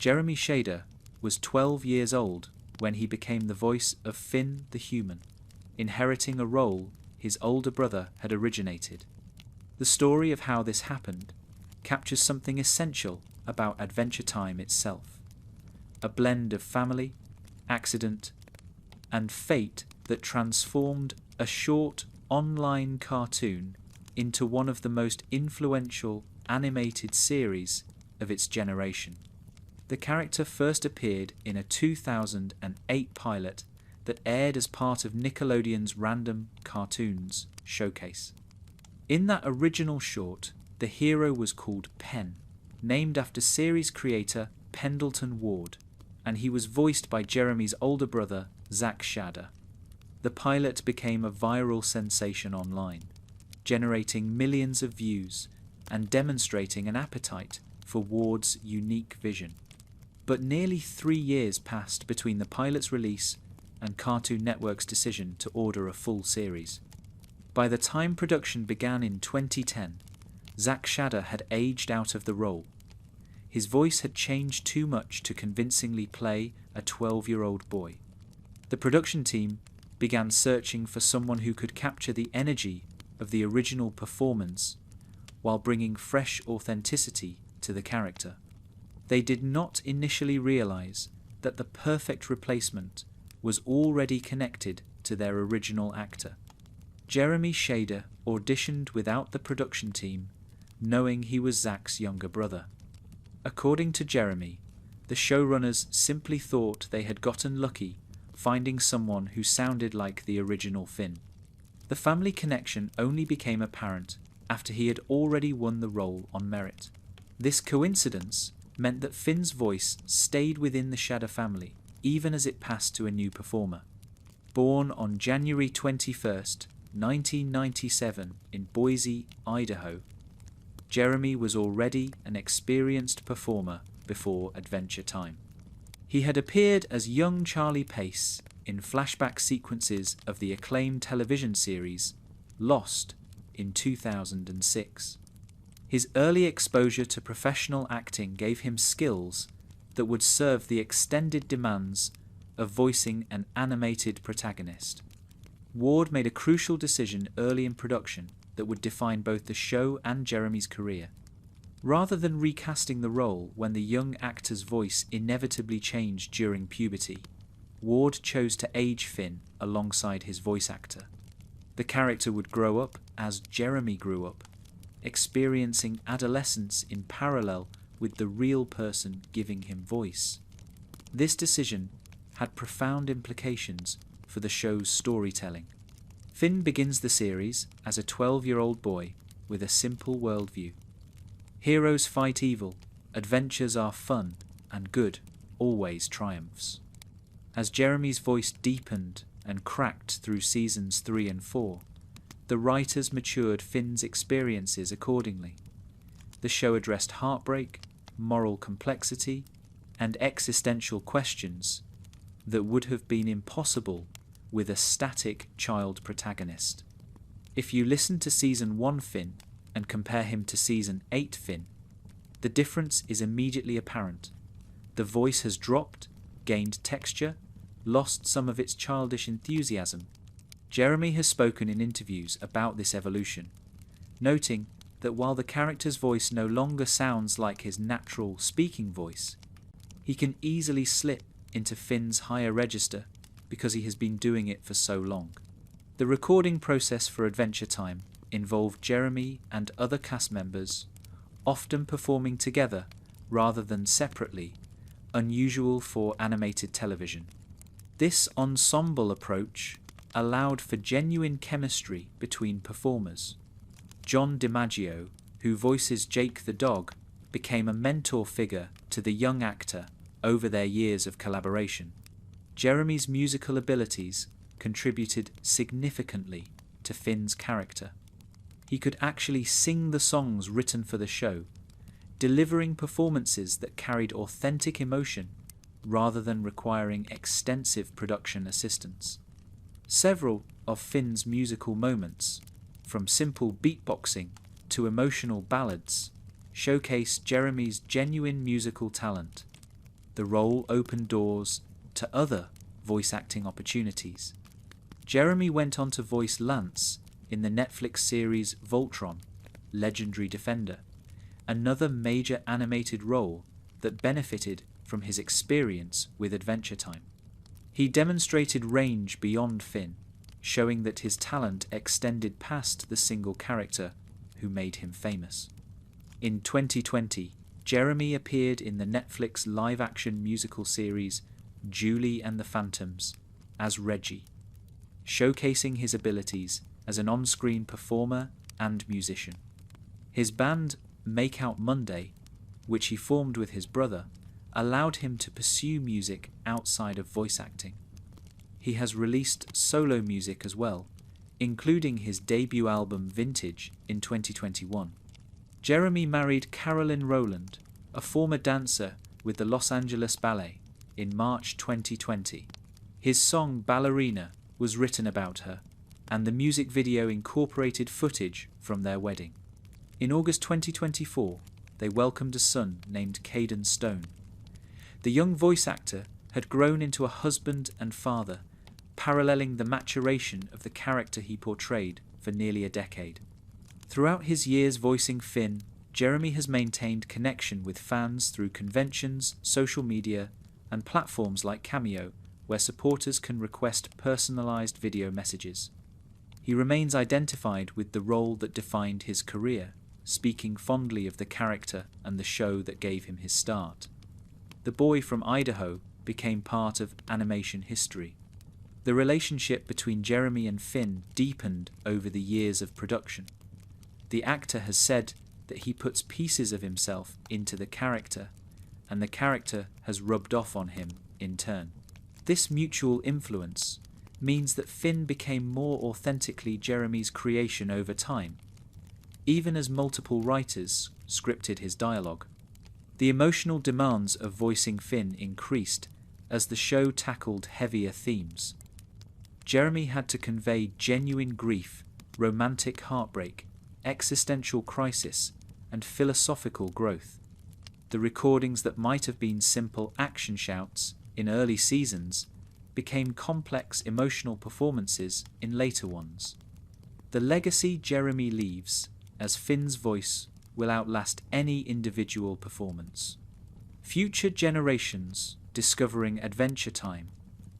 Jeremy Shader was 12 years old when he became the voice of Finn the human, inheriting a role his older brother had originated. The story of how this happened captures something essential about Adventure Time itself, a blend of family, accident, and fate that transformed a short online cartoon into one of the most influential animated series of its generation. The character first appeared in a 2008 pilot that aired as part of Nickelodeon's Random Cartoons showcase. In that original short, the hero was called Penn, named after series creator Pendleton Ward, and he was voiced by Jeremy's older brother, Zach Shader. The pilot became a viral sensation online, generating millions of views and demonstrating an appetite for Ward's unique vision. But nearly 3 years passed between the pilot's release and Cartoon Network's decision to order a full series. By the time production began in 2010, Zach Shader had aged out of the role. His voice had changed too much to convincingly play a 12-year-old boy. The production team began searching for someone who could capture the energy of the original performance while bringing fresh authenticity to the character. They did not initially realize that the perfect replacement was already connected to their original actor. Jeremy Shader auditioned without the production team, knowing he was Zach's younger brother. According to Jeremy, the showrunners simply thought they had gotten lucky finding someone who sounded like the original Finn. The family connection only became apparent after he had already won the role on merit. This coincidence meant that Finn's voice stayed within the Shader family, even as it passed to a new performer. Born on January 21st, 1997 in Boise, Idaho, Jeremy was already an experienced performer before Adventure Time. He had appeared as young Charlie Pace in flashback sequences of the acclaimed television series Lost in 2006. His early exposure to professional acting gave him skills that would serve the extended demands of voicing an animated protagonist. Ward made a crucial decision early in production that would define both the show and Jeremy's career. Rather than recasting the role when the young actor's voice inevitably changed during puberty, Ward chose to age Finn alongside his voice actor. The character would grow up as Jeremy grew up, experiencing adolescence in parallel with the real person giving him voice. This decision had profound implications for the show's storytelling. Finn begins the series as a 12-year-old boy with a simple worldview. Heroes fight evil, adventures are fun, and good always triumphs. As Jeremy's voice deepened and cracked through seasons 3 and 4, the writers matured Finn's experiences accordingly. The show addressed heartbreak, moral complexity, and existential questions that would have been impossible with a static child protagonist. If you listen to Season 1 Finn and compare him to Season 8 Finn, the difference is immediately apparent. The voice has dropped, gained texture, lost some of its childish enthusiasm. Jeremy has spoken in interviews about this evolution, noting that while the character's voice no longer sounds like his natural speaking voice, he can easily slip into Finn's higher register because he has been doing it for so long. The recording process for Adventure Time involved Jeremy and other cast members often performing together rather than separately, unusual for animated television. This ensemble approach allowed for genuine chemistry between performers. John DiMaggio, who voices Jake the dog, became a mentor figure to the young actor over their years of collaboration. Jeremy's musical abilities contributed significantly to Finn's character. He could actually sing the songs written for the show, delivering performances that carried authentic emotion rather than requiring extensive production assistance. Several of Finn's musical moments, from simple beatboxing to emotional ballads, showcase Jeremy's genuine musical talent. The role opened doors to other voice acting opportunities. Jeremy went on to voice Lance in the Netflix series Voltron, Legendary Defender, another major animated role that benefited from his experience with Adventure Time. He demonstrated range beyond Finn, showing that his talent extended past the single character who made him famous. In 2020, Jeremy appeared in the Netflix live-action musical series Julie and the Phantoms as Reggie, showcasing his abilities as an on-screen performer and musician. His band Make Out Monday, which he formed with his brother, allowed him to pursue music outside of voice acting. He has released solo music as well, including his debut album Vintage in 2021. Jeremy married Carolyn Rowland, a former dancer with the Los Angeles Ballet, in March 2020. His song Ballerina was written about her, and the music video incorporated footage from their wedding. In August 2024, they welcomed a son named Caden Stone. The young voice actor had grown into a husband and father, paralleling the maturation of the character he portrayed for nearly a decade. Throughout his years voicing Finn, Jeremy has maintained connection with fans through conventions, social media, and platforms like Cameo, where supporters can request personalized video messages. He remains identified with the role that defined his career, speaking fondly of the character and the show that gave him his start. The boy from Idaho became part of animation history. The relationship between Jeremy and Finn deepened over the years of production. The actor has said that he puts pieces of himself into the character, and the character has rubbed off on him in turn. This mutual influence means that Finn became more authentically Jeremy's creation over time, even as multiple writers scripted his dialogue. The emotional demands of voicing Finn increased as the show tackled heavier themes. Jeremy had to convey genuine grief, romantic heartbreak, existential crisis, and philosophical growth. The recordings that might have been simple action shouts in early seasons became complex emotional performances in later ones. The legacy Jeremy leaves as Finn's voice will outlast any individual performance. Future generations discovering Adventure Time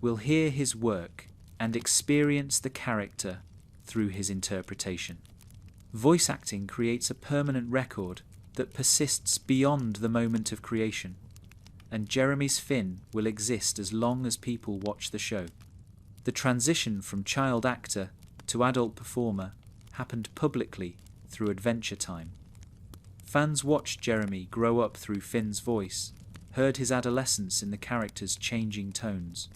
will hear his work and experience the character through his interpretation. Voice acting creates a permanent record that persists beyond the moment of creation, and Jeremy's Finn will exist as long as people watch the show. The transition from child actor to adult performer happened publicly through Adventure Time. Fans watched Jeremy grow up through Finn's voice, heard his adolescence in the character's changing tones.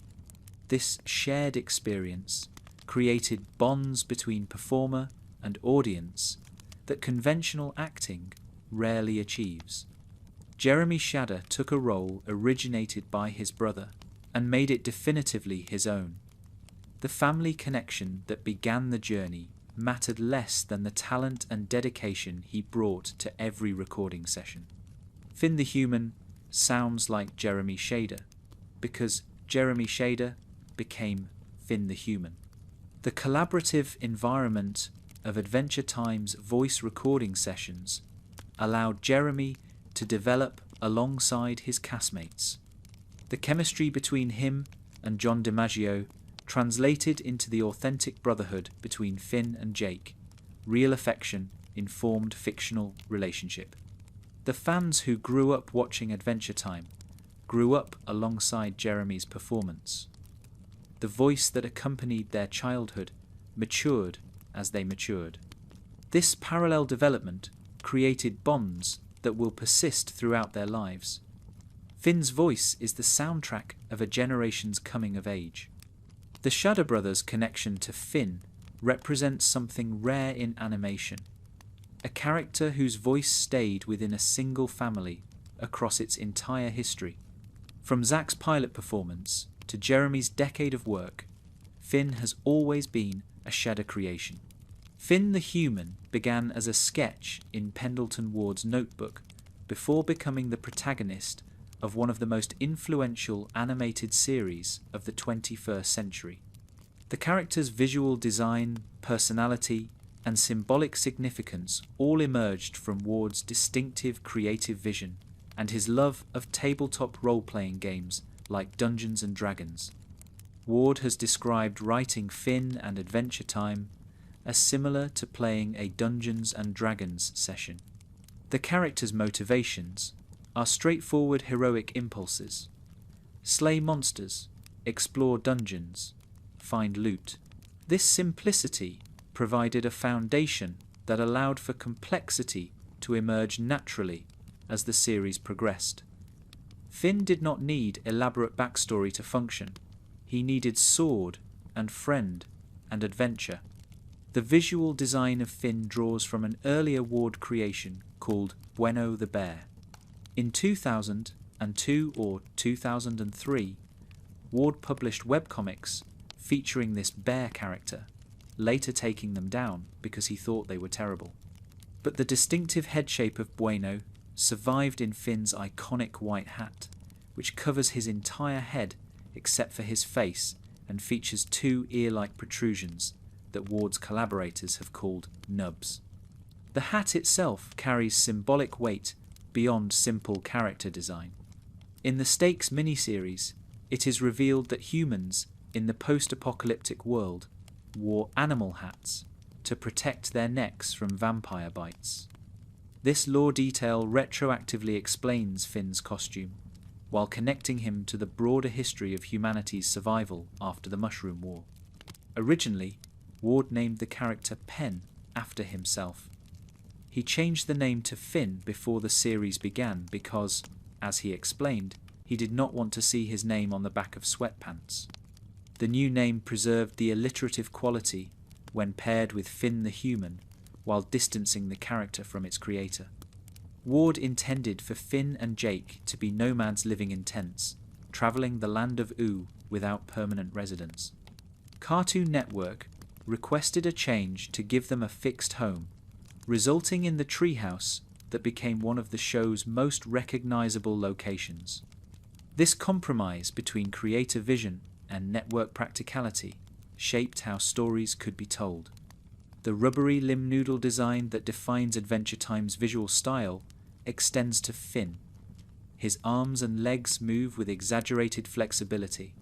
This shared experience created bonds between performer and audience that conventional acting rarely achieves. Jeremy Shadder took a role originated by his brother and made it definitively his own. The family connection that began the journey mattered less than the talent and dedication he brought to every recording session. Finn the Human sounds like Jeremy Shadder because Jeremy Shadder became Finn the Human. The collaborative environment of Adventure Time's voice recording sessions allowed Jeremy to develop alongside his castmates. The chemistry between him and John DiMaggio translated into the authentic brotherhood between Finn and Jake, real affection informed fictional relationship. The fans who grew up watching Adventure Time grew up alongside Jeremy's performance. The voice that accompanied their childhood matured as they matured. This parallel development created bonds that will persist throughout their lives. Finn's voice is the soundtrack of a generation's coming of age. The Shadder brothers' connection to Finn represents something rare in animation, a character whose voice stayed within a single family across its entire history. From Zach's pilot performance to Jeremy's decade of work, Finn has always been a Shadder creation. Finn the Human began as a sketch in Pendleton Ward's notebook before becoming the protagonist of one of the most influential animated series of the 21st century. The character's visual design, personality, and symbolic significance all emerged from Ward's distinctive creative vision and his love of tabletop role-playing games like Dungeons and Dragons. Ward has described writing Finn and Adventure Time as similar to playing a Dungeons and Dragons session. The character's motivations are straightforward heroic impulses: slay monsters, explore dungeons, find loot. This simplicity provided a foundation that allowed for complexity to emerge naturally as the series progressed. Finn did not need elaborate backstory to function. He needed sword and friend and adventure. The visual design of Finn draws from an earlier Ward creation called Bueno the Bear. In 2002 or 2003, Ward published webcomics featuring this bear character, later taking them down because he thought they were terrible. But the distinctive head shape of Bueno survived in Finn's iconic white hat, which covers his entire head except for his face and features two ear-like protrusions that Ward's collaborators have called nubs. The hat itself carries symbolic weight beyond simple character design. In the Stakes miniseries, it is revealed that humans in the post-apocalyptic world wore animal hats to protect their necks from vampire bites. This lore detail retroactively explains Finn's costume, while connecting him to the broader history of humanity's survival after the Mushroom War. Originally, Ward named the character Pen after himself. He changed the name to Finn before the series began because, as he explained, he did not want to see his name on the back of sweatpants. The new name preserved the alliterative quality when paired with Finn the human, while distancing the character from its creator. Ward intended for Finn and Jake to be nomads living in tents, travelling the land of Oo without permanent residence. Cartoon Network requested a change to give them a fixed home, resulting in the treehouse that became one of the show's most recognisable locations. This compromise between creator vision and network practicality shaped how stories could be told. The rubbery limb noodle design that defines Adventure Time's visual style extends to Finn. His arms and legs move with exaggerated flexibility,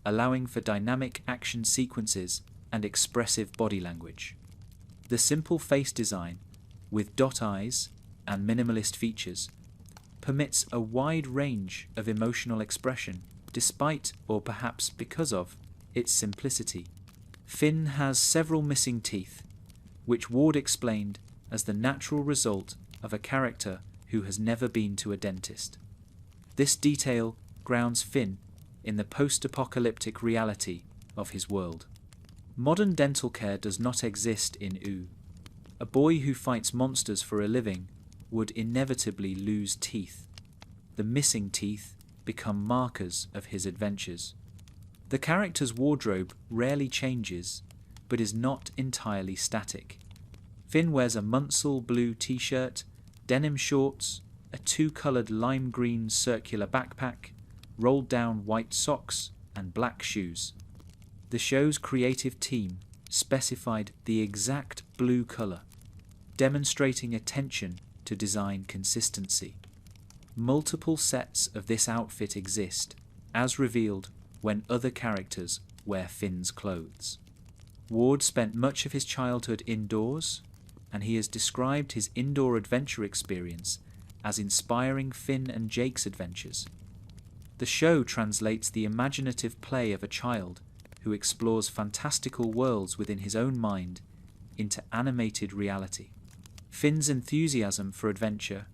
allowing for dynamic action sequences and expressive body language. The simple face design, with dot eyes and minimalist features, permits a wide range of emotional expression despite, or perhaps because of, its simplicity. Finn has several missing teeth, which Ward explained as the natural result of a character who has never been to a dentist. This detail grounds Finn in the post-apocalyptic reality of his world. Modern dental care does not exist in Oo. A boy who fights monsters for a living would inevitably lose teeth. The missing teeth become markers of his adventures. The character's wardrobe rarely changes, but is not entirely static. Finn wears a Munsell blue t-shirt, denim shorts, a two-coloured lime green circular backpack, rolled down white socks, and black shoes. The show's creative team specified the exact blue colour, demonstrating attention to design consistency. Multiple sets of this outfit exist, as revealed when other characters wear Finn's clothes. Ward spent much of his childhood indoors, and he has described his indoor adventure experience as inspiring Finn and Jake's adventures. The show translates the imaginative play of a child who explores fantastical worlds within his own mind into animated reality. Finn's enthusiasm for adventure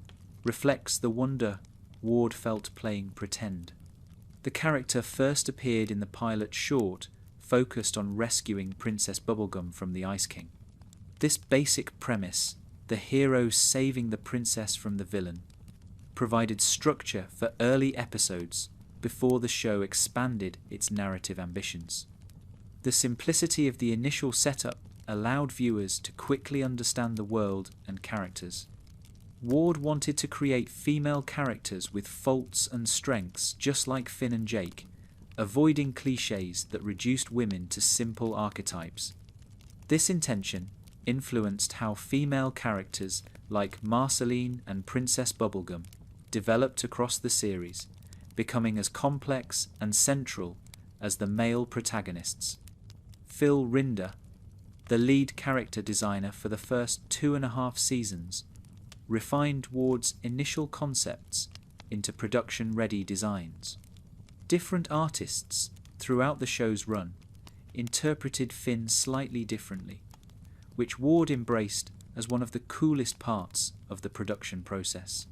reflects the wonder Ward felt playing pretend. The character first appeared in the pilot short focused on rescuing Princess Bubblegum from the Ice King. This basic premise, the hero saving the princess from the villain, provided structure for early episodes before the show expanded its narrative ambitions. The simplicity of the initial setup allowed viewers to quickly understand the world and characters. Ward wanted to create female characters with faults and strengths just like Finn and Jake, avoiding cliches that reduced women to simple archetypes. This intention influenced how female characters like Marceline and Princess Bubblegum developed across the series, becoming as complex and central as the male protagonists. Phil Rinder, the lead character designer for the first 2.5 seasons, refined Ward's initial concepts into production-ready designs. Different artists throughout the show's run interpreted Finn slightly differently, which Ward embraced as one of the coolest parts of the production process.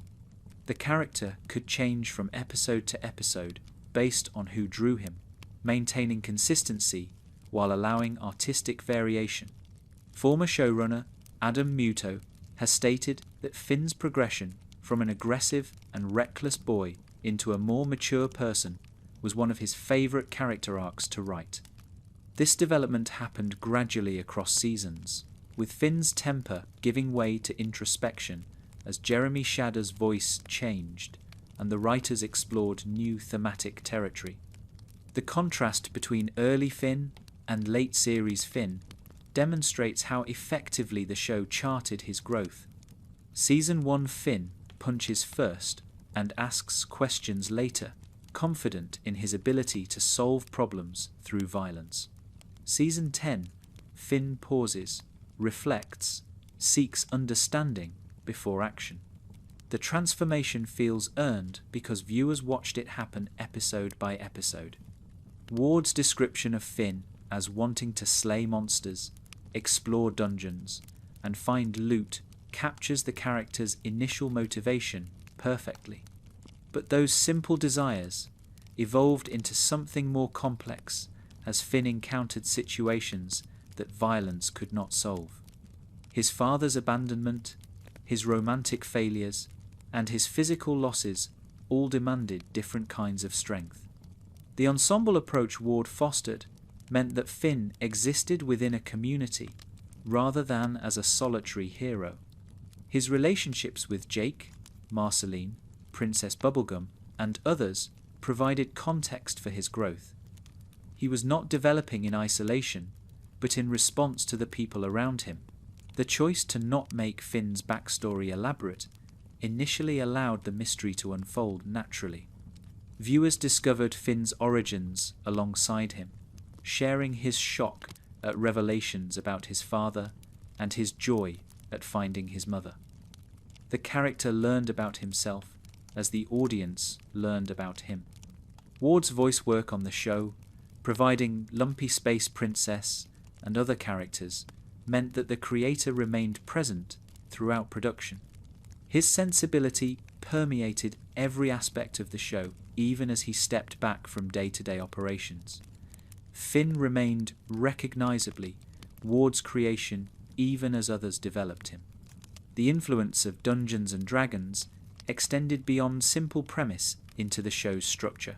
The character could change from episode to episode based on who drew him, maintaining consistency while allowing artistic variation. Former showrunner Adam Muto has stated that Finn's progression from an aggressive and reckless boy into a more mature person was one of his favourite character arcs to write. This development happened gradually across seasons, with Finn's temper giving way to introspection as Jeremy Shadder's voice changed and the writers explored new thematic territory. The contrast between early Finn and late series Finn demonstrates how effectively the show charted his growth. Season 1 Finn punches first and asks questions later, confident in his ability to solve problems through violence. Season 10 Finn pauses, reflects, seeks understanding before action. The transformation feels earned because viewers watched it happen episode by episode. Ward's description of Finn as wanting to slay monsters, explore dungeons, and find loot captures the character's initial motivation perfectly. But those simple desires evolved into something more complex as Finn encountered situations that violence could not solve. His father's abandonment, his romantic failures, and his physical losses all demanded different kinds of strength. The ensemble approach Ward fostered meant that Finn existed within a community rather than as a solitary hero. His relationships with Jake, Marceline, Princess Bubblegum, and others provided context for his growth. He was not developing in isolation, but in response to the people around him. The choice to not make Finn's backstory elaborate initially allowed the mystery to unfold naturally. Viewers discovered Finn's origins alongside him, sharing his shock at revelations about his father and his joy at finding his mother. The character learned about himself as the audience learned about him. Ward's voice work on the show, providing Lumpy Space Princess and other characters, meant that the creator remained present throughout production. His sensibility permeated every aspect of the show, even as he stepped back from day-to-day operations. Finn remained recognizably Ward's creation even as others developed him. The influence of Dungeons and Dragons extended beyond simple premise into the show's structure.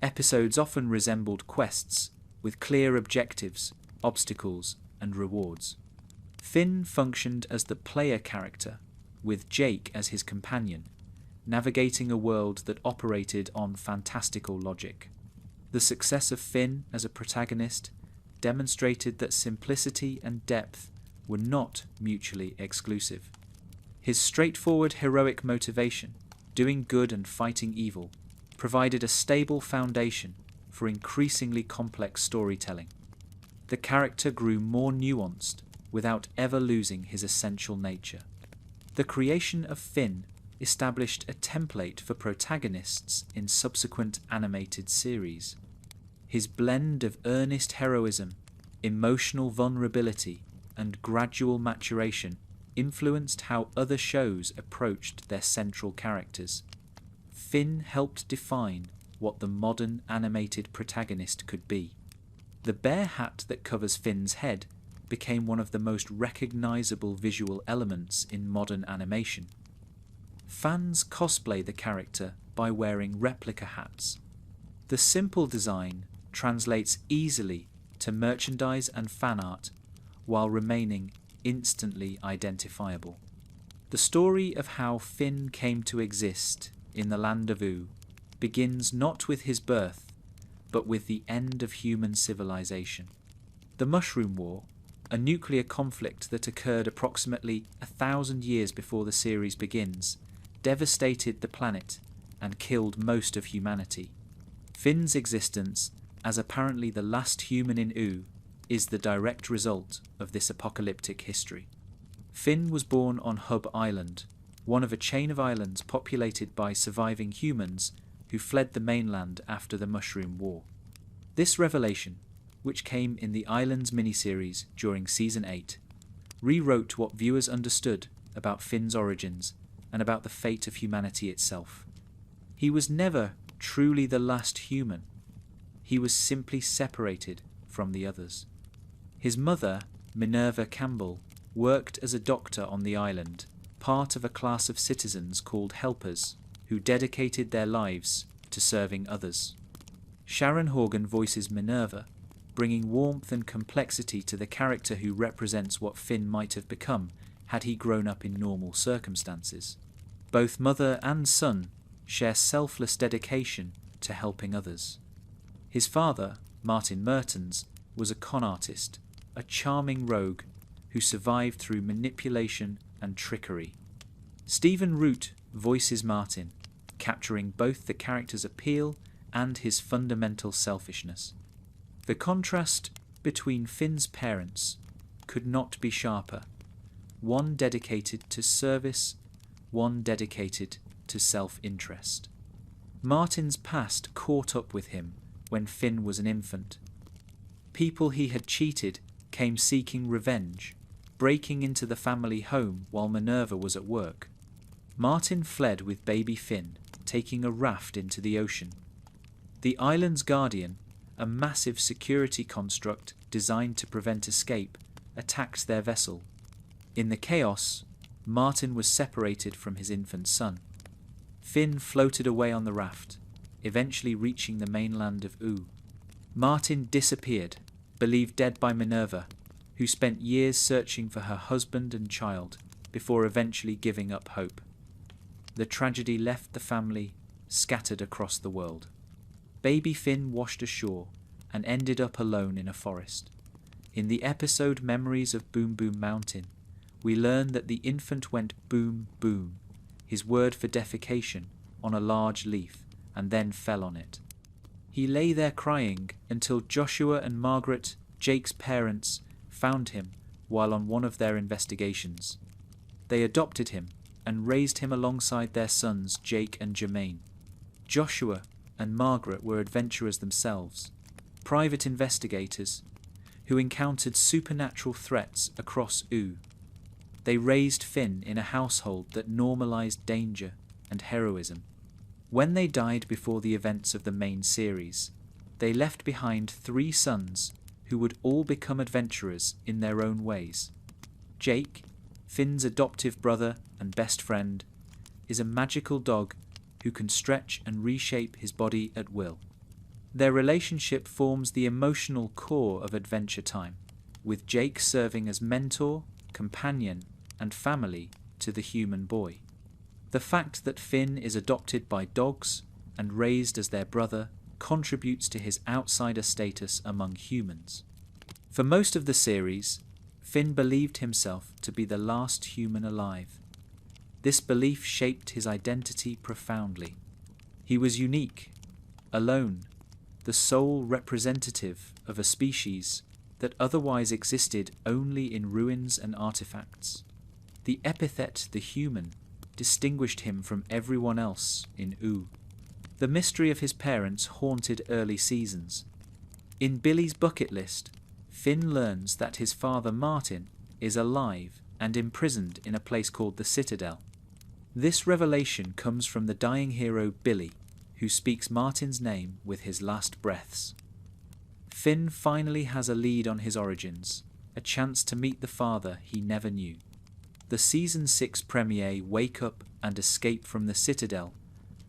Episodes often resembled quests, with clear objectives, obstacles, and rewards. Finn functioned as the player character, with Jake as his companion, navigating a world that operated on fantastical logic. The success of Finn as a protagonist demonstrated that simplicity and depth were not mutually exclusive. His straightforward heroic motivation, doing good and fighting evil, provided a stable foundation for increasingly complex storytelling. The character grew more nuanced without ever losing his essential nature. The creation of Finn established a template for protagonists in subsequent animated series. His blend of earnest heroism, emotional vulnerability, and gradual maturation influenced how other shows approached their central characters. Finn helped define what the modern animated protagonist could be. The bear hat that covers Finn's head became one of the most recognizable visual elements in modern animation. Fans cosplay the character by wearing replica hats. The simple design translates easily to merchandise and fan art while remaining instantly identifiable. The story of how Finn came to exist in the land of Oo begins not with his birth, but with the end of human civilization. The Mushroom War, a nuclear conflict that occurred approximately 1,000 years before the series begins, devastated the planet and killed most of humanity. Finn's existence, as apparently the last human in Oo, is the direct result of this apocalyptic history. Finn was born on Hub Island, one of a chain of islands populated by surviving humans who fled the mainland after the Mushroom War. This revelation, which came in the Islands miniseries during Season 8, rewrote what viewers understood about Finn's origins and about the fate of humanity itself. He was never truly the last human. He was simply separated from the others. His mother, Minerva Campbell, worked as a doctor on the island, part of a class of citizens called helpers, who dedicated their lives to serving others. Sharon Horgan voices Minerva, bringing warmth and complexity to the character who represents what Finn might have become had he grown up in normal circumstances. Both mother and son share selfless dedication to helping others. His father, Martin Mertens, was a con artist, a charming rogue who survived through manipulation and trickery. Stephen Root voices Martin, capturing both the character's appeal and his fundamental selfishness. The contrast between Finn's parents could not be sharper, one dedicated to service, one dedicated to self-interest. Martin's past caught up with him when Finn was an infant. People he had cheated came seeking revenge, breaking into the family home while Minerva was at work. Martin fled with baby Finn, taking a raft into the ocean. The island's guardian, a massive security construct designed to prevent escape, attacked their vessel. In the chaos, Martin was separated from his infant son. Finn floated away on the raft, eventually reaching the mainland of Oo. Martin disappeared, believed dead by Minerva, who spent years searching for her husband and child before eventually giving up hope. The tragedy left the family scattered across the world. Baby Finn washed ashore and ended up alone in a forest. In the episode Memories of Boom Boom Mountain, we learn that the infant went boom boom, his word for defecation, on a large leaf, and then fell on it. He lay there crying until Joshua and Margaret, Jake's parents, found him while on one of their investigations. They adopted him and raised him alongside their sons Jake and Jermaine. Joshua and Margaret were adventurers themselves, private investigators who encountered supernatural threats across Oo. They raised Finn in a household that normalized danger and heroism. When they died before the events of the main series, they left behind 3 sons who would all become adventurers in their own ways. Jake, Finn's adoptive brother and best friend, is a magical dog who can stretch and reshape his body at will. Their relationship forms the emotional core of Adventure Time, with Jake serving as mentor, companion, and family to the human boy. The fact that Finn is adopted by dogs and raised as their brother contributes to his outsider status among humans. For most of the series, Finn believed himself to be the last human alive. This belief shaped his identity profoundly. He was unique, alone, the sole representative of a species that otherwise existed only in ruins and artifacts. The epithet "the human" distinguished him from everyone else in Oo. The mystery of his parents haunted early seasons. In Billy's bucket list, Finn learns that his father Martin is alive and imprisoned in a place called the Citadel. This revelation comes from the dying hero Billy, who speaks Martin's name with his last breaths. Finn finally has a lead on his origins, a chance to meet the father he never knew. The Season 6 premiere Wake Up and Escape from the Citadel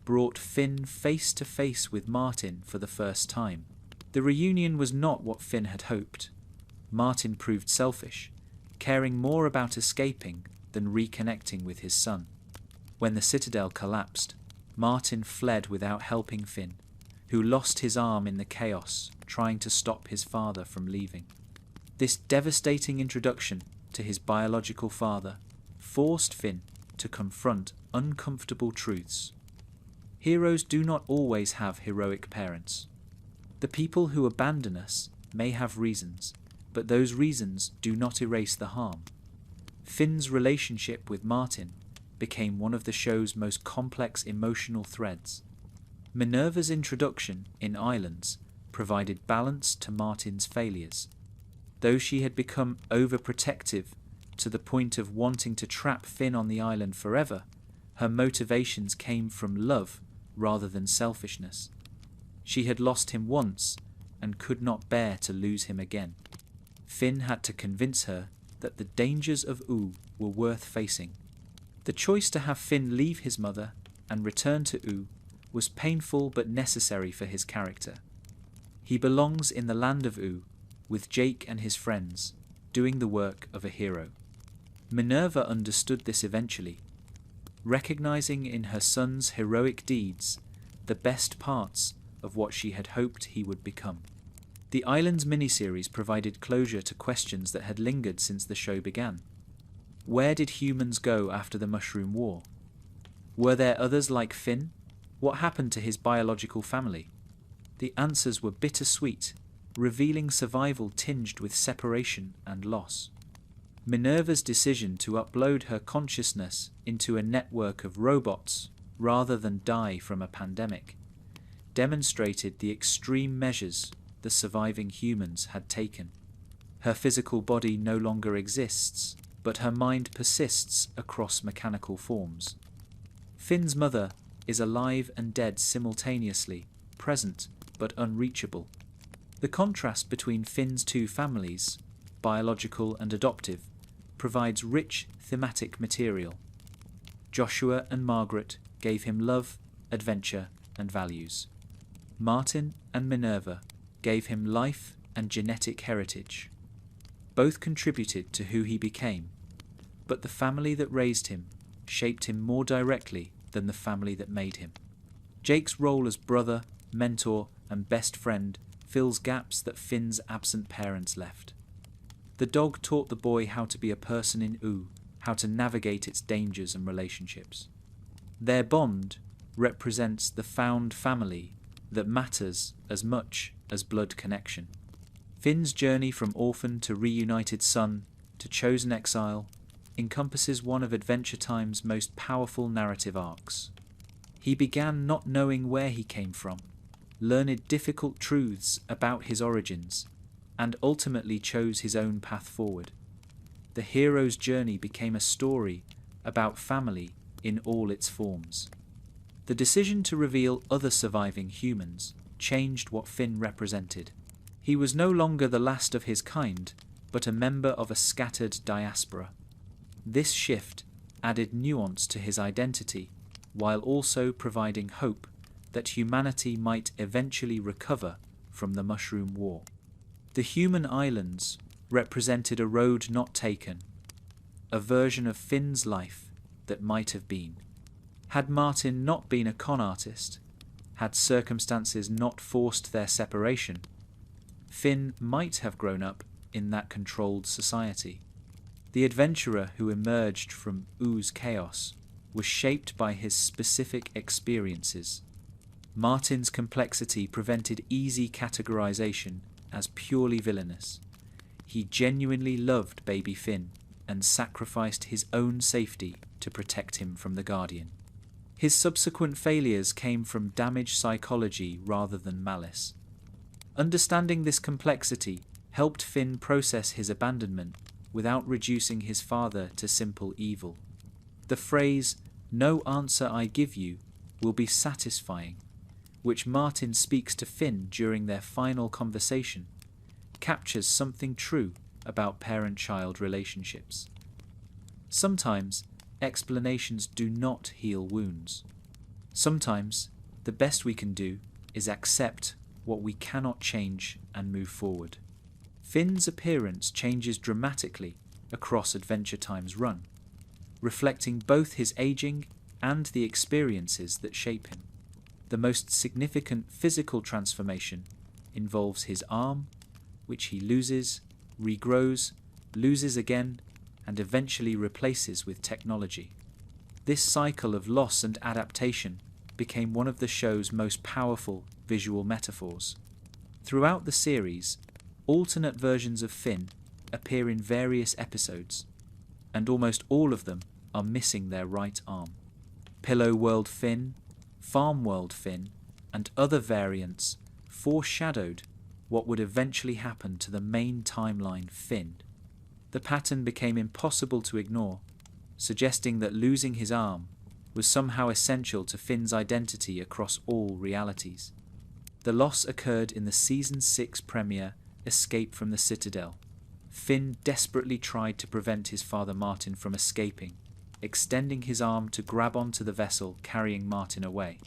brought Finn face to face with Martin for the first time. The reunion was not what Finn had hoped. Martin proved selfish, caring more about escaping than reconnecting with his son. When the citadel collapsed, Martin fled without helping Finn, who lost his arm in the chaos trying to stop his father from leaving. This devastating introduction to his biological father forced Finn to confront uncomfortable truths. Heroes do not always have heroic parents. The people who abandon us may have reasons, but those reasons do not erase the harm. Finn's relationship with Martin became one of the show's most complex emotional threads. Minerva's introduction in Islands provided balance to Martin's failures. Though she had become overprotective to the point of wanting to trap Finn on the island forever, her motivations came from love rather than selfishness. She had lost him once and could not bear to lose him again. Finn had to convince her that the dangers of Oo were worth facing. The choice to have Finn leave his mother and return to Oo was painful but necessary for his character. He belongs in the land of Oo, with Jake and his friends, doing the work of a hero. Minerva understood this eventually, recognizing in her son's heroic deeds the best parts of what she had hoped he would become. The Islands miniseries provided closure to questions that had lingered since the show began. Where did humans go after the Mushroom War? Were there others like Finn? What happened to his biological family? The answers were bittersweet, revealing survival tinged with separation and loss. Minerva's decision to upload her consciousness into a network of robots rather than die from a pandemic demonstrated the extreme measures the surviving humans had taken. Her physical body no longer exists, but her mind persists across mechanical forms. Finn's mother is alive and dead simultaneously, present but unreachable. The contrast between Finn's two families, biological and adoptive, provides rich thematic material. Joshua and Margaret gave him love, adventure, and values. Martin and Minerva gave him life and genetic heritage. Both contributed to who he became, but the family that raised him shaped him more directly than the family that made him. Jake's role as brother, mentor, and best friend fills gaps that Finn's absent parents left. The dog taught the boy how to be a person in Oo, how to navigate its dangers and relationships. Their bond represents the found family that matters as much as blood connection. Finn's journey from orphan to reunited son to chosen exile encompasses one of Adventure Time's most powerful narrative arcs. He began not knowing where he came from, learned difficult truths about his origins, and ultimately chose his own path forward. The hero's journey became a story about family in all its forms. The decision to reveal other surviving humans changed what Finn represented. He was no longer the last of his kind, but a member of a scattered diaspora. This shift added nuance to his identity, while also providing hope that humanity might eventually recover from the Mushroom War. The human islands represented a road not taken, a version of Finn's life that might have been. Had Martin not been a con artist, had circumstances not forced their separation, Finn might have grown up in that controlled society. The adventurer who emerged from Oo's chaos was shaped by his specific experiences. Martin's complexity prevented easy categorization as purely villainous. He genuinely loved baby Finn and sacrificed his own safety to protect him from the Guardian. His subsequent failures came from damaged psychology rather than malice. Understanding this complexity helped Finn process his abandonment without reducing his father to simple evil. The phrase, "No answer I give you will be satisfying," which Martin speaks to Finn during their final conversation, captures something true about parent-child relationships. Sometimes explanations do not heal wounds. Sometimes the best we can do is accept what we cannot change and move forward. Finn's appearance changes dramatically across Adventure Time's run. reflecting both his aging and the experiences that shape him. The most significant physical transformation involves his arm, which he loses, regrows, loses again, and eventually replaces with technology. This cycle of loss and adaptation became one of the show's most powerful visual metaphors. Throughout the series, alternate versions of Finn appear in various episodes, and almost all of them are missing their right arm. Pillow World Finn, Farm World Finn, and other variants foreshadowed what would eventually happen to the main timeline Finn. The pattern became impossible to ignore, suggesting that losing his arm was somehow essential to Finn's identity across all realities. The loss occurred in the Season 6 premiere Escape from the Citadel. Finn desperately tried to prevent his father Martin from escaping, extending his arm to grab onto the vessel carrying Martin away.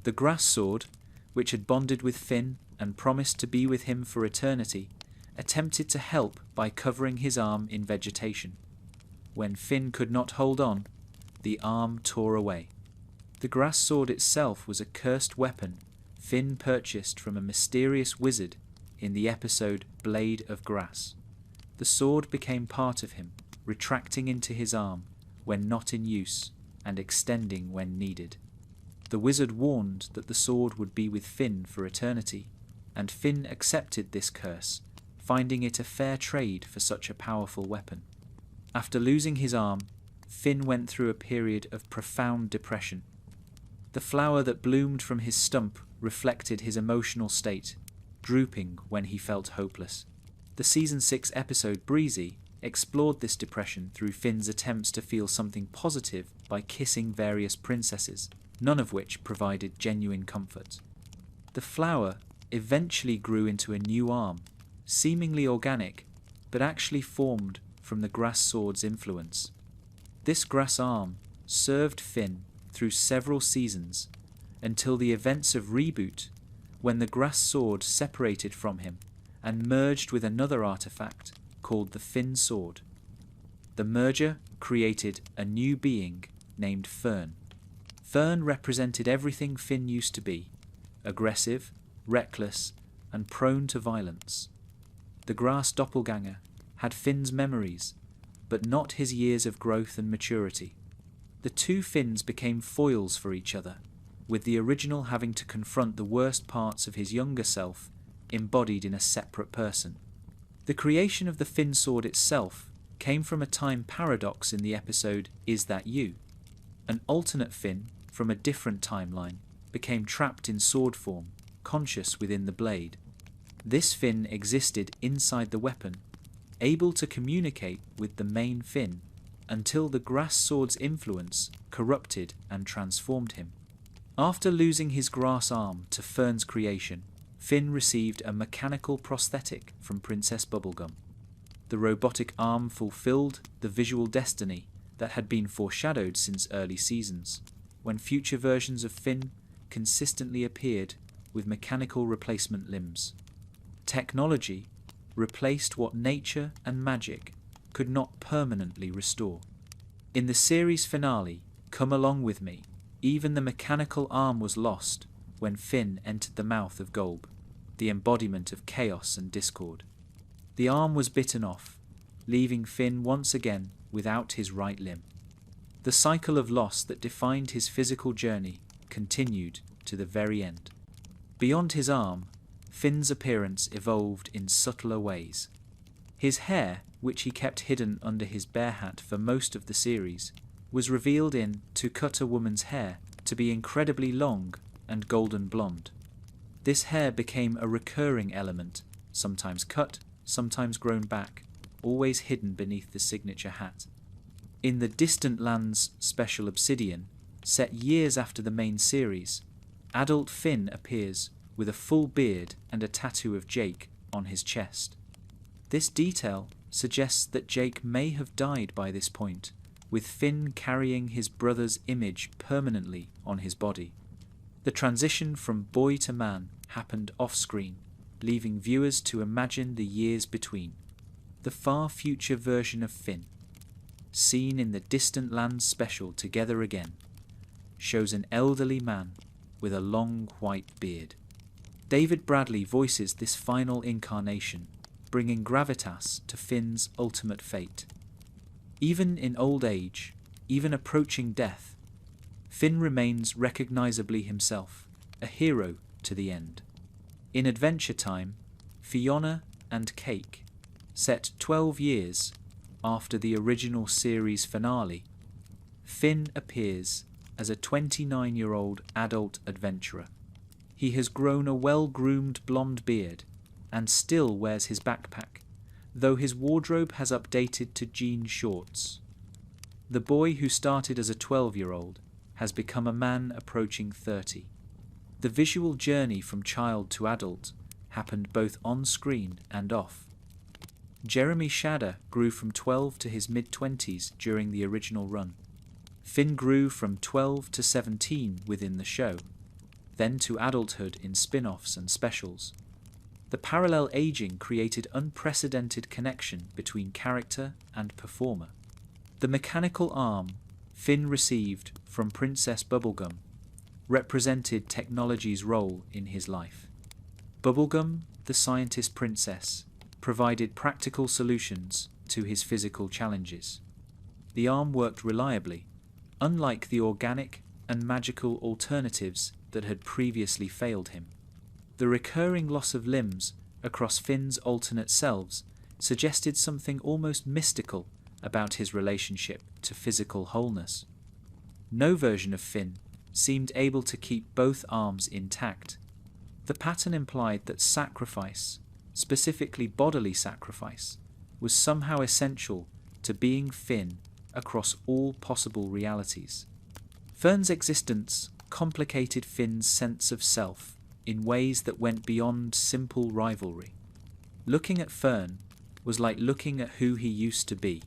The grass sword, which had bonded with Finn and promised to be with him for eternity, attempted to help by covering his arm in vegetation. When Finn could not hold on, the arm tore away. The grass sword itself was a cursed weapon Finn purchased from a mysterious wizard in the episode Blade of Grass. The sword became part of him, retracting into his arm when not in use and extending when needed. The wizard warned that the sword would be with Finn for eternity, and Finn accepted this curse, finding it a fair trade for such a powerful weapon. After losing his arm, Finn went through a period of profound depression. The flower that bloomed from his stump reflected his emotional state, drooping when he felt hopeless. The Season 6 episode Breezy explored this depression through Finn's attempts to feel something positive by kissing various princesses, none of which provided genuine comfort. The flower eventually grew into a new arm, seemingly organic, but actually formed from the grass sword's influence. This grass arm served Finn through several seasons until the events of Reboot, when the grass sword separated from him and merged with another artifact called the Finn Sword. The merger created a new being named Fern. Fern represented everything Finn used to be: aggressive, reckless, and prone to violence. The grass doppelganger had Finn's memories, but not his years of growth and maturity. The two Finns became foils for each other, with the original having to confront the worst parts of his younger self embodied in a separate person. The creation of the Finn sword itself came from a time paradox in the episode Is That You? An alternate Finn from a different timeline became trapped in sword form, conscious within the blade. This Finn existed inside the weapon, able to communicate with the main Finn until the grass sword's influence corrupted and transformed him. After losing his grass arm to Fern's creation, Finn received a mechanical prosthetic from Princess Bubblegum. The robotic arm fulfilled the visual destiny that had been foreshadowed since early seasons, when future versions of Finn consistently appeared with mechanical replacement limbs. Technology replaced what nature and magic could not permanently restore. In the series finale, Come Along With Me, even the mechanical arm was lost when Finn entered the mouth of Golb, the embodiment of chaos and discord. The arm was bitten off, leaving Finn once again without his right limb. The cycle of loss that defined his physical journey continued to the very end. Beyond his arm, Finn's appearance evolved in subtler ways. His hair, which he kept hidden under his bear hat for most of the series, was revealed in To Cut a Woman's Hair to be incredibly long and golden blonde. This hair became a recurring element, sometimes cut, sometimes grown back, always hidden beneath the signature hat. In the Distant Lands special Obsidian, set years after the main series, adult Finn appears with a full beard and a tattoo of Jake on his chest. This detail suggests that Jake may have died by this point, with Finn carrying his brother's image permanently on his body. The transition from boy to man happened off-screen, leaving viewers to imagine the years between. The far future version of Finn. seen in the Distant Lands special Together Again, shows an elderly man with a long white beard. David Bradley voices this final incarnation, bringing gravitas to Finn's ultimate fate. Even in old age, even approaching death, Finn remains recognizably himself, a hero to the end. In Adventure Time, Fiona and Cake, set 12 years after the original series finale, Finn appears as a 29-year-old adult adventurer. He has grown a well-groomed blonde beard and still wears his backpack, though his wardrobe has updated to jean shorts. The boy who started as a 12-year-old has become a man approaching 30. The visual journey from child to adult happened both on screen and off. Jeremy Shadder grew from 12 to his mid-20s during the original run. Finn grew from 12 to 17 within the show, then to adulthood in spin-offs and specials. The parallel aging created unprecedented connection between character and performer. The mechanical arm Finn received from Princess Bubblegum represented technology's role in his life. Bubblegum, the scientist princess, provided practical solutions to his physical challenges. The arm worked reliably, unlike the organic and magical alternatives that had previously failed him. The recurring loss of limbs across Finn's alternate selves suggested something almost mystical about his relationship to physical wholeness. No version of Finn seemed able to keep both arms intact. The pattern implied that sacrifice, specifically bodily sacrifice, was somehow essential to being Finn across all possible realities. Fern's existence complicated Finn's sense of self in ways that went beyond simple rivalry. Looking at Fern was like looking at who he used to be,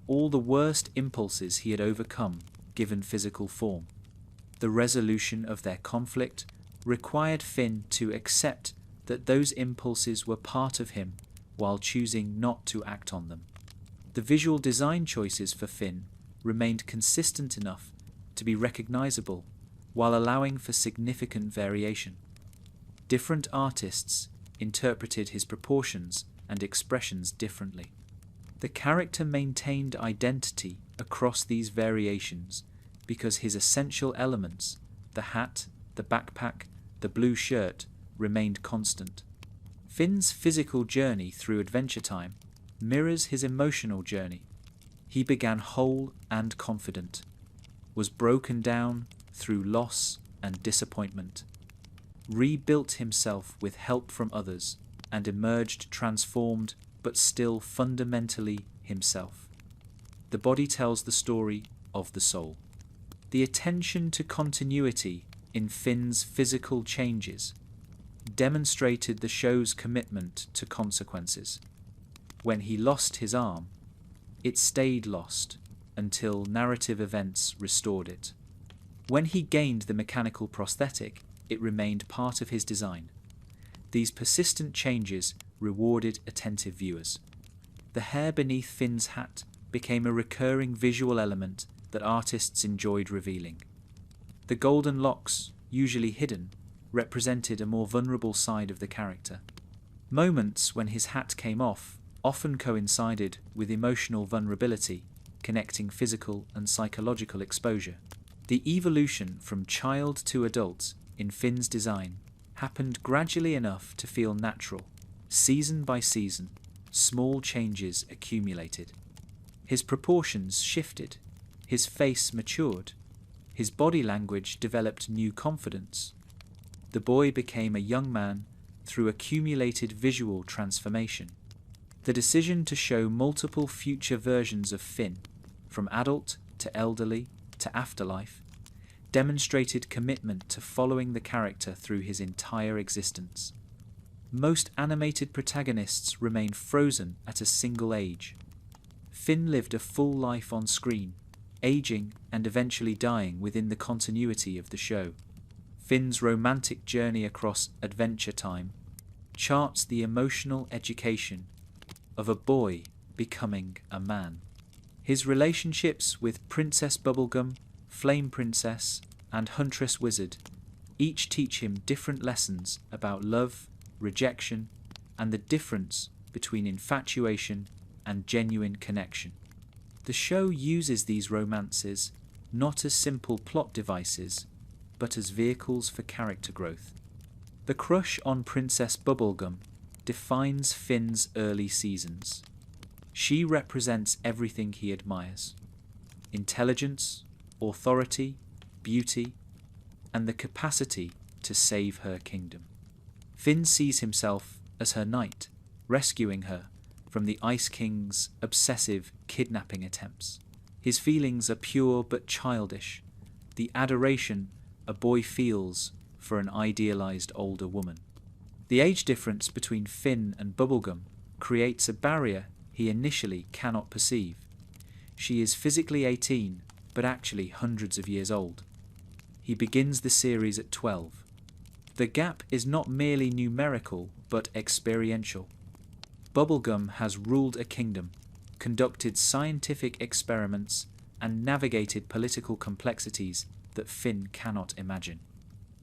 all the worst impulses he had overcome given physical form. The resolution of their conflict required Finn to accept that those impulses were part of him while choosing not to act on them. The visual design choices for Finn remained consistent enough to be recognizable while allowing for significant variation. Different artists interpreted his proportions and expressions differently. The character maintained identity across these variations because his essential elements, the hat, the backpack, the blue shirt, remained constant. Finn's physical journey through Adventure Time mirrors his emotional journey. He began whole and confident, was broken down through loss and disappointment, rebuilt himself with help from others, and emerged transformed but still fundamentally himself. The body tells the story of the soul. The attention to continuity in Finn's physical changes demonstrated the show's commitment to consequences. When he lost his arm, it stayed lost until narrative events restored it. When he gained the mechanical prosthetic, it remained part of his design. These persistent changes rewarded attentive viewers. The hair beneath Finn's hat became a recurring visual element that artists enjoyed revealing. The golden locks, usually hidden, represented a more vulnerable side of the character. Moments when his hat came off often coincided with emotional vulnerability, connecting physical and psychological exposure. The evolution from child to adult in Finn's design happened gradually enough to feel natural. Season by season, small changes accumulated. His proportions shifted, his face matured, his body language developed new confidence. The boy became a young man through accumulated visual transformation. The decision to show multiple future versions of Finn, from adult to elderly to afterlife, demonstrated commitment to following the character through his entire existence. Most animated protagonists remain frozen at a single age. Finn lived a full life on screen, aging and eventually dying within the continuity of the show. Finn's romantic journey across Adventure Time charts the emotional education of a boy becoming a man. His relationships with Princess Bubblegum, Flame Princess, and Huntress Wizard each teach him different lessons about love, rejection, and the difference between infatuation and genuine connection. The show uses these romances not as simple plot devices, but as vehicles for character growth. The crush on Princess Bubblegum defines Finn's early seasons. She represents everything he admires: intelligence, authority, beauty, and the capacity to save her kingdom. Finn sees himself as her knight, rescuing her from the Ice King's obsessive kidnapping attempts. His feelings are pure but childish, the adoration a boy feels for an idealized older woman. The age difference between Finn and Bubblegum creates a barrier he initially cannot perceive. She is physically 18, but actually hundreds of years old. He begins the series at 12. The gap is not merely numerical, but experiential. Bubblegum has ruled a kingdom, conducted scientific experiments, and navigated political complexities that Finn cannot imagine.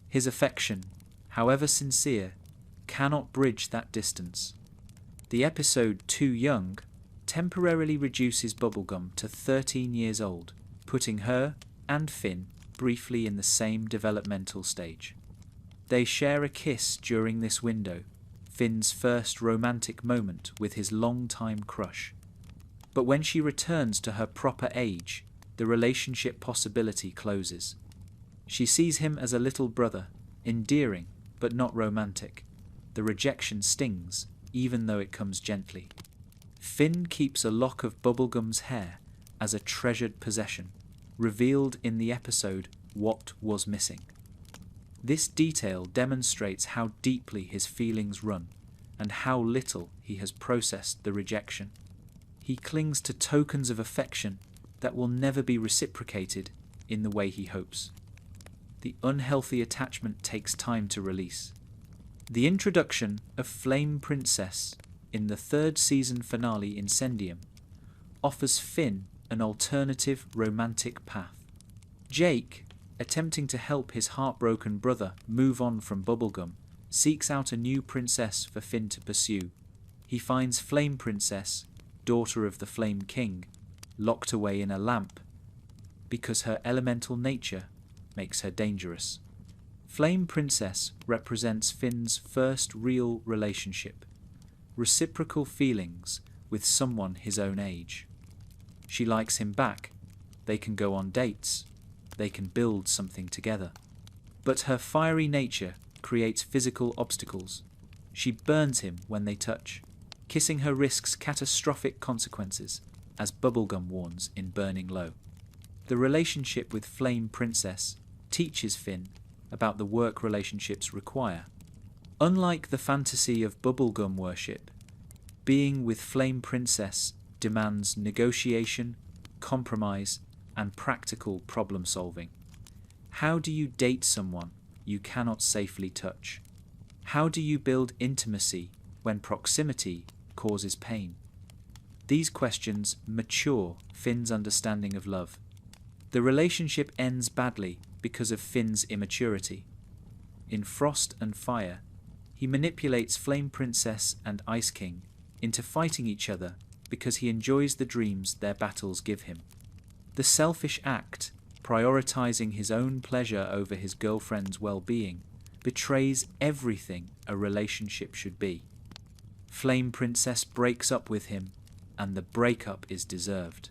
His affection, however sincere, cannot bridge that distance. The episode Too Young temporarily reduces Bubblegum to 13 years old, putting her and Finn briefly in the same developmental stage. They share a kiss during this window, Finn's first romantic moment with his longtime crush. But when she returns to her proper age, the relationship possibility closes. She sees him as a little brother, endearing but not romantic. The rejection stings, even though it comes gently. Finn keeps a lock of Bubblegum's hair as a treasured possession, revealed in the episode What Was Missing. This detail demonstrates how deeply his feelings run and how little he has processed the rejection. He clings to tokens of affection that will never be reciprocated in the way he hopes. The unhealthy attachment takes time to release. The introduction of Flame Princess in the third season finale Incendium offers Finn an alternative romantic path. Jake, attempting to help his heartbroken brother move on from Bubblegum, seeks out a new princess for Finn to pursue. He finds Flame Princess, daughter of the Flame King, locked away in a lamp because her elemental nature makes her dangerous. Flame Princess represents Finn's first real relationship, reciprocal feelings with someone his own age. She likes him back, they can go on dates, they can build something together. But her fiery nature creates physical obstacles. She burns him when they touch. Kissing her risks catastrophic consequences, as Bubblegum warns in Burning Low. The relationship with Flame Princess teaches Finn about the work relationships require. Unlike the fantasy of bubblegum worship, being with Flame Princess demands negotiation, compromise, and practical problem solving. How do you date someone you cannot safely touch? How do you build intimacy when proximity causes pain? These questions mature Finn's understanding of love. The relationship ends badly because of Finn's immaturity. In Frost and Fire, he manipulates Flame Princess and Ice King into fighting each other because he enjoys the dreams their battles give him. The selfish act, prioritizing his own pleasure over his girlfriend's well-being, betrays everything a relationship should be. Flame Princess breaks up with him, and the breakup is deserved.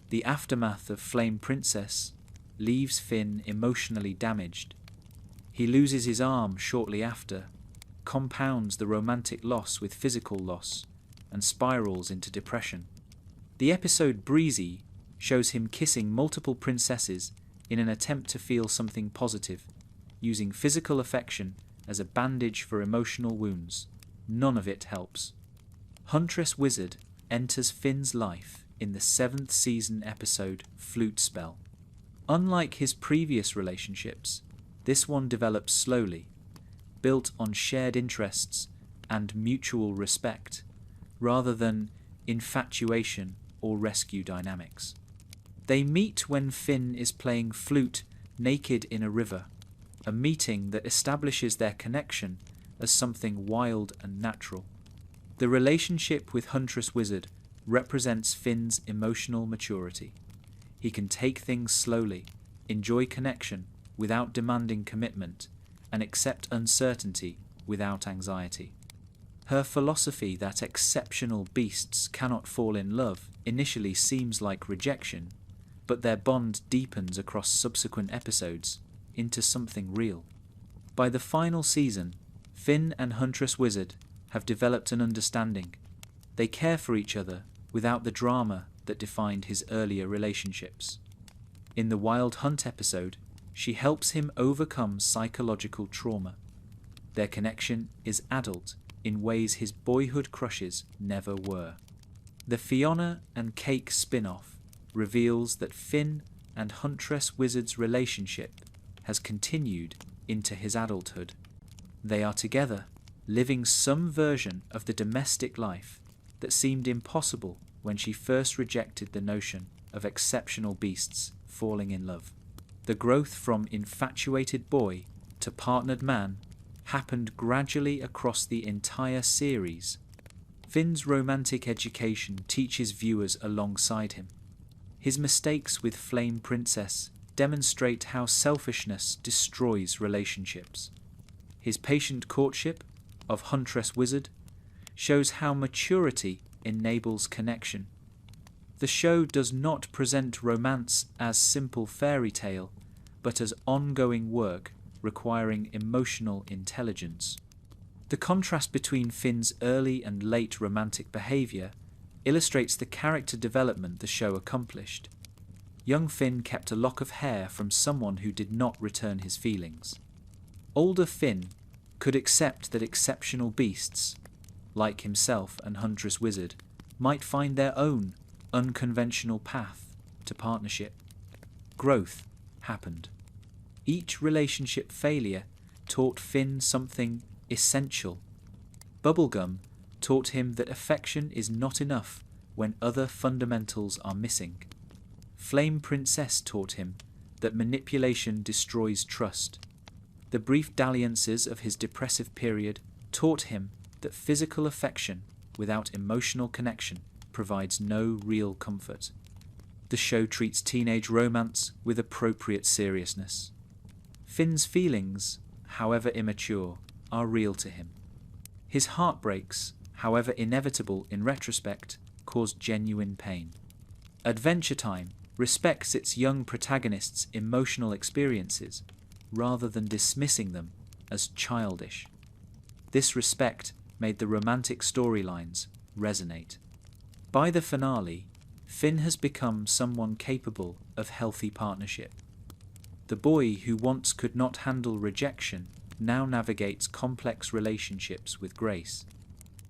The aftermath of Flame Princess leaves Finn emotionally damaged. He loses his arm shortly after, compounds the romantic loss with physical loss, and spirals into depression. The episode Breezy shows him kissing multiple princesses in an attempt to feel something positive, using physical affection as a bandage for emotional wounds. None of it helps. Huntress Wizard enters Finn's life in the 7th season episode Flute Spell. Unlike his previous relationships, this one develops slowly, built on shared interests and mutual respect, rather than infatuation or rescue dynamics. They meet when Finn is playing flute naked in a river, a meeting that establishes their connection as something wild and natural. The relationship with Huntress Wizard represents Finn's emotional maturity. He can take things slowly, enjoy connection without demanding commitment, and accept uncertainty without anxiety. Her philosophy that exceptional beasts cannot fall in love initially seems like rejection, but their bond deepens across subsequent episodes into something real. By the final season, Finn and Huntress Wizard have developed an understanding. They care for each other without the drama that defined his earlier relationships. In the Wild Hunt episode, she helps him overcome psychological trauma. Their connection is adult in ways his boyhood crushes never were. The Fiona and Cake spin-off reveals that Finn and Huntress Wizard's relationship has continued into his adulthood. They are together, living some version of the domestic life that seemed impossible when she first rejected the notion of exceptional beasts falling in love. The growth from infatuated boy to partnered man happened gradually across the entire series. Finn's romantic education teaches viewers alongside him. His mistakes with Flame Princess demonstrate how selfishness destroys relationships. His patient courtship of Huntress Wizard shows how maturity enables connection. The show does not present romance as simple fairy tale, but as ongoing work requiring emotional intelligence. The contrast between Finn's early and late romantic behaviour illustrates the character development the show accomplished. Young Finn kept a lock of hair from someone who did not return his feelings. Older Finn could accept that exceptional beasts, like himself and Huntress Wizard, might find their own unconventional path to partnership. Growth happened. Each relationship failure taught Finn something essential. Bubblegum taught him that affection is not enough when other fundamentals are missing. Flame Princess taught him that manipulation destroys trust. The brief dalliances of his depressive period taught him that physical affection without emotional connection provides no real comfort. The show treats teenage romance with appropriate seriousness. Finn's feelings, however immature, are real to him. His heartbreaks, however inevitable in retrospect, cause genuine pain. Adventure Time respects its young protagonist's emotional experiences rather than dismissing them as childish. This respect made the romantic storylines resonate. By the finale, Finn has become someone capable of healthy partnership. The boy who once could not handle rejection now navigates complex relationships with grace.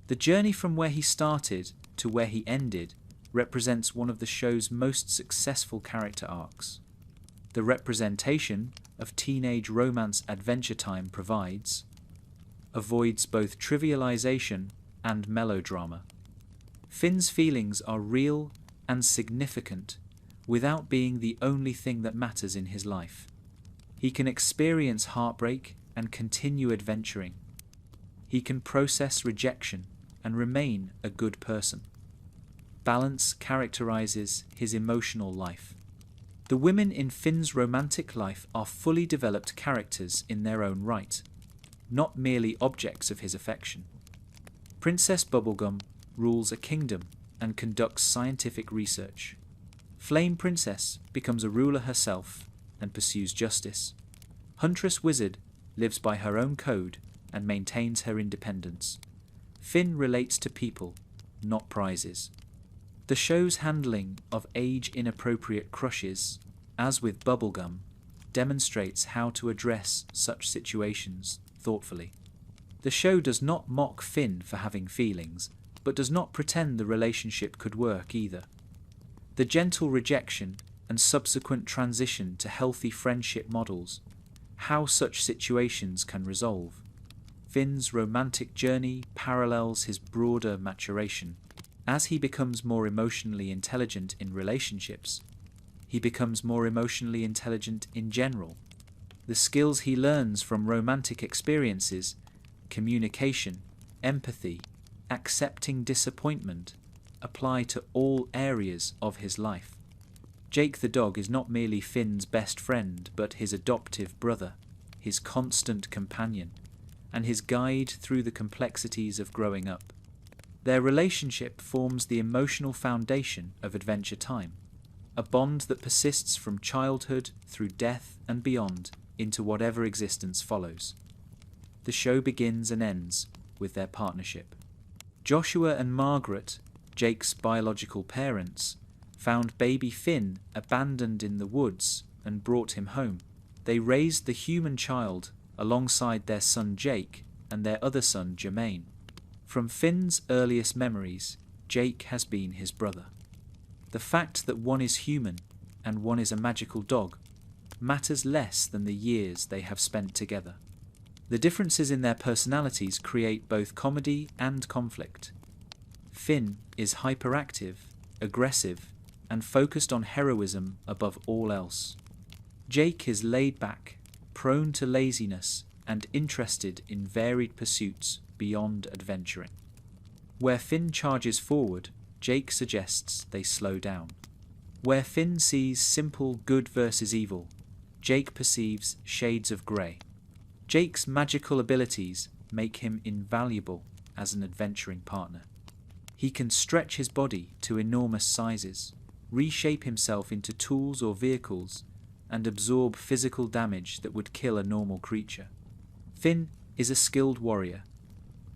The journey from where he started to where he ended represents one of the show's most successful character arcs. The representation of teenage romance Adventure Time provides avoids both trivialization and melodrama. Finn's feelings are real and significant without being the only thing that matters in his life. He can experience heartbreak and continue adventuring. He can process rejection and remain a good person. Balance characterizes his emotional life. The women in Finn's romantic life are fully developed characters in their own right, not merely objects of his affection. Princess Bubblegum rules a kingdom and conducts scientific research. Flame Princess becomes a ruler herself and pursues justice. Huntress Wizard lives by her own code and maintains her independence. Finn relates to people, not prizes. The show's handling of age-inappropriate crushes, as with Bubblegum, demonstrates how to address such situations thoughtfully. The show does not mock Finn for having feelings, but does not pretend the relationship could work either. The gentle rejection and subsequent transition to healthy friendship models, how such situations can resolve. Finn's romantic journey parallels his broader maturation. As he becomes more emotionally intelligent in relationships, he becomes more emotionally intelligent in general. The skills he learns from romantic experiences, communication, empathy, accepting disappointment, apply to all areas of his life. Jake the dog is not merely Finn's best friend, but his adoptive brother, his constant companion, and his guide through the complexities of growing up. Their relationship forms the emotional foundation of Adventure Time, a bond that persists from childhood through death and beyond into whatever existence follows. The show begins and ends with their partnership. Joshua and Margaret, Jake's biological parents, found baby Finn abandoned in the woods and brought him home. They raised the human child alongside their son Jake and their other son Jermaine. From Finn's earliest memories, Jake has been his brother. The fact that one is human and one is a magical dog matters less than the years they have spent together. The differences in their personalities create both comedy and conflict. Finn is hyperactive, aggressive, and focused on heroism above all else. Jake is laid back, prone to laziness, and interested in varied pursuits beyond adventuring. Where Finn charges forward, Jake suggests they slow down. Where Finn sees simple good versus evil, Jake perceives shades of grey. Jake's magical abilities make him invaluable as an adventuring partner. He can stretch his body to enormous sizes, reshape himself into tools or vehicles, and absorb physical damage that would kill a normal creature. Finn is a skilled warrior,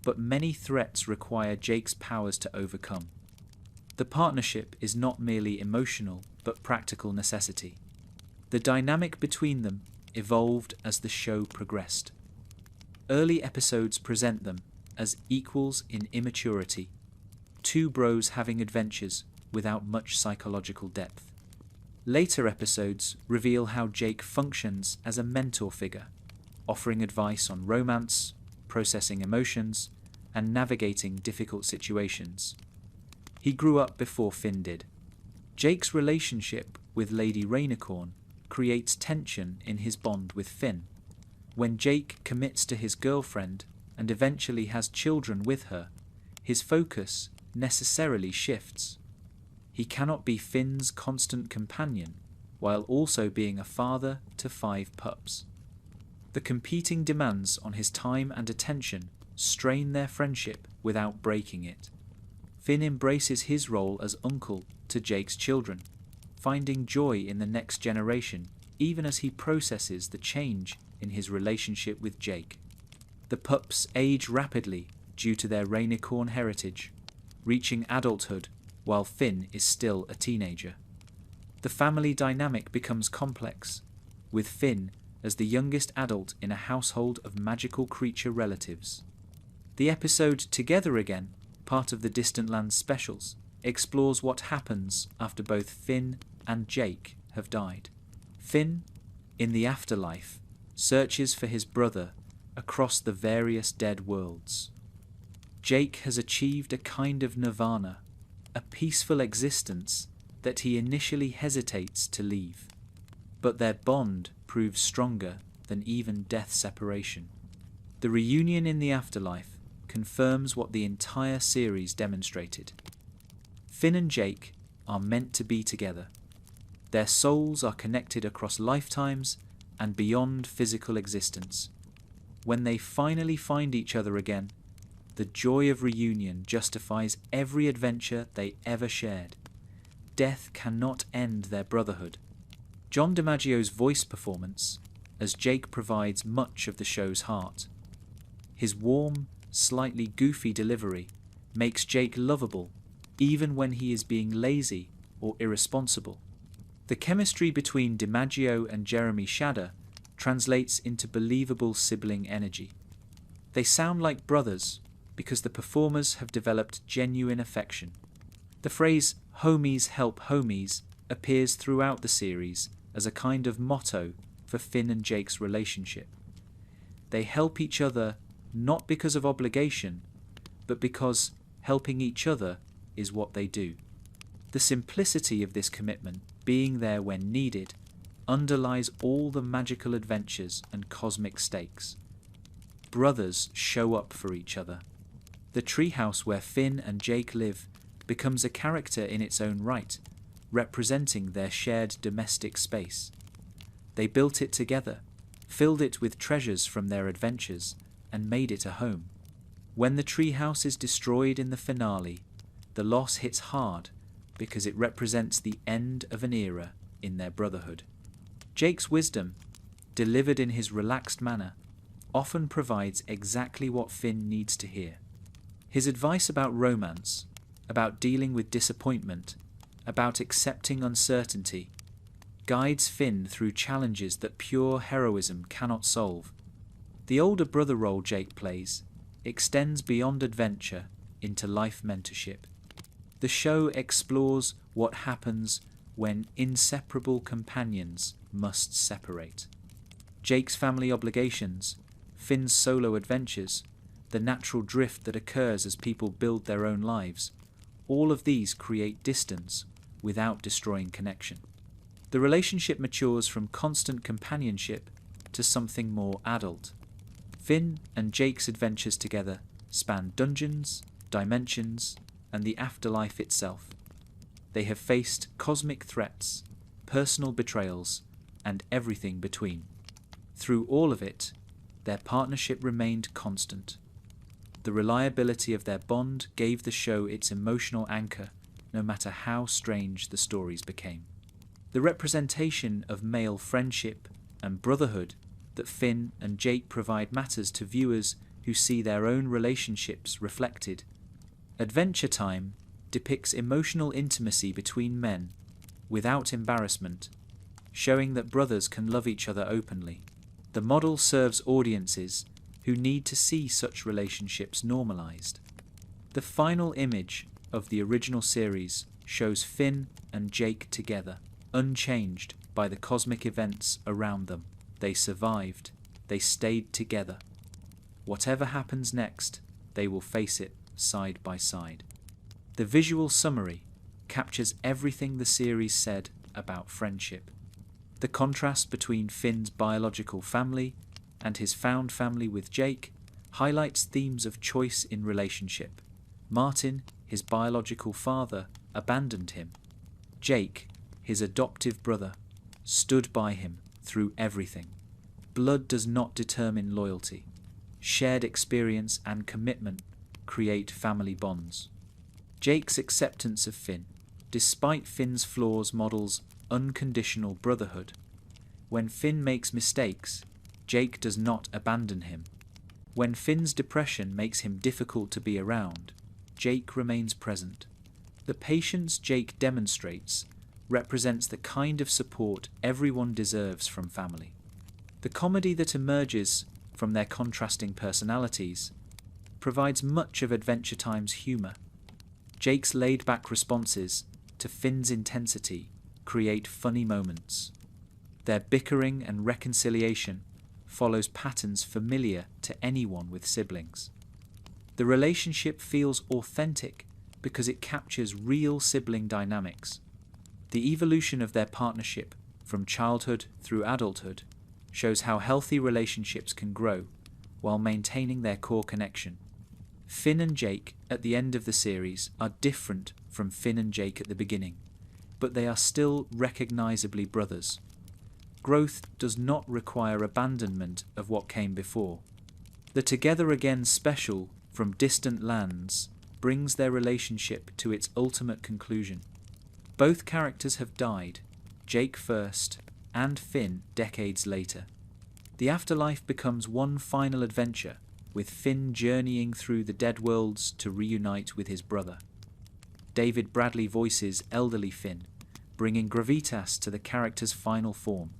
but many threats require Jake's powers to overcome. The partnership is not merely emotional, but practical necessity. The dynamic between them evolved as the show progressed. Early episodes present them as equals in immaturity, two bros having adventures without much psychological depth. Later episodes reveal how Jake functions as a mentor figure, offering advice on romance, processing emotions, and navigating difficult situations. He grew up before Finn did. Jake's relationship with Lady Rainicorn creates tension in his bond with Finn. When Jake commits to his girlfriend and eventually has children with her, his focus necessarily shifts. He cannot be Finn's constant companion while also being a father to 5 pups. The competing demands on his time and attention strain their friendship without breaking it. Finn embraces his role as uncle to Jake's children, finding joy in the next generation even as he processes the change in his relationship with Jake. The pups age rapidly due to their Rainicorn heritage, reaching adulthood while Finn is still a teenager. The family dynamic becomes complex, with Finn as the youngest adult in a household of magical creature relatives. The episode Together Again, part of the Distant Lands specials, explores what happens after both Finn and Jake have died. Finn, in the afterlife, searches for his brother across the various dead worlds. Jake has achieved a kind of nirvana, a peaceful existence that he initially hesitates to leave. But their bond proves stronger than even death separation. The reunion in the afterlife confirms what the entire series demonstrated. Finn and Jake are meant to be together. Their souls are connected across lifetimes and beyond physical existence. When they finally find each other again, the joy of reunion justifies every adventure they ever shared. Death cannot end their brotherhood. John DiMaggio's voice performance, as Jake, provides much of the show's heart. His warm, slightly goofy delivery makes Jake lovable even when he is being lazy or irresponsible. The chemistry between DiMaggio and Jeremy Shadder translates into believable sibling energy. They sound like brothers because the performers have developed genuine affection. The phrase "homies help homies" appears throughout the series as a kind of motto for Finn and Jake's relationship. They help each other not because of obligation, but because helping each other is what they do. The simplicity of this commitment, being there when needed, underlies all the magical adventures and cosmic stakes. Brothers show up for each other. The treehouse where Finn and Jake live becomes a character in its own right, representing their shared domestic space. They built it together, filled it with treasures from their adventures, and made it a home. When the treehouse is destroyed in the finale, the loss hits hard because it represents the end of an era in their brotherhood. Jake's wisdom, delivered in his relaxed manner, often provides exactly what Finn needs to hear. His advice about romance, about dealing with disappointment, about accepting uncertainty, guides Finn through challenges that pure heroism cannot solve. The older brother role Jake plays extends beyond adventure into life mentorship. The show explores what happens when inseparable companions must separate. Jake's family obligations, Finn's solo adventures, the natural drift that occurs as people build their own lives, all of these create distance without destroying connection. The relationship matures from constant companionship to something more adult. Finn and Jake's adventures together span dungeons, dimensions, and the afterlife itself. They have faced cosmic threats, personal betrayals, and everything between. Through all of it, their partnership remained constant. The reliability of their bond gave the show its emotional anchor, no matter how strange the stories became. The representation of male friendship and brotherhood that Finn and Jake provide matters to viewers who see their own relationships reflected. Adventure Time depicts emotional intimacy between men without embarrassment, showing that brothers can love each other openly. The model serves audiences who need to see such relationships normalized. The final image of the original series shows Finn and Jake together, unchanged by the cosmic events around them. They survived. They stayed together. Whatever happens next, they will face it side by side. The visual summary captures everything the series said about friendship. The contrast between Finn's biological family and his found family with Jake highlights themes of choice in relationship. Martin, his biological father, abandoned him. Jake, his adoptive brother, stood by him through everything. Blood does not determine loyalty. Shared experience and commitment create family bonds. Jake's acceptance of Finn, despite Finn's flaws, models unconditional brotherhood. When Finn makes mistakes, Jake does not abandon him. When Finn's depression makes him difficult to be around, Jake remains present. The patience Jake demonstrates represents the kind of support everyone deserves from family. The comedy that emerges from their contrasting personalities provides much of Adventure Time's humour. Jake's laid-back responses to Finn's intensity create funny moments. Their bickering and reconciliation follows patterns familiar to anyone with siblings. The relationship feels authentic because it captures real sibling dynamics. The evolution of their partnership from childhood through adulthood shows how healthy relationships can grow while maintaining their core connection. Finn and Jake at the end of the series are different from Finn and Jake at the beginning, but they are still recognizably brothers. Growth does not require abandonment of what came before. The Together Again special from Distant Lands brings their relationship to its ultimate conclusion. Both characters have died, Jake first and Finn decades later. The afterlife becomes one final adventure, with Finn journeying through the dead worlds to reunite with his brother. David Bradley voices elderly Finn, bringing gravitas to the character's final form.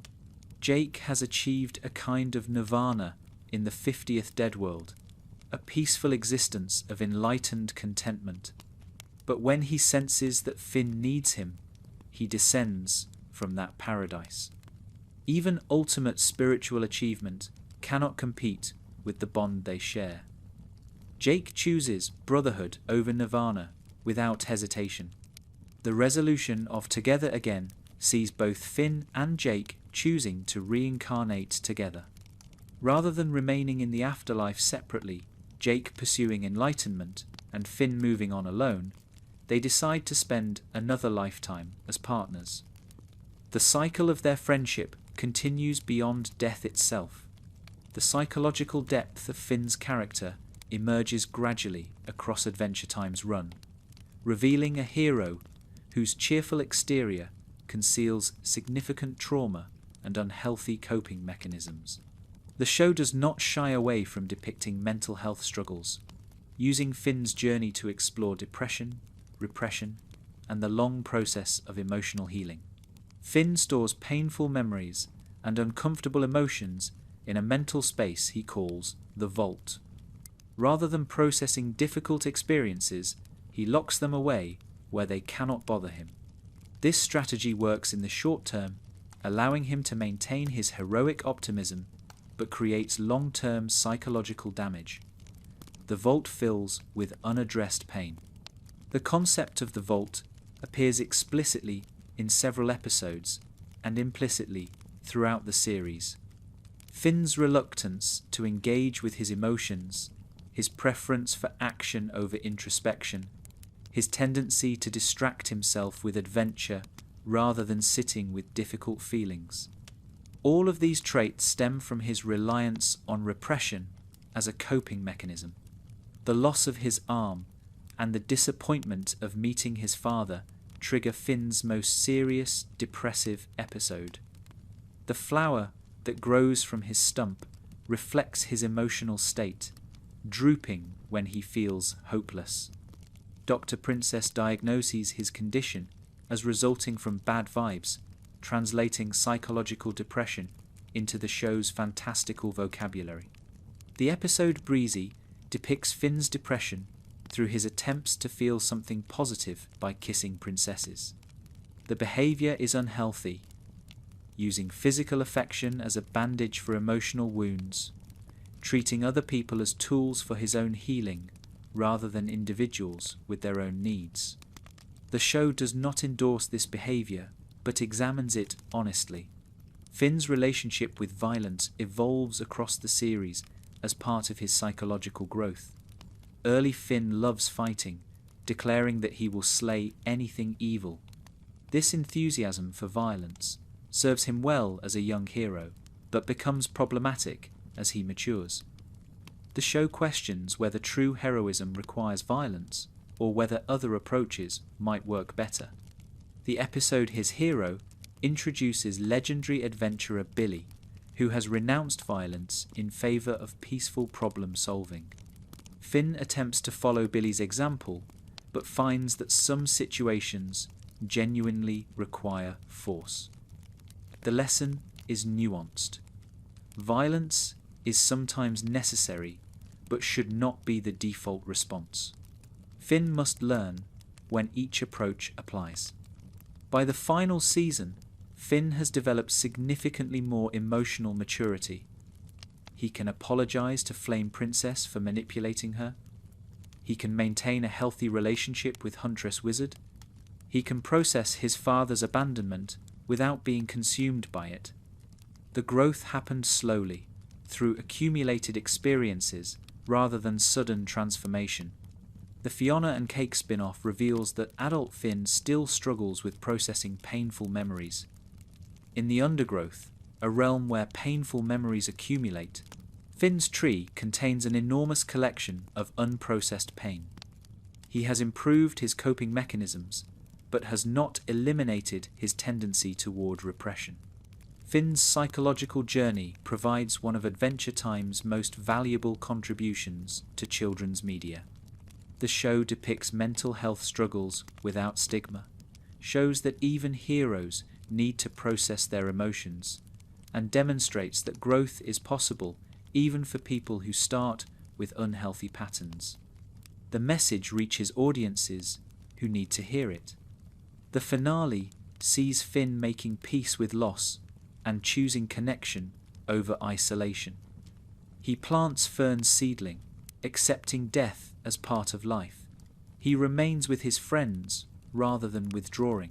Jake has achieved a kind of nirvana in the 50th Dead World, a peaceful existence of enlightened contentment. But when he senses that Finn needs him, he descends from that paradise. Even ultimate spiritual achievement cannot compete with the bond they share. Jake chooses brotherhood over nirvana without hesitation. The resolution of Together Again sees both Finn and Jake choosing to reincarnate together. Rather than remaining in the afterlife separately, Jake pursuing enlightenment and Finn moving on alone, they decide to spend another lifetime as partners. The cycle of their friendship continues beyond death itself. The psychological depth of Finn's character emerges gradually across Adventure Time's run, revealing a hero whose cheerful exterior conceals significant trauma and unhealthy coping mechanisms. The show does not shy away from depicting mental health struggles, using Finn's journey to explore depression, repression, and the long process of emotional healing. Finn stores painful memories and uncomfortable emotions in a mental space he calls the Vault. Rather than processing difficult experiences, he locks them away where they cannot bother him. This strategy works in the short term, allowing him to maintain his heroic optimism, but creates long-term psychological damage. The Vault fills with unaddressed pain. The concept of the Vault appears explicitly in several episodes and implicitly throughout the series. Finn's reluctance to engage with his emotions, his preference for action over introspection, his tendency to distract himself with adventure rather than sitting with difficult feelings. All of these traits stem from his reliance on repression as a coping mechanism. The loss of his arm and the disappointment of meeting his father trigger Finn's most serious depressive episode. The flower that grows from his stump reflects his emotional state, drooping when he feels hopeless. Dr. Princess diagnoses his condition as resulting from bad vibes, translating psychological depression into the show's fantastical vocabulary. The episode Breezy depicts Finn's depression through his attempts to feel something positive by kissing princesses. The behavior is unhealthy, using physical affection as a bandage for emotional wounds, treating other people as tools for his own healing rather than individuals with their own needs. The show does not endorse this behavior, but examines it honestly. Finn's relationship with violence evolves across the series as part of his psychological growth. Early Finn loves fighting, declaring that he will slay anything evil. This enthusiasm for violence serves him well as a young hero, but becomes problematic as he matures. The show questions whether true heroism requires violence, or whether other approaches might work better. The episode His Hero introduces legendary adventurer Billy, who has renounced violence in favour of peaceful problem solving. Finn attempts to follow Billy's example, but finds that some situations genuinely require force. The lesson is nuanced. Violence is sometimes necessary, but should not be the default response. Finn must learn when each approach applies. By the final season, Finn has developed significantly more emotional maturity. He can apologize to Flame Princess for manipulating her. He can maintain a healthy relationship with Huntress Wizard. He can process his father's abandonment without being consumed by it. The growth happened slowly, through accumulated experiences rather than sudden transformation. The Fiona and Cake spin-off reveals that adult Finn still struggles with processing painful memories. In the undergrowth, a realm where painful memories accumulate, Finn's tree contains an enormous collection of unprocessed pain. He has improved his coping mechanisms, but has not eliminated his tendency toward repression. Finn's psychological journey provides one of Adventure Time's most valuable contributions to children's media. The show depicts mental health struggles without stigma, shows that even heroes need to process their emotions, and demonstrates that growth is possible even for people who start with unhealthy patterns. The message reaches audiences who need to hear it. The finale sees Finn making peace with loss and choosing connection over isolation. He plants Fern's seedling, accepting death as part of life. He remains with his friends rather than withdrawing.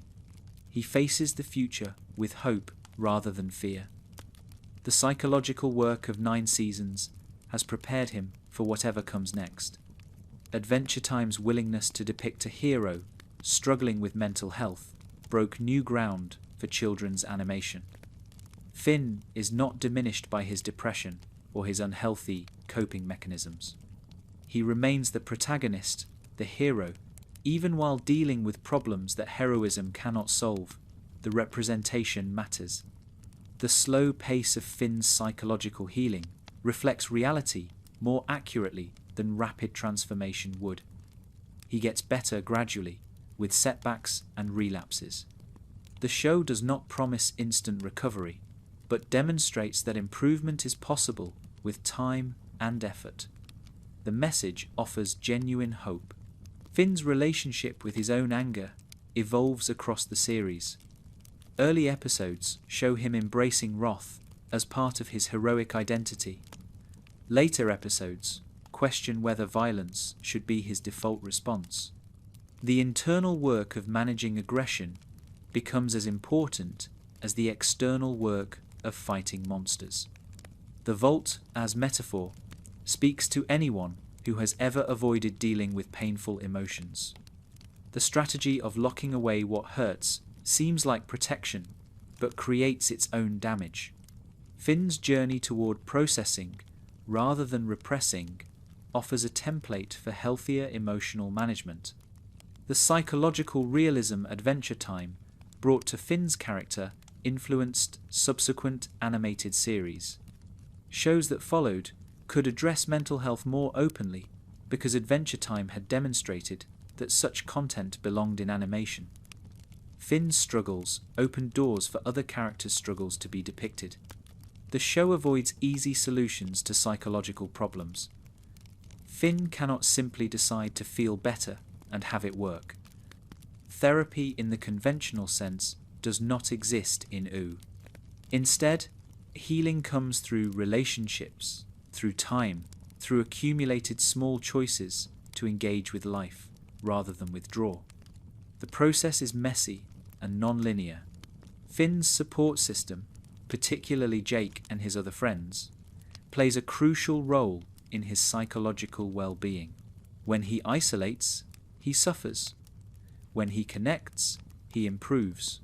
He faces the future with hope rather than fear. The psychological work of 9 seasons has prepared him for whatever comes next. Adventure Time's willingness to depict a hero struggling with mental health broke new ground for children's animation. Finn is not diminished by his depression or his unhealthy coping mechanisms. He remains the protagonist, the hero, even while dealing with problems that heroism cannot solve. The representation matters. The slow pace of Finn's psychological healing reflects reality more accurately than rapid transformation would. He gets better gradually, with setbacks and relapses. The show does not promise instant recovery, but demonstrates that improvement is possible with time and effort. The message offers genuine hope. Finn's relationship with his own anger evolves across the series. Early episodes show him embracing wrath as part of his heroic identity. Later episodes question whether violence should be his default response. The internal work of managing aggression becomes as important as the external work of fighting monsters. The vault, as metaphor, speaks to anyone who has ever avoided dealing with painful emotions. The strategy of locking away what hurts seems like protection, but creates its own damage. Finn's journey toward processing, rather than repressing, offers a template for healthier emotional management. The psychological realism Adventure Time brought to Finn's character influenced subsequent animated series. Shows that followed could address mental health more openly because Adventure Time had demonstrated that such content belonged in animation. Finn's struggles opened doors for other characters' struggles to be depicted. The show avoids easy solutions to psychological problems. Finn cannot simply decide to feel better and have it work. Therapy in the conventional sense does not exist in OO. Instead, healing comes through relationships, through time, through accumulated small choices to engage with life, rather than withdraw. The process is messy and non-linear. Finn's support system, particularly Jake and his other friends, plays a crucial role in his psychological well-being. When he isolates, he suffers. When he connects, he improves.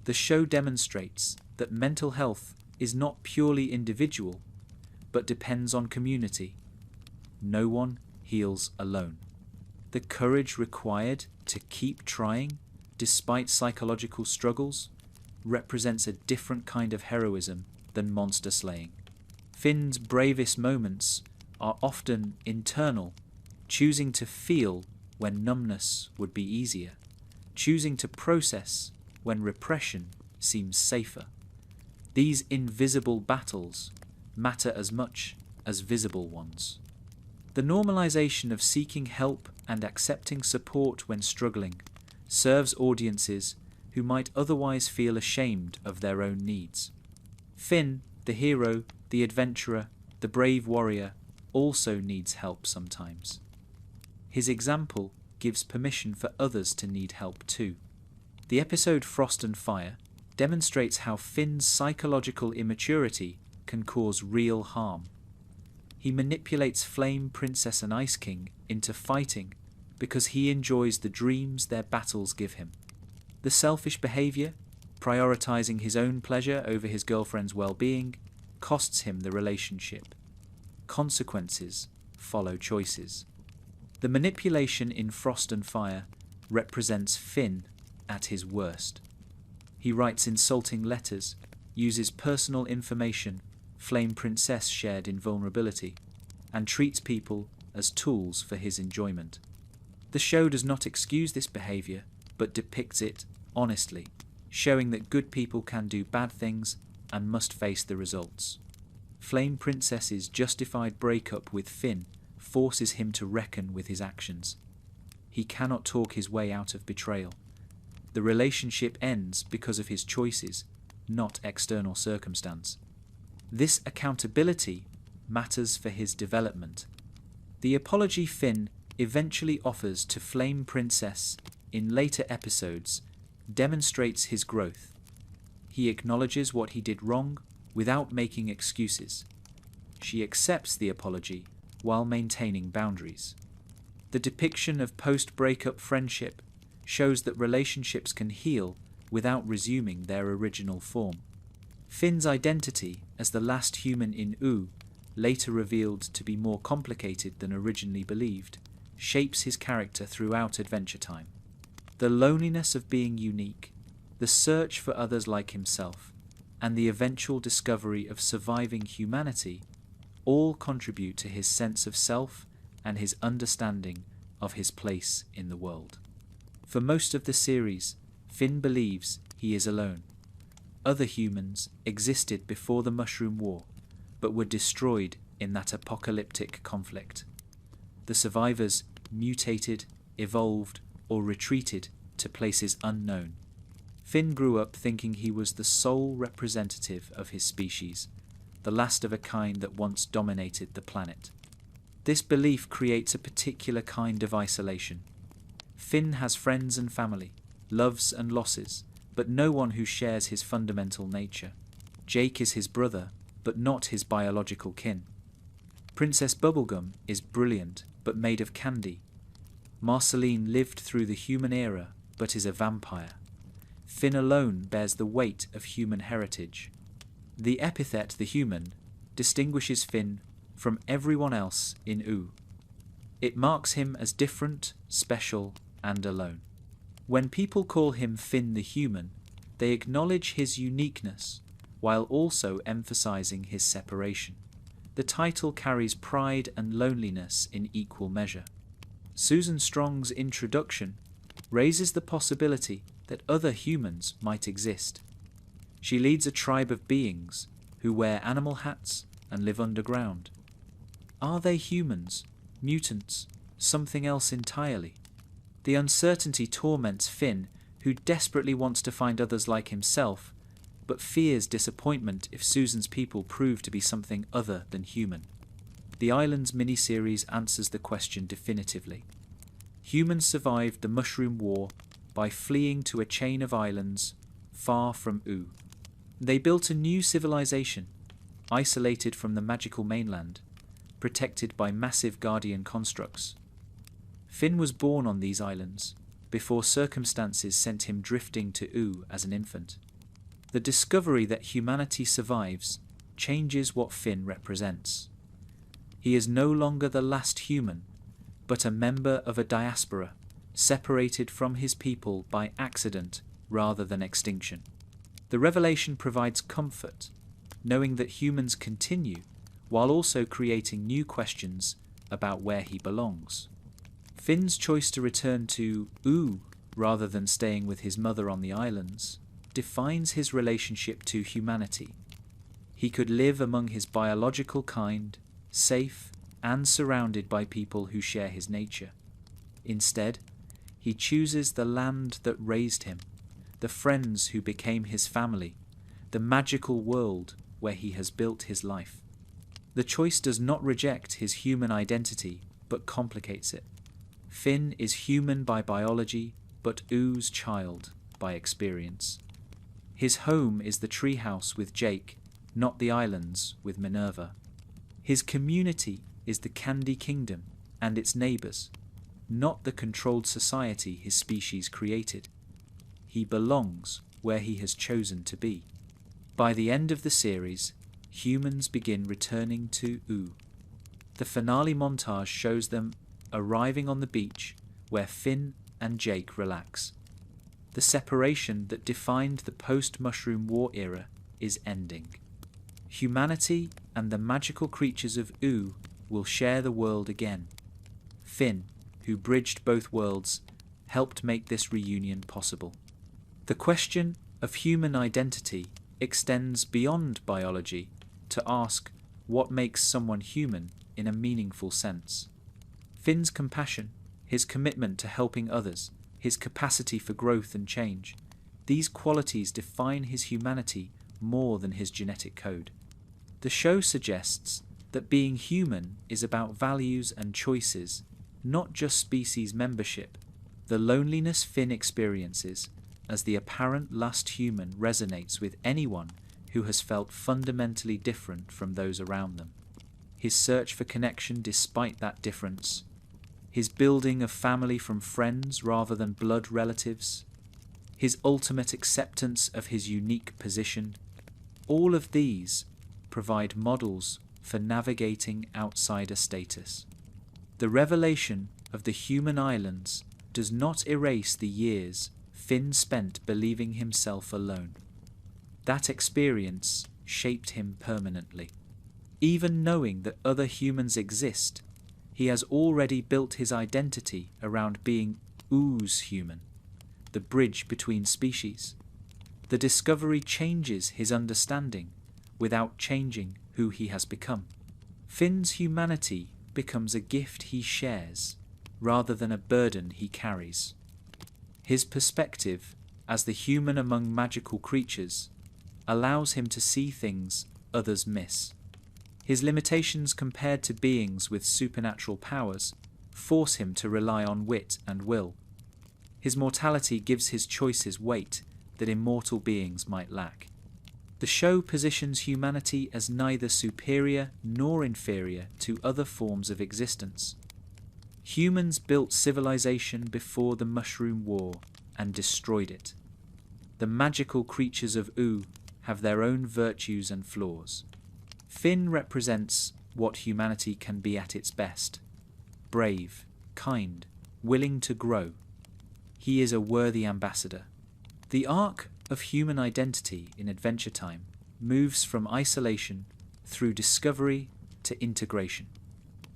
The show demonstrates that mental health is not purely individual, but depends on community. No one heals alone. The courage required to keep trying, despite psychological struggles, represents a different kind of heroism than monster slaying. Finn's bravest moments are often internal, choosing to feel when numbness would be easier, choosing to process when repression seems safer. These invisible battles matter as much as visible ones. The normalization of seeking help and accepting support when struggling serves audiences who might otherwise feel ashamed of their own needs. Finn, the hero, the adventurer, the brave warrior, also needs help sometimes. His example gives permission for others to need help too. The episode Frost and Fire demonstrates how Finn's psychological immaturity can cause real harm. He manipulates Flame Princess and Ice King into fighting because he enjoys the dreams their battles give him. The selfish behavior, prioritizing his own pleasure over his girlfriend's well-being, costs him the relationship. Consequences follow choices. The manipulation in Frost and Fire represents Finn at his worst. He writes insulting letters, uses personal information Flame Princess shared in vulnerability, and treats people as tools for his enjoyment. The show does not excuse this behavior, but depicts it honestly, showing that good people can do bad things and must face the results. Flame Princess's justified breakup with Finn forces him to reckon with his actions. He cannot talk his way out of betrayal. The relationship ends because of his choices, not external circumstance. This accountability matters for his development. The apology Finn eventually offers to Flame Princess in later episodes, demonstrates his growth. He acknowledges what he did wrong without making excuses. She accepts the apology while maintaining boundaries. The depiction of post-breakup friendship shows that relationships can heal without resuming their original form. Finn's identity as the last human in Ooo, later revealed to be more complicated than originally believed, shapes his character throughout Adventure Time. The loneliness of being unique, the search for others like himself, and the eventual discovery of surviving humanity all contribute to his sense of self and his understanding of his place in the world. For most of the series, Finn believes he is alone. Other humans existed before the Mushroom War, but were destroyed in that apocalyptic conflict. The survivors mutated, evolved, or retreated to places unknown. Finn grew up thinking he was the sole representative of his species, the last of a kind that once dominated the planet. This belief creates a particular kind of isolation. Finn has friends and family, loves and losses, but no one who shares his fundamental nature. Jake is his brother, but not his biological kin. Princess Bubblegum is brilliant, but made of candy. Marceline lived through the human era, but is a vampire. Finn alone bears the weight of human heritage. The epithet the human distinguishes Finn from everyone else in Ooo. It marks him as different, special, and alone. When people call him Finn the human, they acknowledge his uniqueness while also emphasizing his separation. The title carries pride and loneliness in equal measure. Susan Strong's introduction raises the possibility that other humans might exist. She leads a tribe of beings who wear animal hats and live underground. Are they humans, mutants, something else entirely? The uncertainty torments Finn, who desperately wants to find others like himself, but fears disappointment if Susan's people prove to be something other than human. The Islands miniseries answers the question definitively. Humans survived the Mushroom War by fleeing to a chain of islands far from Ooo. They built a new civilization, isolated from the magical mainland, protected by massive guardian constructs. Finn was born on these islands, before circumstances sent him drifting to Ooo as an infant. The discovery that humanity survives changes what Finn represents. He is no longer the last human, but a member of a diaspora, separated from his people by accident rather than extinction. The revelation provides comfort, knowing that humans continue while also creating new questions about where he belongs. Finn's choice to return to Ooo rather than staying with his mother on the islands defines his relationship to humanity. He could live among his biological kind, safe and surrounded by people who share his nature. Instead, he chooses the land that raised him, the friends who became his family, the magical world where he has built his life. The choice does not reject his human identity, but complicates it. Finn is human by biology, but Oo's child by experience. His home is the treehouse with Jake, not the islands with Minerva. His community is the Candy Kingdom and its neighbours, not the controlled society his species created. He belongs where he has chosen to be. By the end of the series, humans begin returning to Ooo. The finale montage shows them arriving on the beach where Finn and Jake relax. The separation that defined the post-Mushroom War era is ending. Humanity and the magical creatures of Ooo will share the world again. Finn, who bridged both worlds, helped make this reunion possible. The question of human identity extends beyond biology to ask what makes someone human in a meaningful sense. Finn's compassion, his commitment to helping others, his capacity for growth and change, these qualities define his humanity more than his genetic code. The show suggests that being human is about values and choices, not just species membership. The loneliness Finn experiences as the apparent last human resonates with anyone who has felt fundamentally different from those around them. His search for connection despite that difference, his building of family from friends rather than blood relatives, his ultimate acceptance of his unique position, all of these provide models for navigating outsider status. The revelation of the human islands does not erase the years Finn spent believing himself alone. That experience shaped him permanently. Even knowing that other humans exist, he has already built his identity around being ooze human, the bridge between species. The discovery changes his understanding without changing who he has become. Finn's humanity becomes a gift he shares rather than a burden he carries. His perspective as the human among magical creatures allows him to see things others miss. His limitations compared to beings with supernatural powers force him to rely on wit and will. His mortality gives his choices weight that immortal beings might lack. The show positions humanity as neither superior nor inferior to other forms of existence. Humans built civilization before the Mushroom War and destroyed it. The magical creatures of Oo have their own virtues and flaws. Finn represents what humanity can be at its best: brave, kind, willing to grow. He is a worthy ambassador. The arc of human identity in Adventure Time moves from isolation through discovery to integration.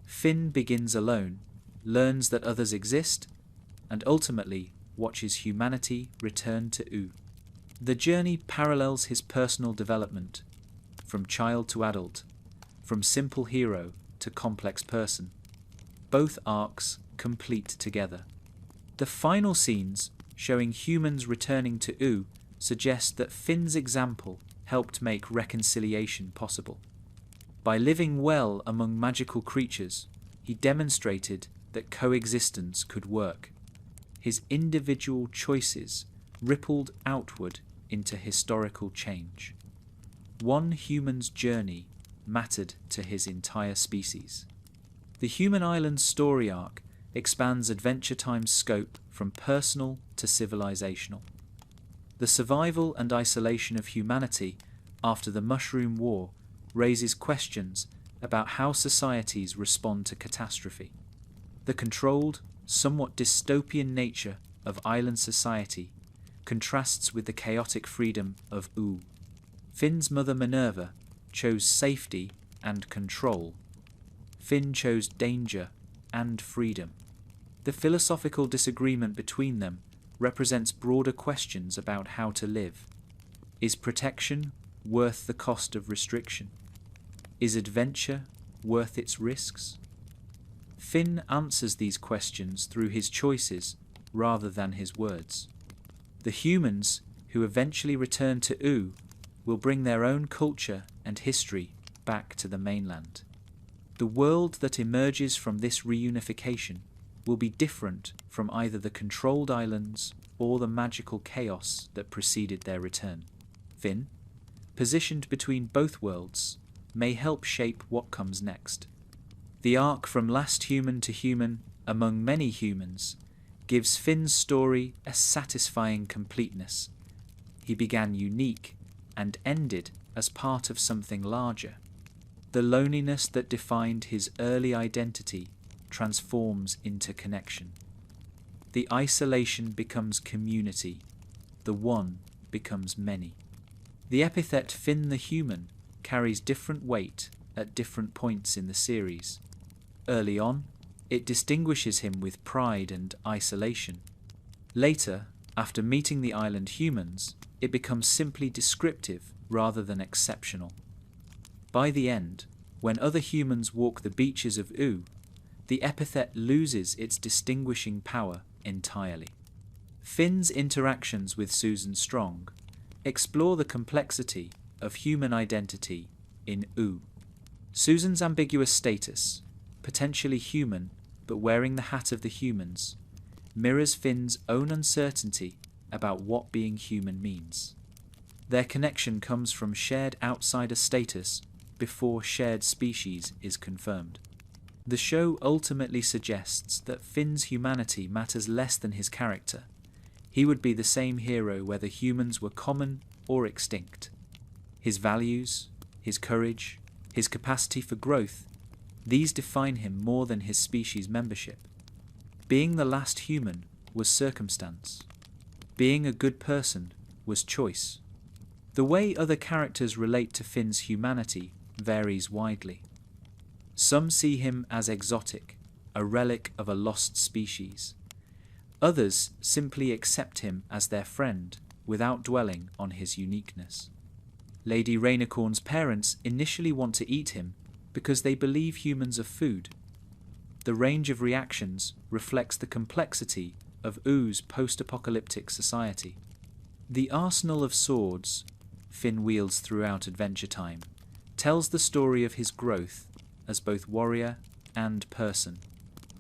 Finn begins alone, learns that others exist, and ultimately watches humanity return to Oo. The journey parallels his personal development, from child to adult, from simple hero to complex person. Both arcs complete together. The final scenes, showing humans returning to Oo, suggest that Finn's example helped make reconciliation possible. By living well among magical creatures, he demonstrated that coexistence could work. His individual choices rippled outward into historical change. One human's journey mattered to his entire species. The Human Islands story arc expands Adventure Time's scope from personal to civilizational. The survival and isolation of humanity after the Mushroom War raises questions about how societies respond to catastrophe. The controlled, somewhat dystopian nature of island society contrasts with the chaotic freedom of Oo. Finn's mother Minerva chose safety and control. Finn chose danger and freedom. The philosophical disagreement between them represents broader questions about how to live. Is protection worth the cost of restriction? Is adventure worth its risks? Finn answers these questions through his choices rather than his words. The humans who eventually return to Oo will bring their own culture and history back to the mainland. The world that emerges from this reunification will be different from either the controlled islands or the magical chaos that preceded their return. Finn, positioned between both worlds, may help shape what comes next. The arc from last human to human among many humans gives Finn's story a satisfying completeness. He began unique and ended as part of something larger. The loneliness that defined his early identity transforms into connection. The isolation becomes community. The one becomes many. The epithet Finn the Human carries different weight at different points in the series. Early on, it distinguishes him with pride and isolation. Later, after meeting the island humans, it becomes simply descriptive rather than exceptional. By the end, when other humans walk the beaches of Oo, the epithet loses its distinguishing power entirely. Finn's interactions with Susan Strong explore the complexity of human identity in Oo. Susan's ambiguous status, potentially human but wearing the hat of the humans, mirrors Finn's own uncertainty about what being human means. Their connection comes from shared outsider status before shared species is confirmed. The show ultimately suggests that Finn's humanity matters less than his character. He would be the same hero whether humans were common or extinct. His values, his courage, his capacity for growth, these define him more than his species membership. Being the last human was circumstance. Being a good person was choice. The way other characters relate to Finn's humanity varies widely. Some see him as exotic, a relic of a lost species. Others simply accept him as their friend without dwelling on his uniqueness. Lady Rainicorn's parents initially want to eat him because they believe humans are food. The range of reactions reflects the complexity of Oo's post-apocalyptic society. The arsenal of swords Finn wields throughout Adventure Time tells the story of his growth as both warrior and person.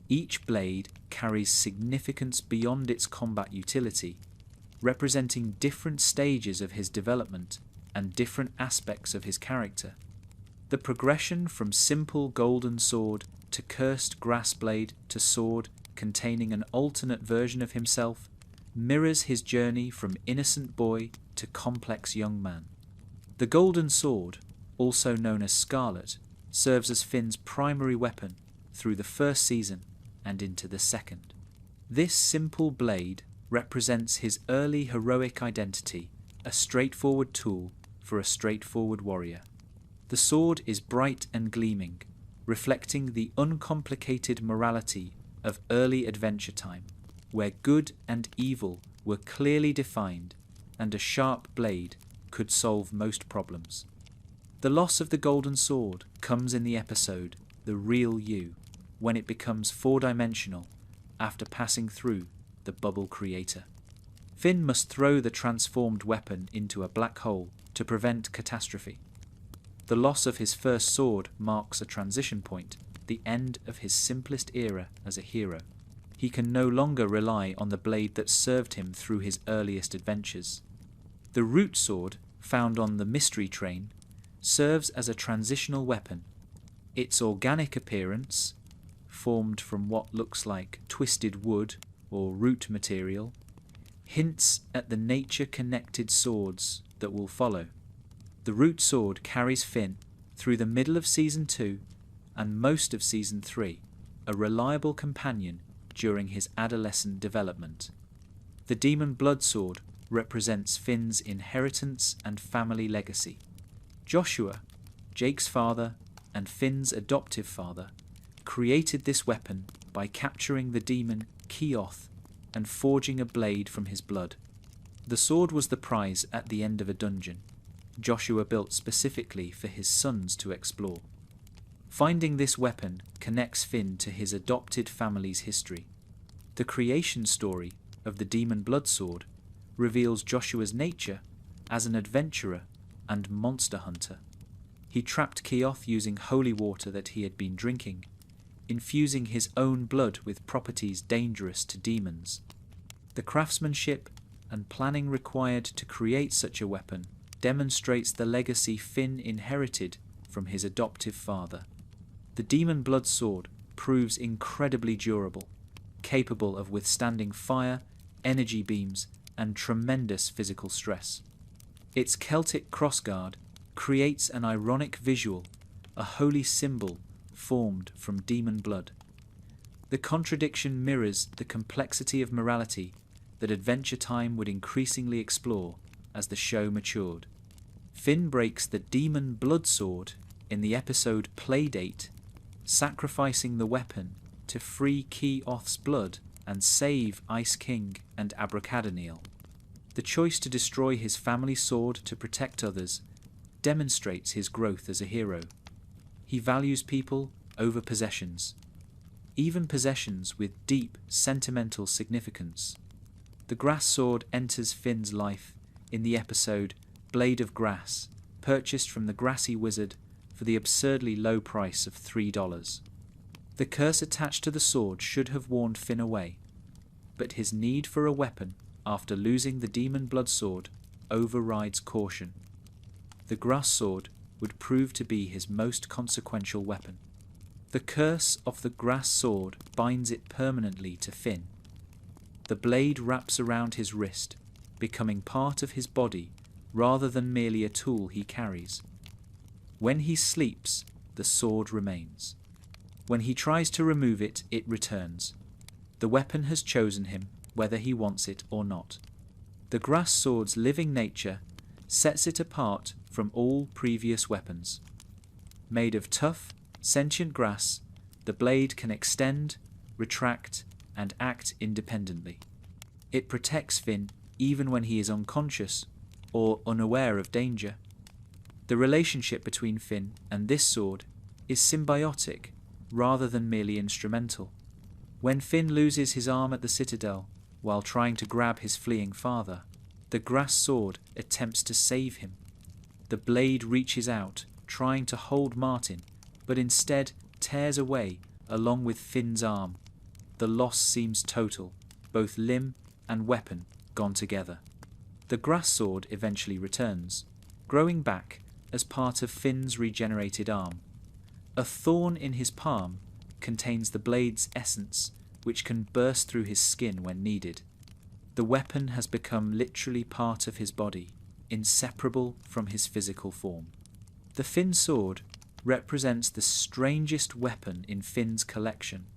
Each blade carries significance beyond its combat utility, representing different stages of his development and different aspects of his character. The progression from simple golden sword to cursed grass blade to sword containing an alternate version of himself mirrors his journey from innocent boy to complex young man. The golden sword, also known as Scarlet, serves as Finn's primary weapon through the first season and into the second. This simple blade represents his early heroic identity, a straightforward tool for a straightforward warrior. The sword is bright and gleaming, reflecting the uncomplicated morality of early Adventure Time, where good and evil were clearly defined and a sharp blade could solve most problems. The loss of the golden sword comes in the episode The Real You, when it becomes four-dimensional after passing through the bubble creator. Finn must throw the transformed weapon into a black hole to prevent catastrophe. The loss of his first sword marks a transition point, the end of his simplest era as a hero. He can no longer rely on the blade that served him through his earliest adventures. The root sword, found on the mystery train, serves as a transitional weapon. Its organic appearance, formed from what looks like twisted wood or root material, hints at the nature-connected swords that will follow. The root sword carries Finn through the middle of Season 2 and most of Season 3, a reliable companion during his adolescent development. The demon blood sword represents Finn's inheritance and family legacy. Joshua, Jake's father and Finn's adoptive father, created this weapon by capturing the demon Keoth and forging a blade from his blood. The sword was the prize at the end of a dungeon, Joshua built specifically for his sons to explore. Finding this weapon connects Finn to his adopted family's history. The creation story of the demon blood sword reveals Joshua's nature as an adventurer and monster hunter. He trapped Keoth using holy water that he had been drinking, infusing his own blood with properties dangerous to demons. The craftsmanship and planning required to create such a weapon demonstrates the legacy Finn inherited from his adoptive father. The demon blood sword proves incredibly durable, capable of withstanding fire, energy beams, and tremendous physical stress. Its Celtic crossguard creates an ironic visual, a holy symbol formed from demon blood. The contradiction mirrors the complexity of morality that Adventure Time would increasingly explore as the show matured. Finn breaks the demon blood sword in the episode Playdate, sacrificing the weapon to free Keoth's blood and save Ice King and Abracadabra. The choice to destroy his family sword to protect others demonstrates his growth as a hero. He values people over possessions, even possessions with deep sentimental significance. The grass sword enters Finn's life in the episode Blade of Grass, purchased from the grassy wizard for the absurdly low price of $3. The curse attached to the sword should have warned Finn away, but his need for a weapon after losing the demon blood sword overrides caution. The grass sword would prove to be his most consequential weapon. The curse of the grass sword binds it permanently to Finn. The blade wraps around his wrist, becoming part of his body rather than merely a tool he carries. When he sleeps, the sword remains. When he tries to remove it, it returns. The weapon has chosen him, whether he wants it or not. The grass sword's living nature sets it apart from all previous weapons. Made of tough, sentient grass, the blade can extend, retract, and act independently. It protects Finn even when he is unconscious or unaware of danger. The relationship between Finn and this sword is symbiotic rather than merely instrumental. When Finn loses his arm at the citadel while trying to grab his fleeing father, the grass sword attempts to save him. The blade reaches out, trying to hold Martin, but instead tears away along with Finn's arm. The loss seems total, both limb and weapon gone together. The grass sword eventually returns, growing back as part of Finn's regenerated arm. A thorn in his palm contains the blade's essence, which can burst through his skin when needed. The weapon has become literally part of his body, inseparable from his physical form. The Finn sword represents the strangest weapon in Finn's collection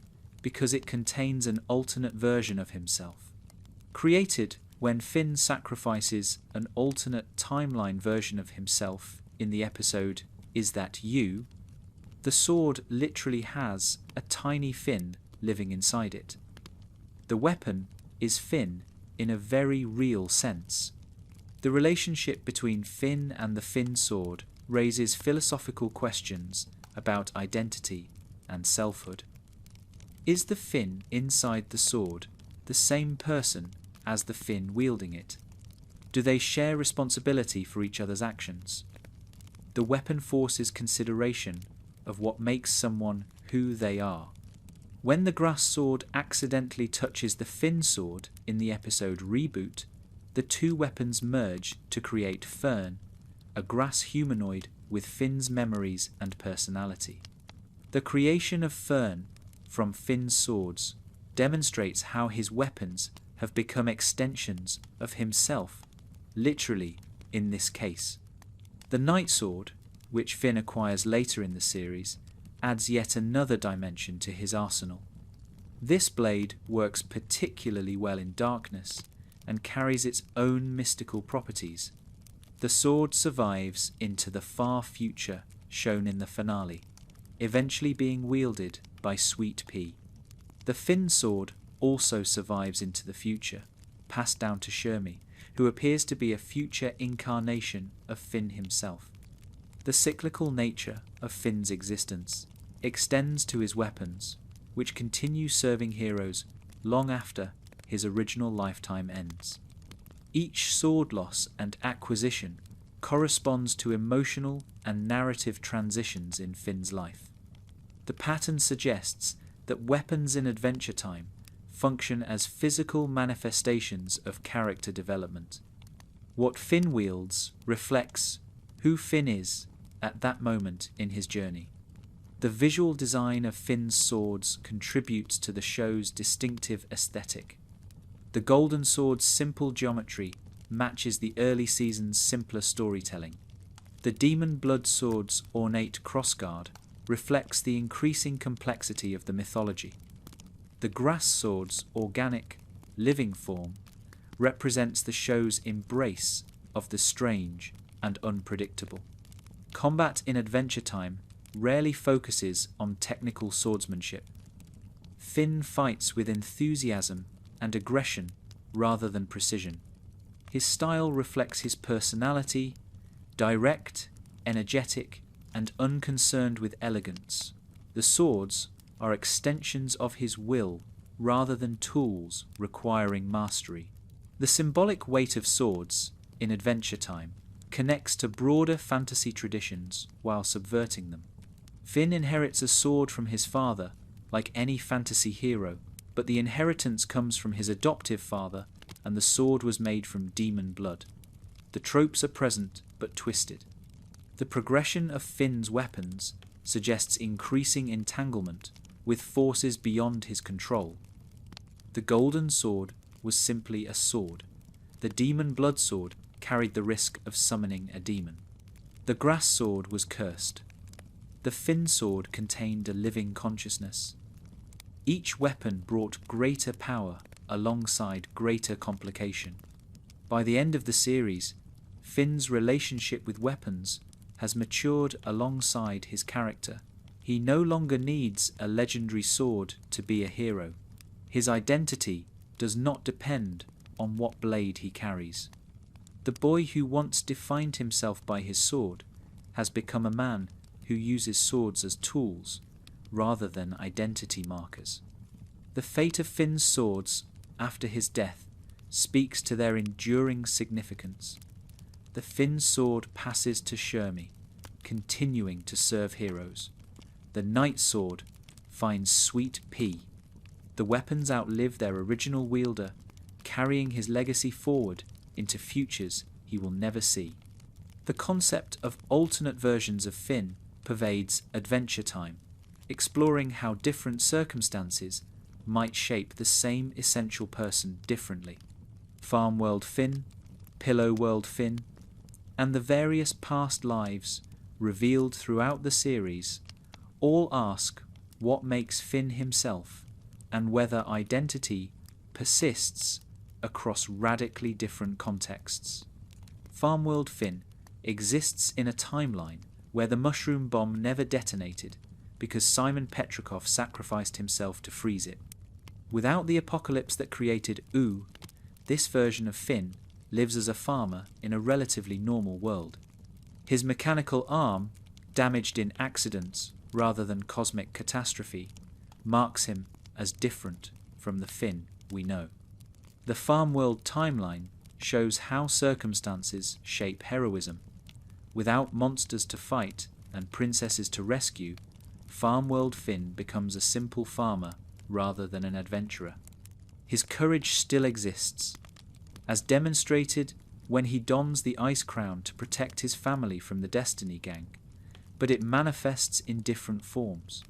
because it contains an alternate version of himself. Created when Finn sacrifices an alternate timeline version of himself in the episode Is That You?, the sword literally has a tiny Finn living inside it. The weapon is Finn in a very real sense. The relationship between Finn and the Finn sword raises philosophical questions about identity and selfhood. Is the Finn inside the sword the same person as the Finn wielding it? Do they share responsibility for each other's actions? The weapon forces consideration of what makes someone who they are. When the grass sword accidentally touches the Finn sword in the episode Reboot, the two weapons merge to create Fern, a grass humanoid with Finn's memories and personality. The creation of Fern from Finn's swords demonstrates how his weapons have become extensions of himself, literally in this case. The Night Sword, which Finn acquires later in the series, adds yet another dimension to his arsenal. This blade works particularly well in darkness and carries its own mystical properties. The sword survives into the far future shown in the finale, eventually being wielded by Sweet Pea. The Finn sword also survives into the future, passed down to Shermie, who appears to be a future incarnation of Finn himself. The cyclical nature of Finn's existence extends to his weapons, which continue serving heroes long after his original lifetime ends. Each sword loss and acquisition corresponds to emotional and narrative transitions in Finn's life. The pattern suggests that weapons in Adventure Time function as physical manifestations of character development. What Finn wields reflects who Finn is at that moment in his journey. The visual design of Finn's swords contributes to the show's distinctive aesthetic. The Golden Sword's simple geometry matches the early season's simpler storytelling. The Demon Blood Sword's ornate crossguard reflects the increasing complexity of the mythology. The Grass Sword's organic, living form represents the show's embrace of the strange and unpredictable. Combat in Adventure Time rarely focuses on technical swordsmanship. Finn fights with enthusiasm and aggression rather than precision. His style reflects his personality, direct, energetic, and unconcerned with elegance. The swords are extensions of his will rather than tools requiring mastery. The symbolic weight of swords in Adventure Time connects to broader fantasy traditions while subverting them. Finn inherits a sword from his father, like any fantasy hero, but the inheritance comes from his adoptive father, and the sword was made from demon blood. The tropes are present, but twisted. The progression of Finn's weapons suggests increasing entanglement with forces beyond his control. The golden sword was simply a sword. The demon blood sword carried the risk of summoning a demon. The grass sword was cursed. The Finn sword contained a living consciousness. Each weapon brought greater power alongside greater complication. By the end of the series, Finn's relationship with weapons has matured alongside his character. He no longer needs a legendary sword to be a hero. His identity does not depend on what blade he carries. The boy who once defined himself by his sword has become a man who uses swords as tools rather than identity markers. The fate of Finn's swords after his death speaks to their enduring significance. The Finn sword passes to Shermie, continuing to serve heroes. The Knight sword finds Sweet Pea. The weapons outlive their original wielder, carrying his legacy forward into futures he will never see. The concept of alternate versions of Finn pervades Adventure Time, exploring how different circumstances might shape the same essential person differently. Farm World Finn, Pillow World Finn, and the various past lives revealed throughout the series all ask what makes Finn himself and whether identity persists across radically different contexts. Farm World Finn exists in a timeline where the mushroom bomb never detonated because Simon Petrikov sacrificed himself to freeze it. Without the apocalypse that created Ooh, this version of Finn lives as a farmer in a relatively normal world. His mechanical arm, damaged in accidents rather than cosmic catastrophe, marks him as different from the Finn we know. The Farm World timeline shows how circumstances shape heroism. Without monsters to fight and princesses to rescue, Farm World Finn becomes a simple farmer rather than an adventurer. His courage still exists, as demonstrated when he dons the Ice Crown to protect his family from the Destiny Gang, but it manifests in different forms.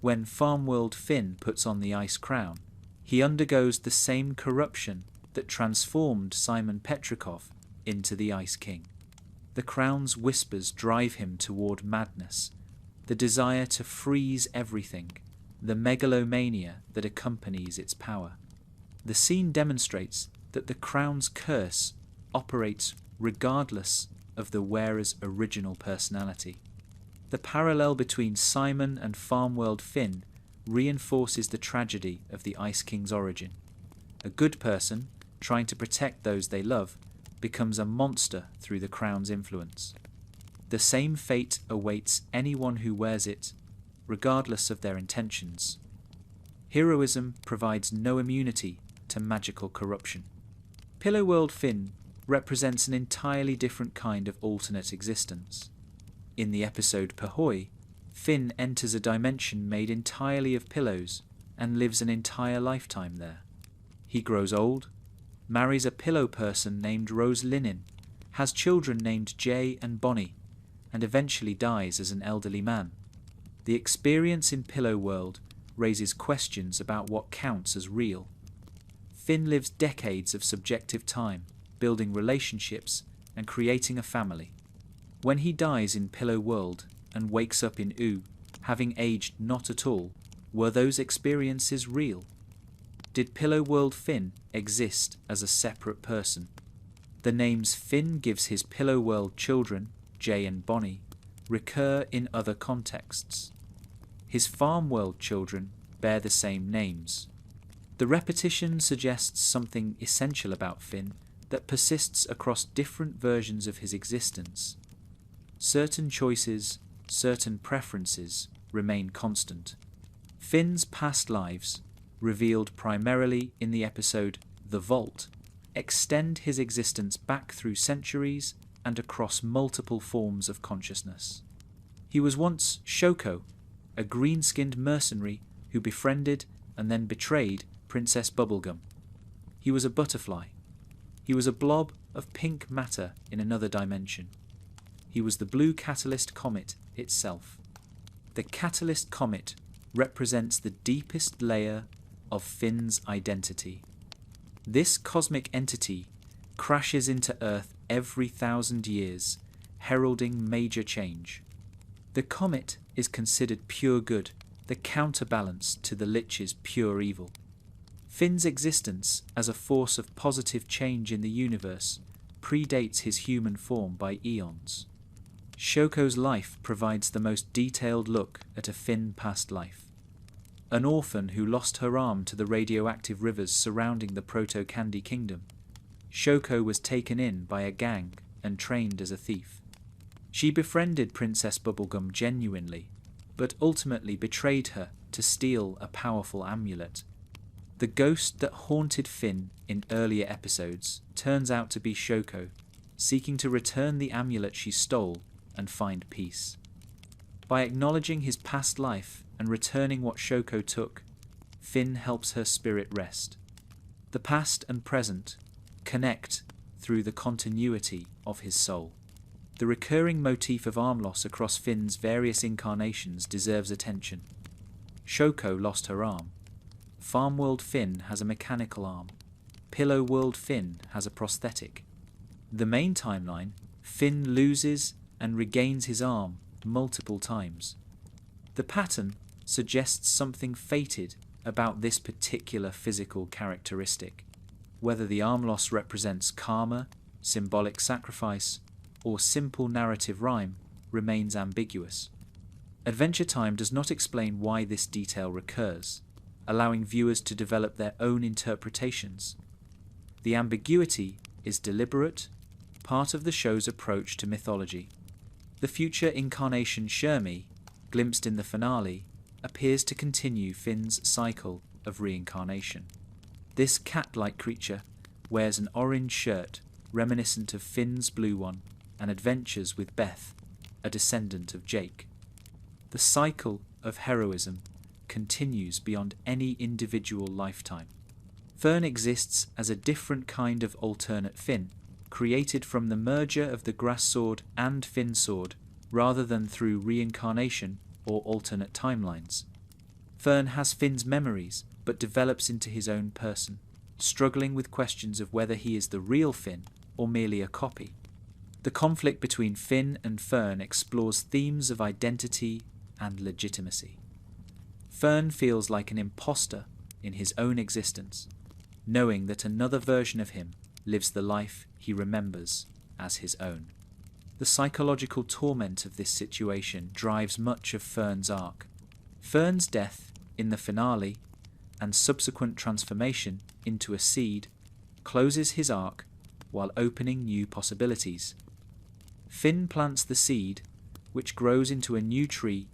When Farm World Finn puts on the Ice Crown, he undergoes the same corruption that transformed Simon Petrikov into the Ice King. The crown's whispers drive him toward madness, the desire to freeze everything, the megalomania that accompanies its power. The scene demonstrates that the crown's curse operates regardless of the wearer's original personality. The parallel between Simon and Farm World Finn reinforces the tragedy of the Ice King's origin. A good person, trying to protect those they love, becomes a monster through the crown's influence. The same fate awaits anyone who wears it, regardless of their intentions. Heroism provides no immunity to magical corruption. Pillow World Finn represents an entirely different kind of alternate existence. In the episode Pahoy, Finn enters a dimension made entirely of pillows and lives an entire lifetime there. He grows old, marries a pillow person named Rose Linen, has children named Jay and Bonnie, and eventually dies as an elderly man. The experience in Pillow World raises questions about what counts as real. Finn lives decades of subjective time, building relationships and creating a family. When he dies in Pillow World and wakes up in Ooh, having aged not at all, were those experiences real? Did Pillow World Finn exist as a separate person? The names Finn gives his Pillow World children, Jay and Bonnie, recur in other contexts. His Farm World children bear the same names. The repetition suggests something essential about Finn that persists across different versions of his existence. Certain choices, certain preferences remain constant. Finn's past lives, revealed primarily in the episode The Vault, extend his existence back through centuries and across multiple forms of consciousness. He was once Shoko, a green-skinned mercenary who befriended and then betrayed Princess Bubblegum. He was a butterfly. He was a blob of pink matter in another dimension. He was the blue catalyst comet itself. The catalyst comet represents the deepest layer of Finn's identity. This cosmic entity crashes into Earth every 1,000 years, heralding major change. The comet is considered pure good, the counterbalance to the Lich's pure evil. Finn's existence as a force of positive change in the universe predates his human form by eons. Shoko's life provides the most detailed look at a Finn past life. An orphan who lost her arm to the radioactive rivers surrounding the Proto-Candy Kingdom, Shoko was taken in by a gang and trained as a thief. She befriended Princess Bubblegum genuinely, but ultimately betrayed her to steal a powerful amulet. The ghost that haunted Finn in earlier episodes turns out to be Shoko, seeking to return the amulet she stole and find peace. By acknowledging his past life and returning what Shoko took, Finn helps her spirit rest. The past and present connect through the continuity of his soul. The recurring motif of arm loss across Finn's various incarnations deserves attention. Shoko lost her arm. Farm World Finn has a mechanical arm. Pillow World Finn has a prosthetic. The main timeline, Finn loses and regains his arm multiple times. The pattern suggests something fated about this particular physical characteristic. Whether the arm loss represents karma, symbolic sacrifice, or simple narrative rhyme remains ambiguous. Adventure Time does not explain why this detail recurs, allowing viewers to develop their own interpretations. The ambiguity is deliberate, part of the show's approach to mythology. The future incarnation Shermie, glimpsed in the finale, appears to continue Finn's cycle of reincarnation. This cat-like creature wears an orange shirt reminiscent of Finn's blue one and adventures with Beth, a descendant of Jake. The cycle of heroism continues beyond any individual lifetime. Fern exists as a different kind of alternate Finn, created from the merger of the grass sword and Finn sword, rather than through reincarnation or alternate timelines. Fern has Finn's memories, but develops into his own person, struggling with questions of whether he is the real Finn or merely a copy. The conflict between Finn and Fern explores themes of identity and legitimacy. Fern feels like an imposter in his own existence, knowing that another version of him lives the life he remembers as his own. The psychological torment of this situation drives much of Fern's arc. Fern's death in the finale and subsequent transformation into a seed closes his arc while opening new possibilities. Finn plants the seed, which grows into a new tree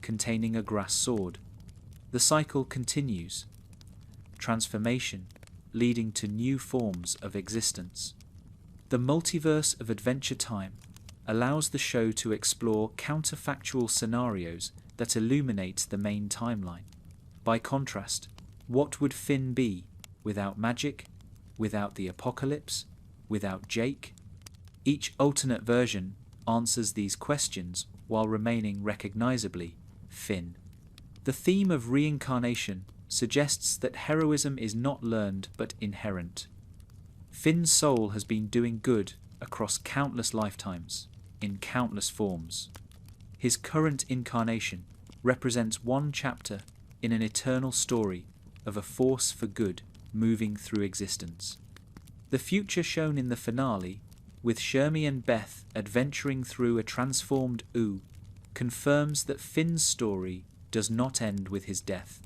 containing a grass sword. The cycle continues, transformation leading to new forms of existence. The multiverse of Adventure Time allows the show to explore counterfactual scenarios that illuminate the main timeline. By contrast, what would Finn be without magic, without the apocalypse, without Jake? Each alternate version answers these questions while remaining recognizably Finn. The theme of reincarnation suggests that heroism is not learned but inherent. Finn's soul has been doing good across countless lifetimes, in countless forms. His current incarnation represents one chapter in an eternal story of a force for good moving through existence. The future shown in the finale, with Shermie and Beth adventuring through a transformed Ooh, confirms that Finn's story does not end with his death.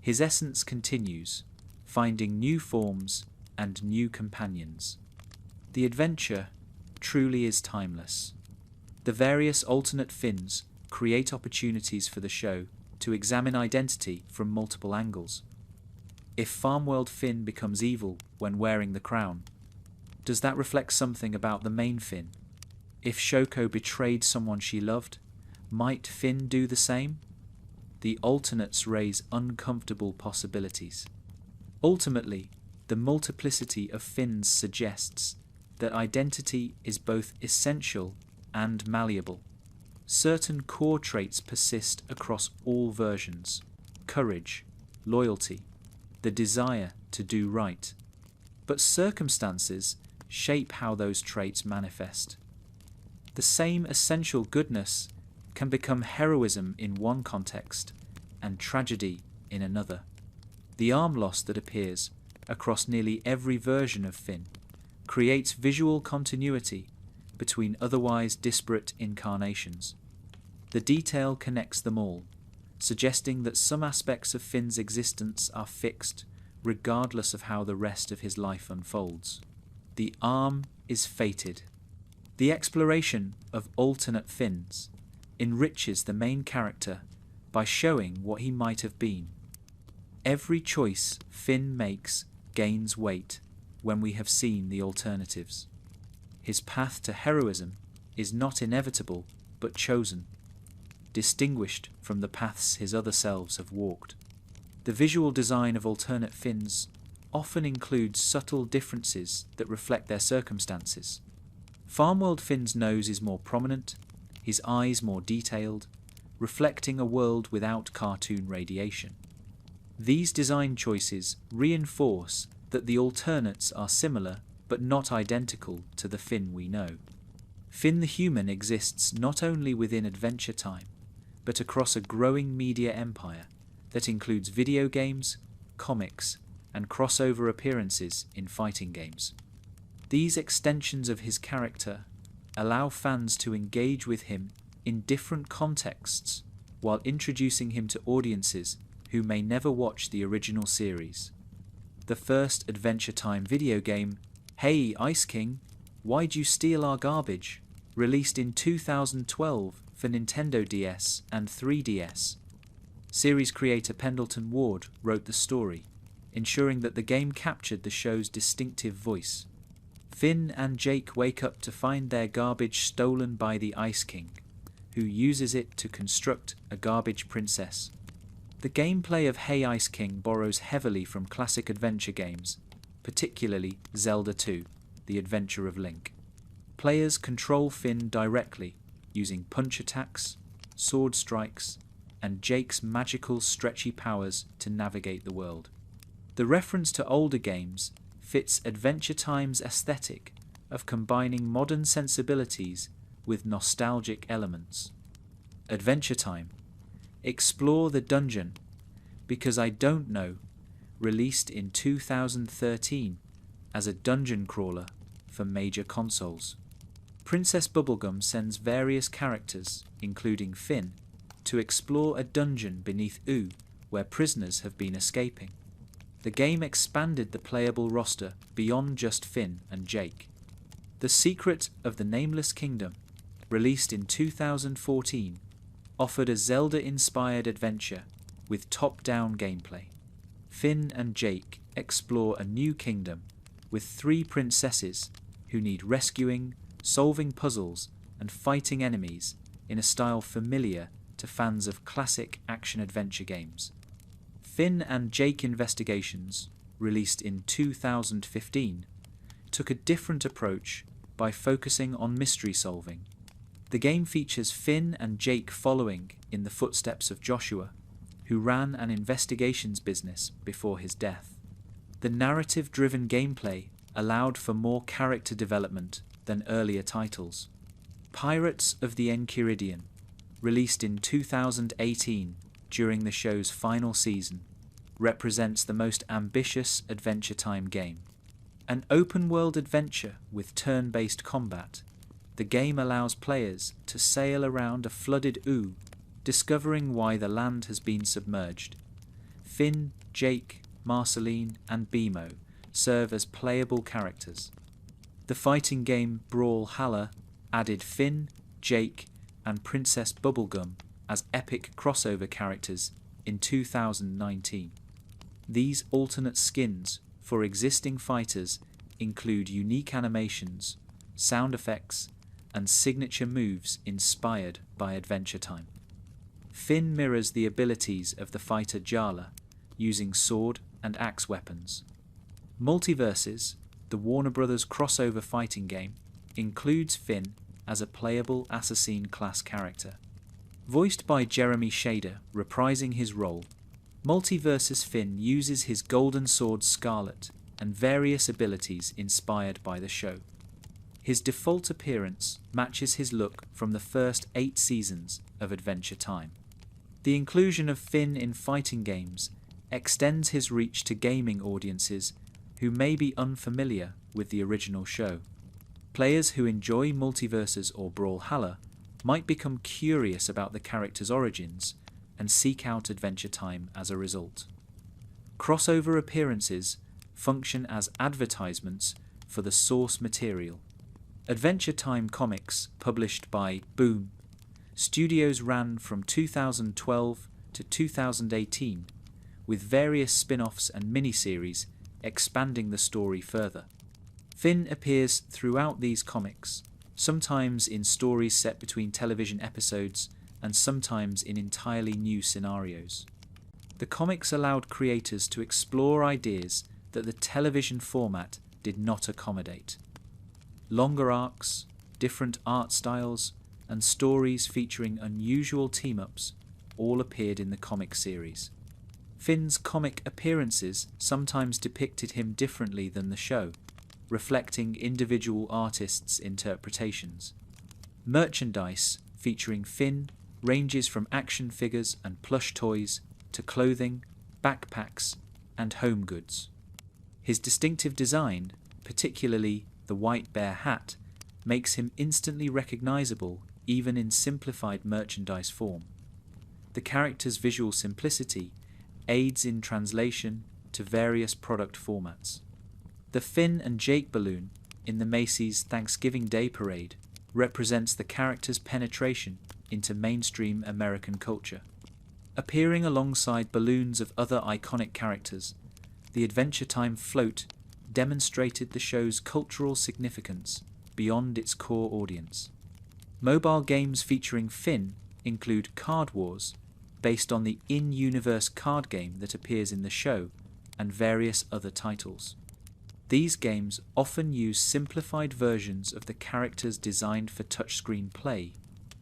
His essence continues, finding new forms and new companions. The adventure truly is timeless. The various alternate Finns create opportunities for the show to examine identity from multiple angles. If Farmworld Finn becomes evil when wearing the crown, does that reflect something about the main Finn? If Shoko betrayed someone she loved, might Finn do the same? the alternates raise uncomfortable possibilities. Ultimately, the multiplicity of Finns suggests that identity is both essential and malleable. Certain core traits persist across all versions: courage, loyalty, the desire to do right. But circumstances shape how those traits manifest. The same essential goodness can become heroism in one context and tragedy in another. The arm loss that appears across nearly every version of Finn creates visual continuity between otherwise disparate incarnations. The detail connects them all, suggesting that some aspects of Finn's existence are fixed regardless of how the rest of his life unfolds. The arm is fated. The exploration of alternate Finns enriches the main character by showing what he might have been. Every choice Finn makes gains weight when we have seen the alternatives. His path to heroism is not inevitable but chosen, distinguished from the paths his other selves have walked. The visual design of alternate Finns often includes subtle differences that reflect their circumstances. Farmworld Finn's nose is more prominent, his eyes more detailed, reflecting a world without cartoon radiation. These design choices reinforce that the alternates are similar but not identical to the Finn we know. Finn the human exists not only within Adventure Time, but across a growing media empire that includes video games, comics, and crossover appearances in fighting games. These extensions of his character allow fans to engage with him in different contexts while introducing him to audiences who may never watch the original series. The first Adventure Time video game, Hey Ice King, Why'd You Steal Our Garbage?, released in 2012 for Nintendo DS and 3DS. Series creator Pendleton Ward wrote the story, ensuring that the game captured the show's distinctive voice. Finn and Jake wake up to find their garbage stolen by the Ice King, who uses it to construct a garbage princess. The gameplay of Hey Ice King borrows heavily from classic adventure games, particularly Zelda 2, The Adventure of Link. Players control Finn directly, using punch attacks, sword strikes, and Jake's magical stretchy powers to navigate the world. The reference to older games fits Adventure Time's aesthetic of combining modern sensibilities with nostalgic elements. Adventure Time: Explore the Dungeon, Because I Don't Know, released in 2013 as a dungeon crawler for major consoles. Princess Bubblegum sends various characters, including Finn, to explore a dungeon beneath Oo where prisoners have been escaping. The game expanded the playable roster beyond just Finn and Jake. The Secret of the Nameless Kingdom, released in 2014, offered a Zelda-inspired adventure with top-down gameplay. Finn and Jake explore a new kingdom with 3 princesses who need rescuing, solving puzzles, and fighting enemies in a style familiar to fans of classic action-adventure games. Finn and Jake Investigations, released in 2015, took a different approach by focusing on mystery solving. The game features Finn and Jake following in the footsteps of Joshua, who ran an investigations business before his death. The narrative-driven gameplay allowed for more character development than earlier titles. Pirates of the Enchiridion, released in 2018 during the show's final season, represents the most ambitious Adventure Time game. An open-world adventure with turn-based combat, the game allows players to sail around a flooded Oo, discovering why the land has been submerged. Finn, Jake, Marceline, and Bimo serve as playable characters. The fighting game Brawlhalla added Finn, Jake, and Princess Bubblegum as epic crossover characters in 2019. These alternate skins for existing fighters include unique animations, sound effects, and signature moves inspired by Adventure Time. Finn mirrors the abilities of the fighter Jala, using sword and axe weapons. Multiverses, the Warner Bros. Crossover fighting game, includes Finn as a playable assassin-class character. Voiced by Jeremy Shader, reprising his role, Multiverses Finn uses his golden sword Scarlet and various abilities inspired by the show. His default appearance matches his look from the first 8 seasons of Adventure Time. The inclusion of Finn in fighting games extends his reach to gaming audiences who may be unfamiliar with the original show. Players who enjoy Multiverses or Brawlhalla might become curious about the character's origins and seek out Adventure Time as a result. Crossover appearances function as advertisements for the source material. Adventure Time comics, published by Boom Studios, ran from 2012 to 2018, with various spin-offs and miniseries expanding the story further. Finn appears throughout these comics, sometimes in stories set between television episodes and sometimes in entirely new scenarios. The comics allowed creators to explore ideas that the television format did not accommodate. Longer arcs, different art styles, and stories featuring unusual team-ups all appeared in the comic series. Finn's comic appearances sometimes depicted him differently than the show, reflecting individual artists' interpretations. Merchandise featuring Finn ranges from action figures and plush toys to clothing, backpacks, and home goods. His distinctive design, particularly the white bear hat, makes him instantly recognizable even in simplified merchandise form. The character's visual simplicity aids in translation to various product formats. The Finn and Jake balloon in the Macy's Thanksgiving Day Parade represents the character's penetration into mainstream American culture. Appearing alongside balloons of other iconic characters, the Adventure Time float demonstrated the show's cultural significance beyond its core audience. Mobile games featuring Finn include Card Wars, based on the in-universe card game that appears in the show, and various other titles. These games often use simplified versions of the characters designed for touchscreen play,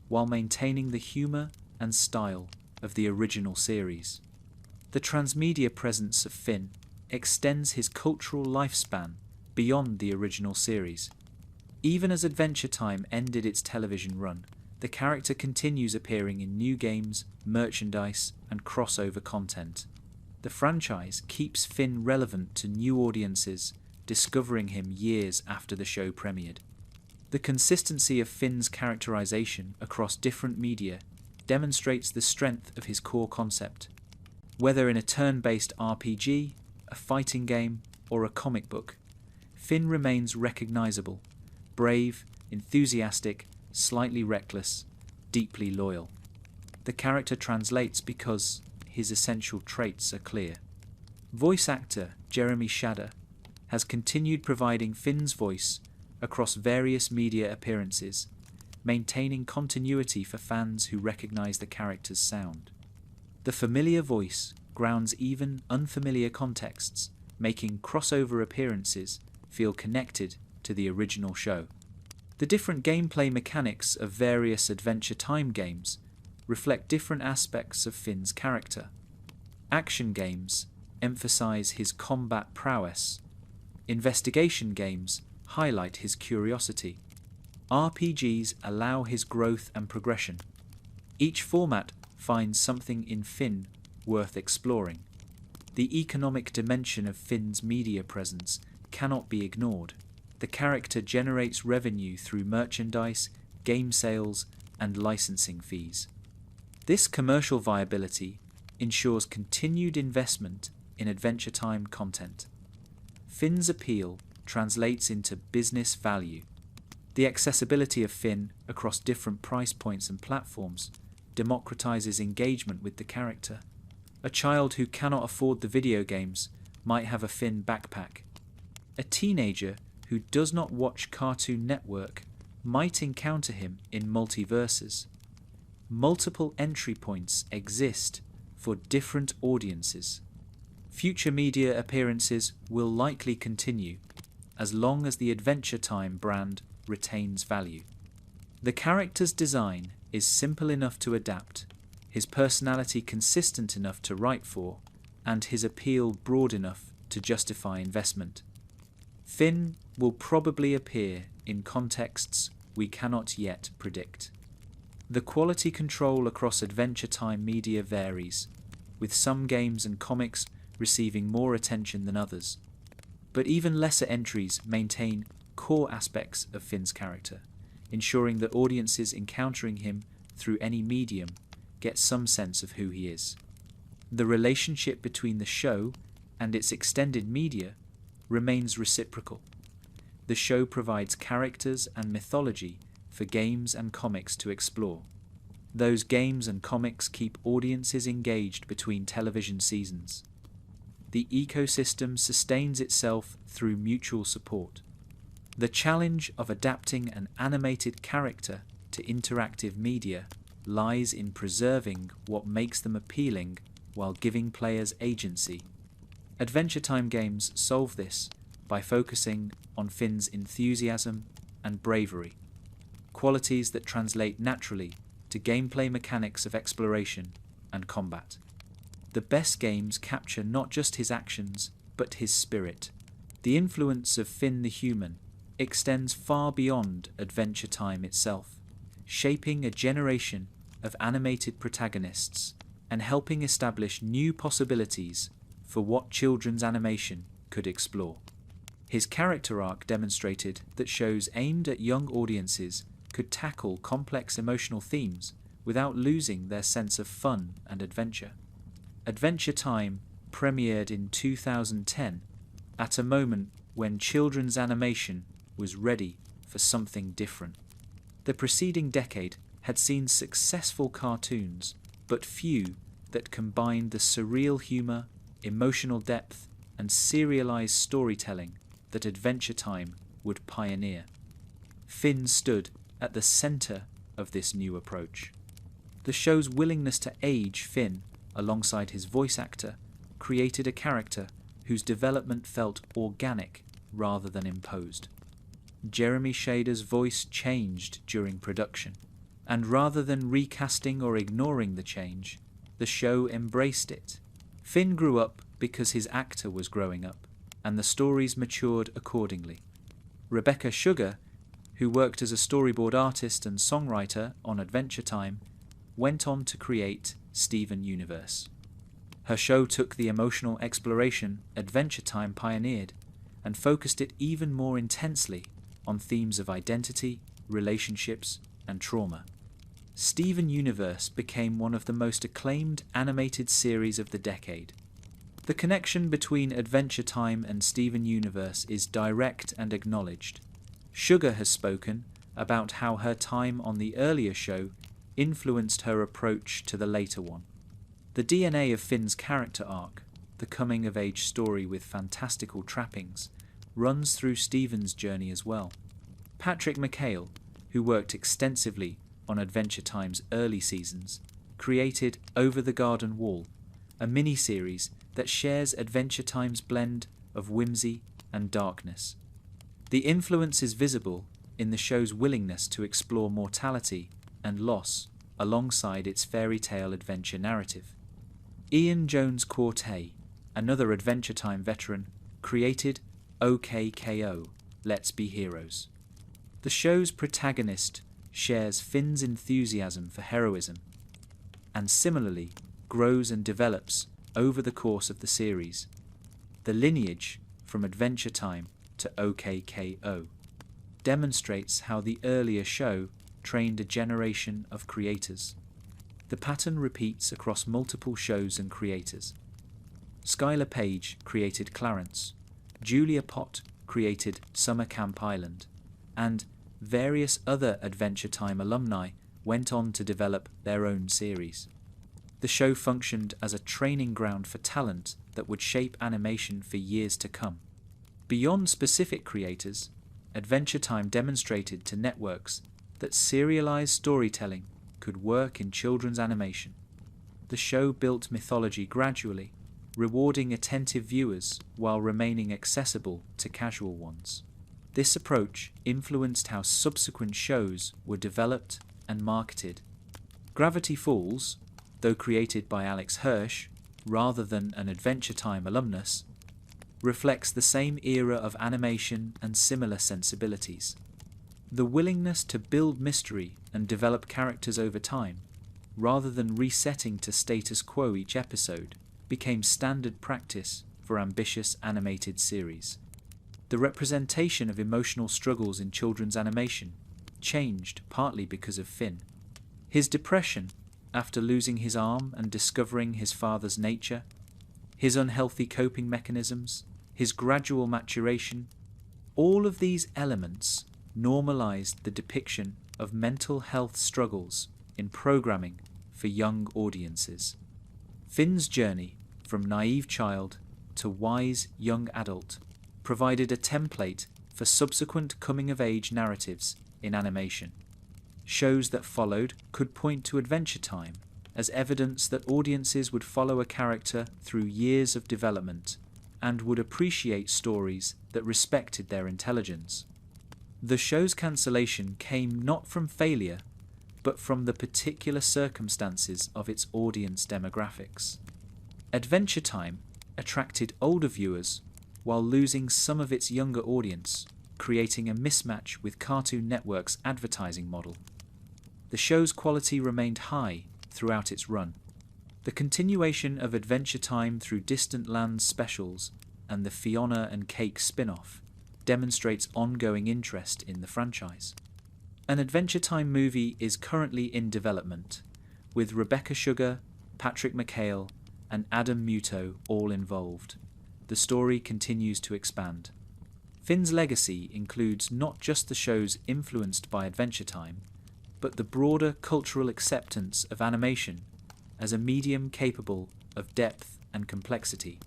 while maintaining the humour and style of the original series. The transmedia presence of Finn extends his cultural lifespan beyond the original series. Even as Adventure Time ended its television run, the character continues appearing in new games, merchandise, and crossover content. The franchise keeps Finn relevant to new audiences, discovering him years after the show premiered. The consistency of Finn's characterization across different media demonstrates the strength of his core concept. Whether in a turn-based RPG, a fighting game, or a comic book, Finn remains recognizable, brave, enthusiastic, slightly reckless, deeply loyal. The character translates because his essential traits are clear. Voice actor Jeremy Shader has continued providing Finn's voice across various media appearances, maintaining continuity for fans who recognize the character's sound. The familiar voice grounds even unfamiliar contexts, making crossover appearances feel connected to the original show. The different gameplay mechanics of various Adventure Time games reflect different aspects of Finn's character. Action games emphasize his combat prowess. Investigation games highlight his curiosity. RPGs allow his growth and progression. Each format finds something in Finn worth exploring. The economic dimension of Finn's media presence cannot be ignored. The character generates revenue through merchandise, game sales, and licensing fees. This commercial viability ensures continued investment in Adventure Time content. Finn's appeal translates into business value. The accessibility of Finn across different price points and platforms democratizes engagement with the character. A child who cannot afford the video games might have a Finn backpack. A teenager who does not watch Cartoon Network might encounter him in Multiverses. multiple entry points exist for different audiences. Future media appearances will likely continue as long as the Adventure Time brand retains value. The character's design is simple enough to adapt, his personality consistent enough to write for, and his appeal broad enough to justify investment. Finn will probably appear in contexts we cannot yet predict. The quality control across Adventure Time media varies, with some games and comics receiving more attention than others. But even lesser entries maintain core aspects of Finn's character, ensuring that audiences encountering him through any medium get some sense of who he is. The relationship between the show and its extended media remains reciprocal. The show provides characters and mythology for games and comics to explore. Those games and comics keep audiences engaged between television seasons. The ecosystem sustains itself through mutual support. The challenge of adapting an animated character to interactive media lies in preserving what makes them appealing while giving players agency. Adventure Time games solve this by focusing on Finn's enthusiasm and bravery, qualities that translate naturally to gameplay mechanics of exploration and combat. The best games capture not just his actions, but his spirit. The influence of Finn the human extends far beyond Adventure Time itself, shaping a generation of animated protagonists and helping establish new possibilities for what children's animation could explore. His character arc demonstrated that shows aimed at young audiences could tackle complex emotional themes without losing their sense of fun and adventure. Adventure Time premiered in 2010 at a moment when children's animation was ready for something different. The preceding decade had seen successful cartoons, but few that combined the surreal humor, emotional depth, and serialized storytelling that Adventure Time would pioneer. Finn stood at the center of this new approach. The show's willingness to age Finn alongside his voice actor created a character whose development felt organic rather than imposed. Jeremy Shader's voice changed during production, and rather than recasting or ignoring the change, the show embraced it. Finn grew up because his actor was growing up, and the stories matured accordingly. Rebecca Sugar, who worked as a storyboard artist and songwriter on Adventure Time, went on to create Steven Universe. Her show took the emotional exploration Adventure Time pioneered and focused it even more intensely on themes of identity, relationships, and trauma. Steven Universe became one of the most acclaimed animated series of the decade. The connection between Adventure Time and Steven Universe is direct and acknowledged. Sugar has spoken about how her time on the earlier show influenced her approach to the later one. The DNA of Finn's character arc, the coming-of-age story with fantastical trappings, runs through Steven's journey as well. Patrick McHale, who worked extensively on Adventure Time's early seasons, created Over the Garden Wall, a mini-series that shares Adventure Time's blend of whimsy and darkness. The influence is visible in the show's willingness to explore mortality and loss alongside its fairy tale adventure narrative. Ian Jones Quartey, another Adventure Time veteran, created OKKO, Let's Be Heroes. The show's protagonist shares Finn's enthusiasm for heroism, and similarly grows and develops over the course of the series. The lineage from Adventure Time to OKKO demonstrates how the earlier show trained a generation of creators. The pattern repeats across multiple shows and creators. Skylar Page created Clarence, Julia Pott created Summer Camp Island, and various other Adventure Time alumni went on to develop their own series. The show functioned as a training ground for talent that would shape animation for years to come. Beyond specific creators, Adventure Time demonstrated to networks that serialized storytelling could work in children's animation. The show built mythology gradually, rewarding attentive viewers while remaining accessible to casual ones. This approach influenced how subsequent shows were developed and marketed. Gravity Falls, though created by Alex Hirsch rather than an Adventure Time alumnus, reflects the same era of animation and similar sensibilities. The willingness to build mystery and develop characters over time, rather than resetting to status quo each episode, became standard practice for ambitious animated series. The representation of emotional struggles in children's animation changed partly because of Finn. His depression after losing his arm and discovering his father's nature, his unhealthy coping mechanisms, his gradual maturation, all of these elements normalized the depiction of mental health struggles in programming for young audiences. Finn's journey from naive child to wise young adult provided a template for subsequent coming-of-age narratives in animation. Shows that followed could point to Adventure Time as evidence that audiences would follow a character through years of development and would appreciate stories that respected their intelligence. The show's cancellation came not from failure, but from the particular circumstances of its audience demographics. Adventure Time attracted older viewers while losing some of its younger audience, creating a mismatch with Cartoon Network's advertising model. The show's quality remained high throughout its run. The continuation of Adventure Time through Distant Lands specials and the Fiona and Cake spin-off demonstrates ongoing interest in the franchise. An Adventure Time movie is currently in development, with Rebecca Sugar, Patrick McHale, and Adam Muto all involved. The story continues to expand. Finn's legacy includes not just the shows influenced by Adventure Time, but the broader cultural acceptance of animation as a medium capable of depth and complexity.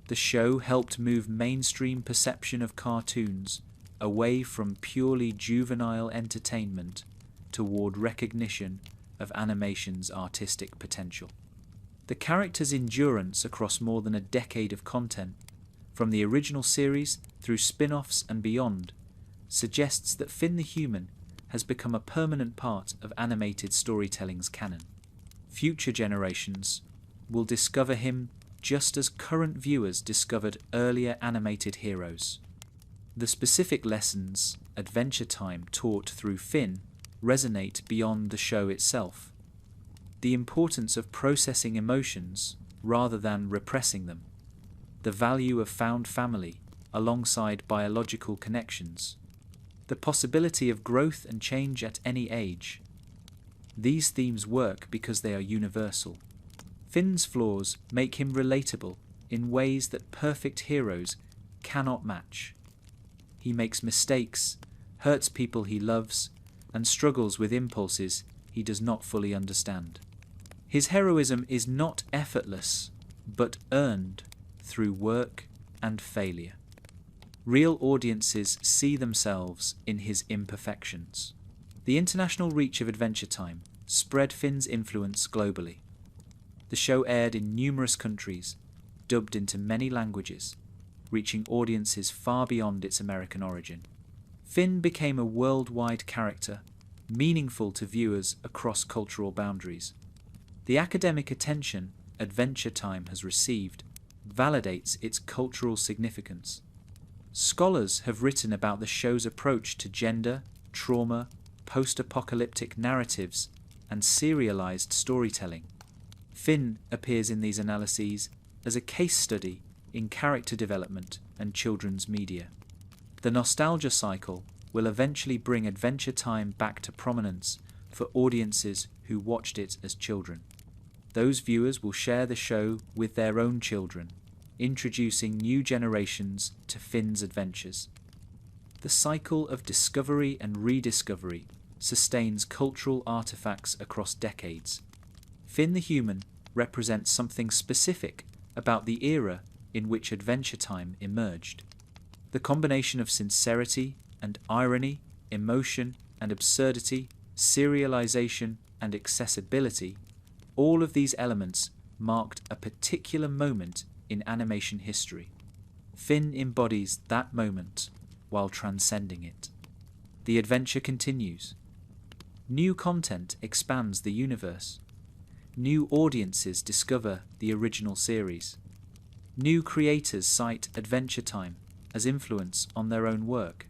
The show helped move mainstream perception of cartoons away from purely juvenile entertainment toward recognition of animation's artistic potential. The character's endurance across more than a decade of content, from the original series through spin-offs and beyond, suggests that Finn the Human has become a permanent part of animated storytelling's canon. Future generations will discover him just as current viewers discovered earlier animated heroes. The specific lessons Adventure Time taught through Finn resonate beyond the show itself. The importance of processing emotions rather than repressing them. The value of found family alongside biological connections. The possibility of growth and change at any age. These themes work because they are universal. Finn's flaws make him relatable in ways that perfect heroes cannot match. He makes mistakes, hurts people he loves, and struggles with impulses he does not fully understand. His heroism is not effortless, but earned through work and failure. Real audiences see themselves in his imperfections. The international reach of Adventure Time spread Finn's influence globally. The show aired in numerous countries, dubbed into many languages, reaching audiences far beyond its American origin. Finn became a worldwide character, meaningful to viewers across cultural boundaries. The academic attention Adventure Time has received validates its cultural significance. Scholars have written about the show's approach to gender, trauma, post-apocalyptic narratives, and serialized storytelling. Finn appears in these analyses as a case study in character development and children's media. The nostalgia cycle will eventually bring Adventure Time back to prominence for audiences who watched it as children. Those viewers will share the show with their own children, introducing new generations to Finn's adventures. The cycle of discovery and rediscovery sustains cultural artifacts across decades. Finn the Human represents something specific about the era in which Adventure Time emerged. The combination of sincerity and irony, emotion and absurdity, serialization and accessibility, all of these elements marked a particular moment in animation history. Finn embodies that moment while transcending it. The adventure continues. New content expands the universe. New audiences discover the original series. New creators cite Adventure Time as influence on their own work.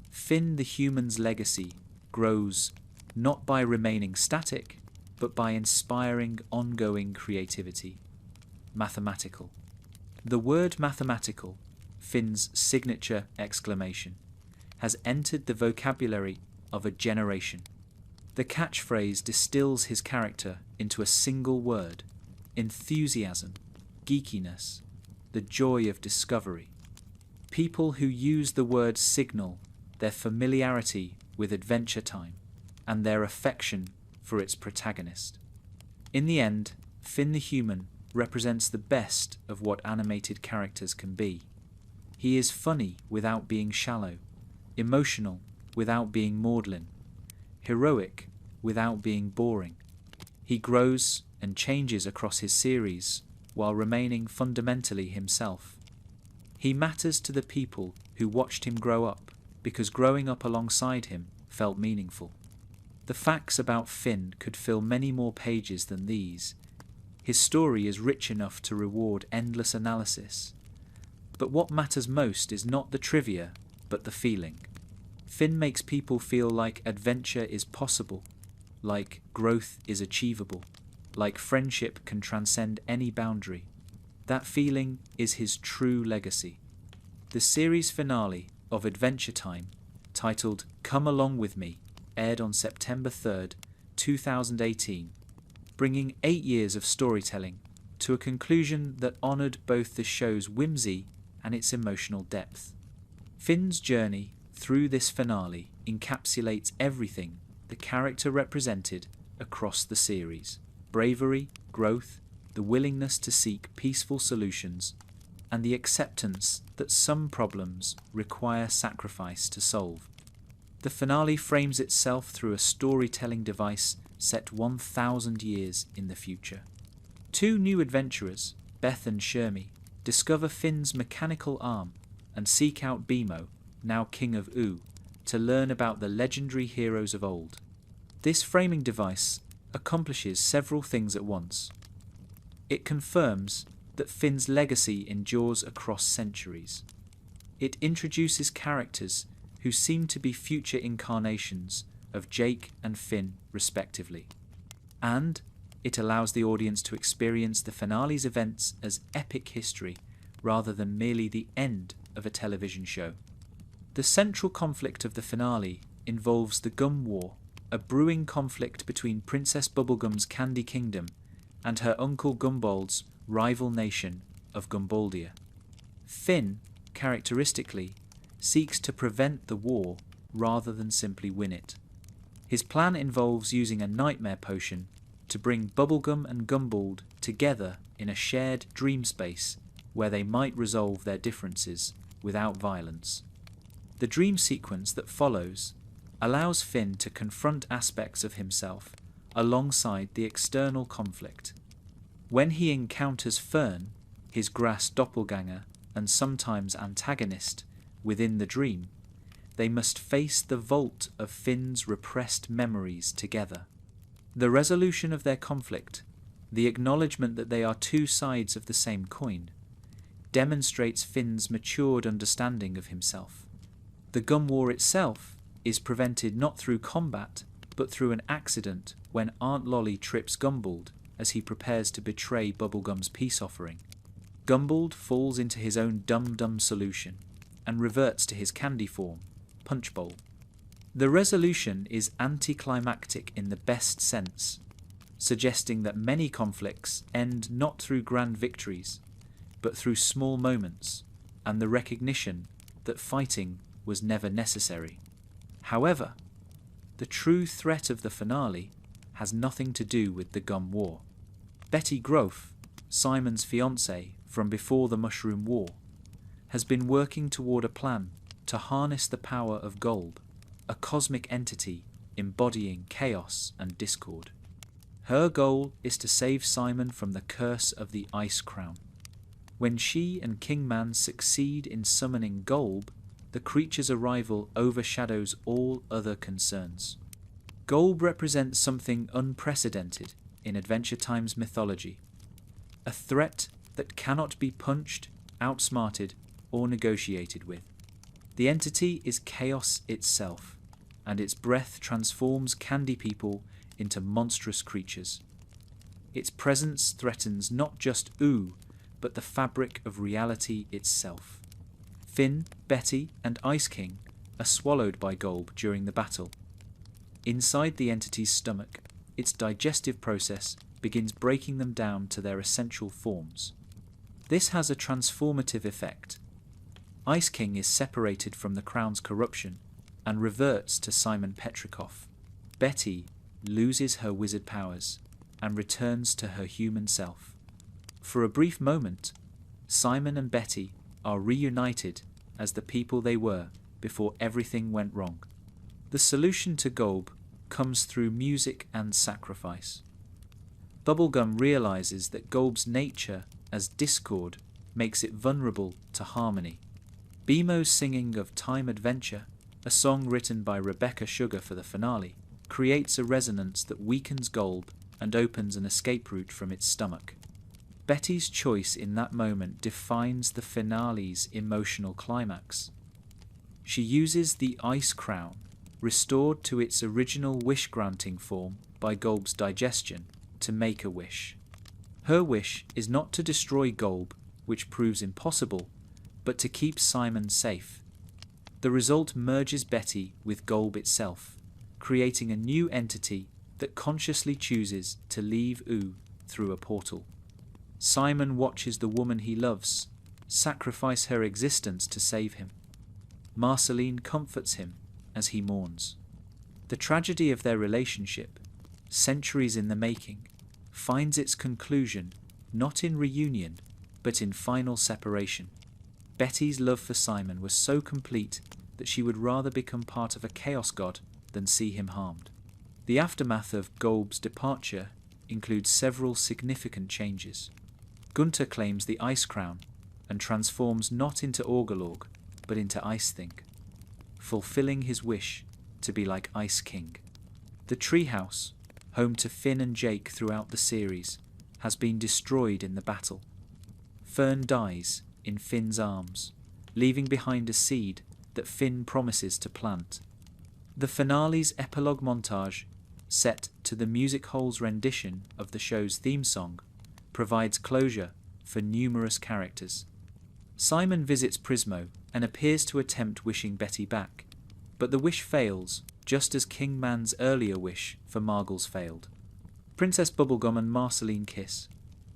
Finn the Human's legacy grows not by remaining static, but by inspiring ongoing creativity. Mathematical. The word mathematical, Finn's signature exclamation, has entered the vocabulary of a generation. The catchphrase distills his character into a single word: enthusiasm, geekiness, the joy of discovery. People who use the word signal their familiarity with Adventure Time and their affection for its protagonist. In the end, Finn the Human represents the best of what animated characters can be. He is funny without being shallow, emotional without being maudlin, heroic without being boring. He grows and changes across his series while remaining fundamentally himself. He matters to the people who watched him grow up because growing up alongside him felt meaningful. The facts about Finn could fill many more pages than these. His story is rich enough to reward endless analysis. But what matters most is not the trivia, but the feeling. Finn makes people feel like adventure is possible, like growth is achievable, like friendship can transcend any boundary. That feeling is his true legacy. The series finale of Adventure Time, titled Come Along With Me, aired on September 3rd, 2018, bringing 8 years of storytelling to a conclusion that honoured both the show's whimsy and its emotional depth. Finn's journey through this finale encapsulates everything the character represented across the series: bravery, growth, the willingness to seek peaceful solutions, and the acceptance that some problems require sacrifice to solve. The finale frames itself through a storytelling device set 1,000 years in the future. Two new adventurers, Beth and Shermie, discover Finn's mechanical arm and seek out Bimo, now King of Oo, to learn about the legendary heroes of old. This framing device accomplishes several things at once. It confirms that Finn's legacy endures across centuries. It introduces characters who seem to be future incarnations of Jake and Finn respectively. And it allows the audience to experience the finale's events as epic history rather than merely the end of a television show. The central conflict of the finale involves the Gum War, a brewing conflict between Princess Bubblegum's Candy Kingdom and her uncle Gumbald's rival nation of Gumbaldia. Finn, characteristically, seeks to prevent the war rather than simply win it. His plan involves using a nightmare potion to bring Bubblegum and Gumbald together in a shared dream space where they might resolve their differences without violence. The dream sequence that follows allows Finn to confront aspects of himself alongside the external conflict. When he encounters Fern, his grass doppelganger and sometimes antagonist, within the dream, they must face the vault of Finn's repressed memories together. The resolution of their conflict, the acknowledgement that they are two sides of the same coin, demonstrates Finn's matured understanding of himself. The Gum War itself is prevented not through combat, but through an accident when Aunt Lolly trips Gumbald as he prepares to betray Bubblegum's peace offering. Gumbald falls into his own dum-dum solution and reverts to his candy form, Punch Bowl. The resolution is anticlimactic in the best sense, suggesting that many conflicts end not through grand victories, but through small moments and the recognition that fighting was never necessary. However, the true threat of the finale has nothing to do with the Gum War. Betty Grove, Simon's fiancée from before the Mushroom War, has been working toward a plan to harness the power of gold, a cosmic entity embodying chaos and discord. Her goal is to save Simon from the curse of the Ice Crown. When she and King Man succeed in summoning Golb, the creature's arrival overshadows all other concerns. Golb represents something unprecedented in Adventure Time's mythology, a threat that cannot be punched, outsmarted, or negotiated with. The entity is chaos itself, and its breath transforms candy people into monstrous creatures. Its presence threatens not just Ooh, but the fabric of reality itself. Finn, Betty, and Ice King are swallowed by Golb during the battle. Inside the entity's stomach, its digestive process begins breaking them down to their essential forms. This has a transformative effect. Ice King is separated from the crown's corruption and reverts to Simon Petrikov. Betty loses her wizard powers and returns to her human self. For a brief moment, Simon and Betty are reunited as the people they were before everything went wrong. The solution to Golb comes through music and sacrifice. Bubblegum realizes that Golb's nature as discord makes it vulnerable to harmony. Bemo's singing of Time Adventure, a song written by Rebecca Sugar for the finale, creates a resonance that weakens Golb and opens an escape route from its stomach. Betty's choice in that moment defines the finale's emotional climax. She uses the Ice Crown, restored to its original wish-granting form by Golb's digestion, to make a wish. Her wish is not to destroy Golb, which proves impossible, but to keep Simon safe. The result merges Betty with Golb itself, creating a new entity that consciously chooses to leave Ooh through a portal. Simon watches the woman he loves sacrifice her existence to save him. Marceline comforts him as he mourns. The tragedy of their relationship, centuries in the making, finds its conclusion not in reunion, but in final separation. Betty's love for Simon was so complete that she would rather become part of a chaos god than see him harmed. The aftermath of Golb's departure includes several significant changes. Gunter claims the Ice Crown and transforms not into Orgalorg, but into Ice Thing, fulfilling his wish to be like Ice King. The treehouse, home to Finn and Jake throughout the series, has been destroyed in the battle. Fern dies in Finn's arms, leaving behind a seed that Finn promises to plant. The finale's epilogue montage, set to the music hall's rendition of the show's theme song, provides closure for numerous characters. Simon visits Prismo and appears to attempt wishing Betty back, but the wish fails just as King Man's earlier wish for Margles failed. Princess Bubblegum and Marceline kiss,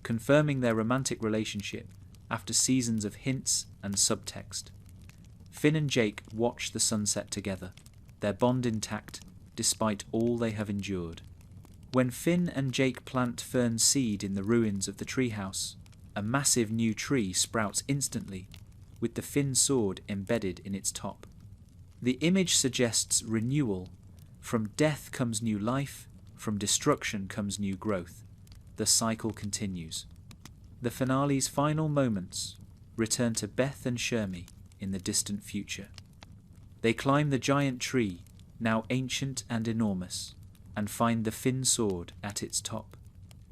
confirming their romantic relationship after seasons of hints and subtext. Finn and Jake watch the sunset together, their bond intact despite all they have endured. When Finn and Jake plant Fern's seed in the ruins of the treehouse, a massive new tree sprouts instantly, with the Finn sword embedded in its top. The image suggests renewal. From death comes new life, from destruction comes new growth. The cycle continues. The finale's final moments return to Beth and Shermie in the distant future. They climb the giant tree, now ancient and enormous, and find the Finn sword at its top.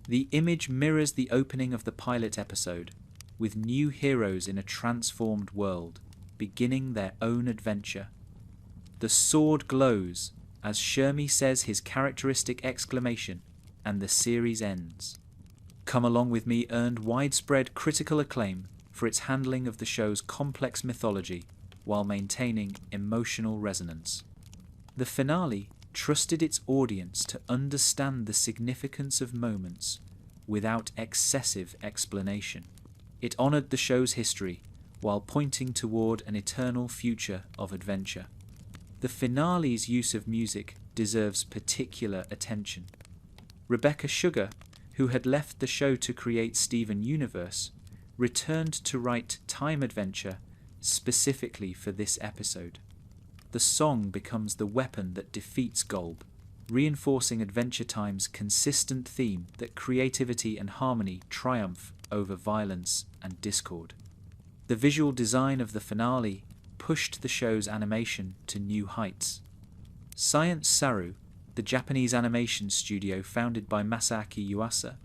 The image mirrors the opening of the pilot episode, with new heroes in a transformed world, beginning their own adventure. The sword glows as Shermie says his characteristic exclamation, and the series ends. Come Along With Me earned widespread critical acclaim for its handling of the show's complex mythology while maintaining emotional resonance. The finale trusted its audience to understand the significance of moments without excessive explanation. It honoured the show's history while pointing toward an eternal future of adventure. The finale's use of music deserves particular attention. Rebecca Sugar, who had left the show to create Steven Universe, returned to write Time Adventure specifically for this episode. The song becomes the weapon that defeats Golb, reinforcing Adventure Time's consistent theme that creativity and harmony triumph over violence and discord. The visual design of the finale pushed the show's animation to new heights. Science Saru, the Japanese animation studio founded by Masaaki Yuasa,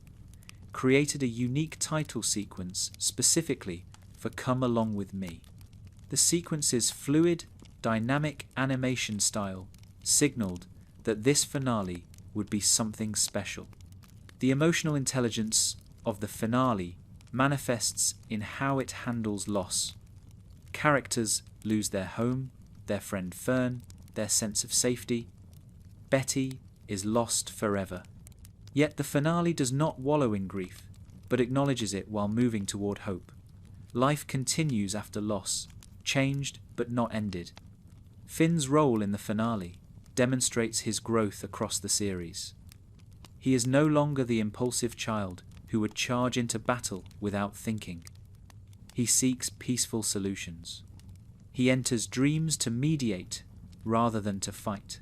created a unique title sequence specifically for Come Along With Me. The sequence's fluid, dynamic animation style signaled that this finale would be something special. The emotional intelligence of the finale manifests in how it handles loss. Characters lose their home, their friend Fern, their sense of safety. Betty is lost forever. Yet the finale does not wallow in grief, but acknowledges it while moving toward hope. Life continues after loss, changed but not ended. Finn's role in the finale demonstrates his growth across the series. He is no longer the impulsive child who would charge into battle without thinking. He seeks peaceful solutions. He enters dreams to mediate rather than to fight.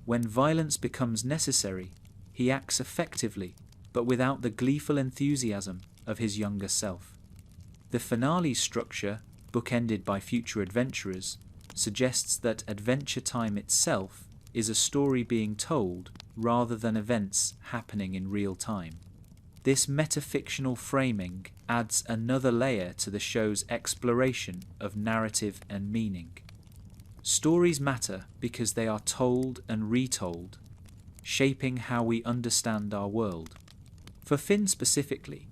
When violence becomes necessary, he acts effectively, but without the gleeful enthusiasm of his younger self. The finale's structure, bookended by future adventurers, suggests that Adventure Time itself is a story being told rather than events happening in real time. This metafictional framing adds another layer to the show's exploration of narrative and meaning. Stories matter because they are told and retold, shaping how we understand our world. For Finn specifically,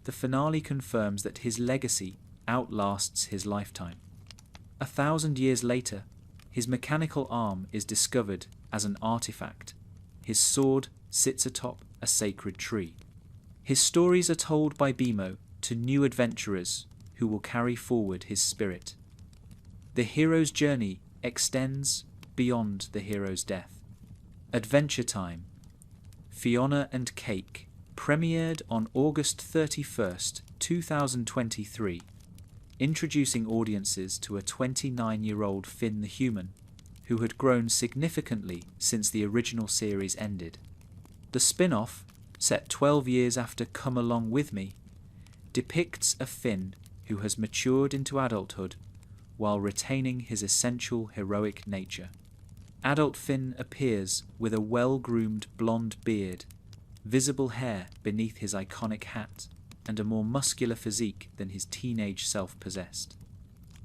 the finale confirms that his legacy outlasts his lifetime. 1,000 years later, his mechanical arm is discovered as an artifact. His sword sits atop a sacred tree. His stories are told by Bimo to new adventurers who will carry forward his spirit. The hero's journey extends beyond the hero's death. Adventure Time, Fiona and Cake, premiered on August 31st, 2023, introducing audiences to a 29-year-old Finn the human who had grown significantly since the original series ended. The spin-off, set 12 years after Come Along With Me, depicts a Finn who has matured into adulthood while retaining his essential heroic nature. Adult Finn appears with a well-groomed blonde beard, visible hair beneath his iconic hat, and a more muscular physique than his teenage self possessed.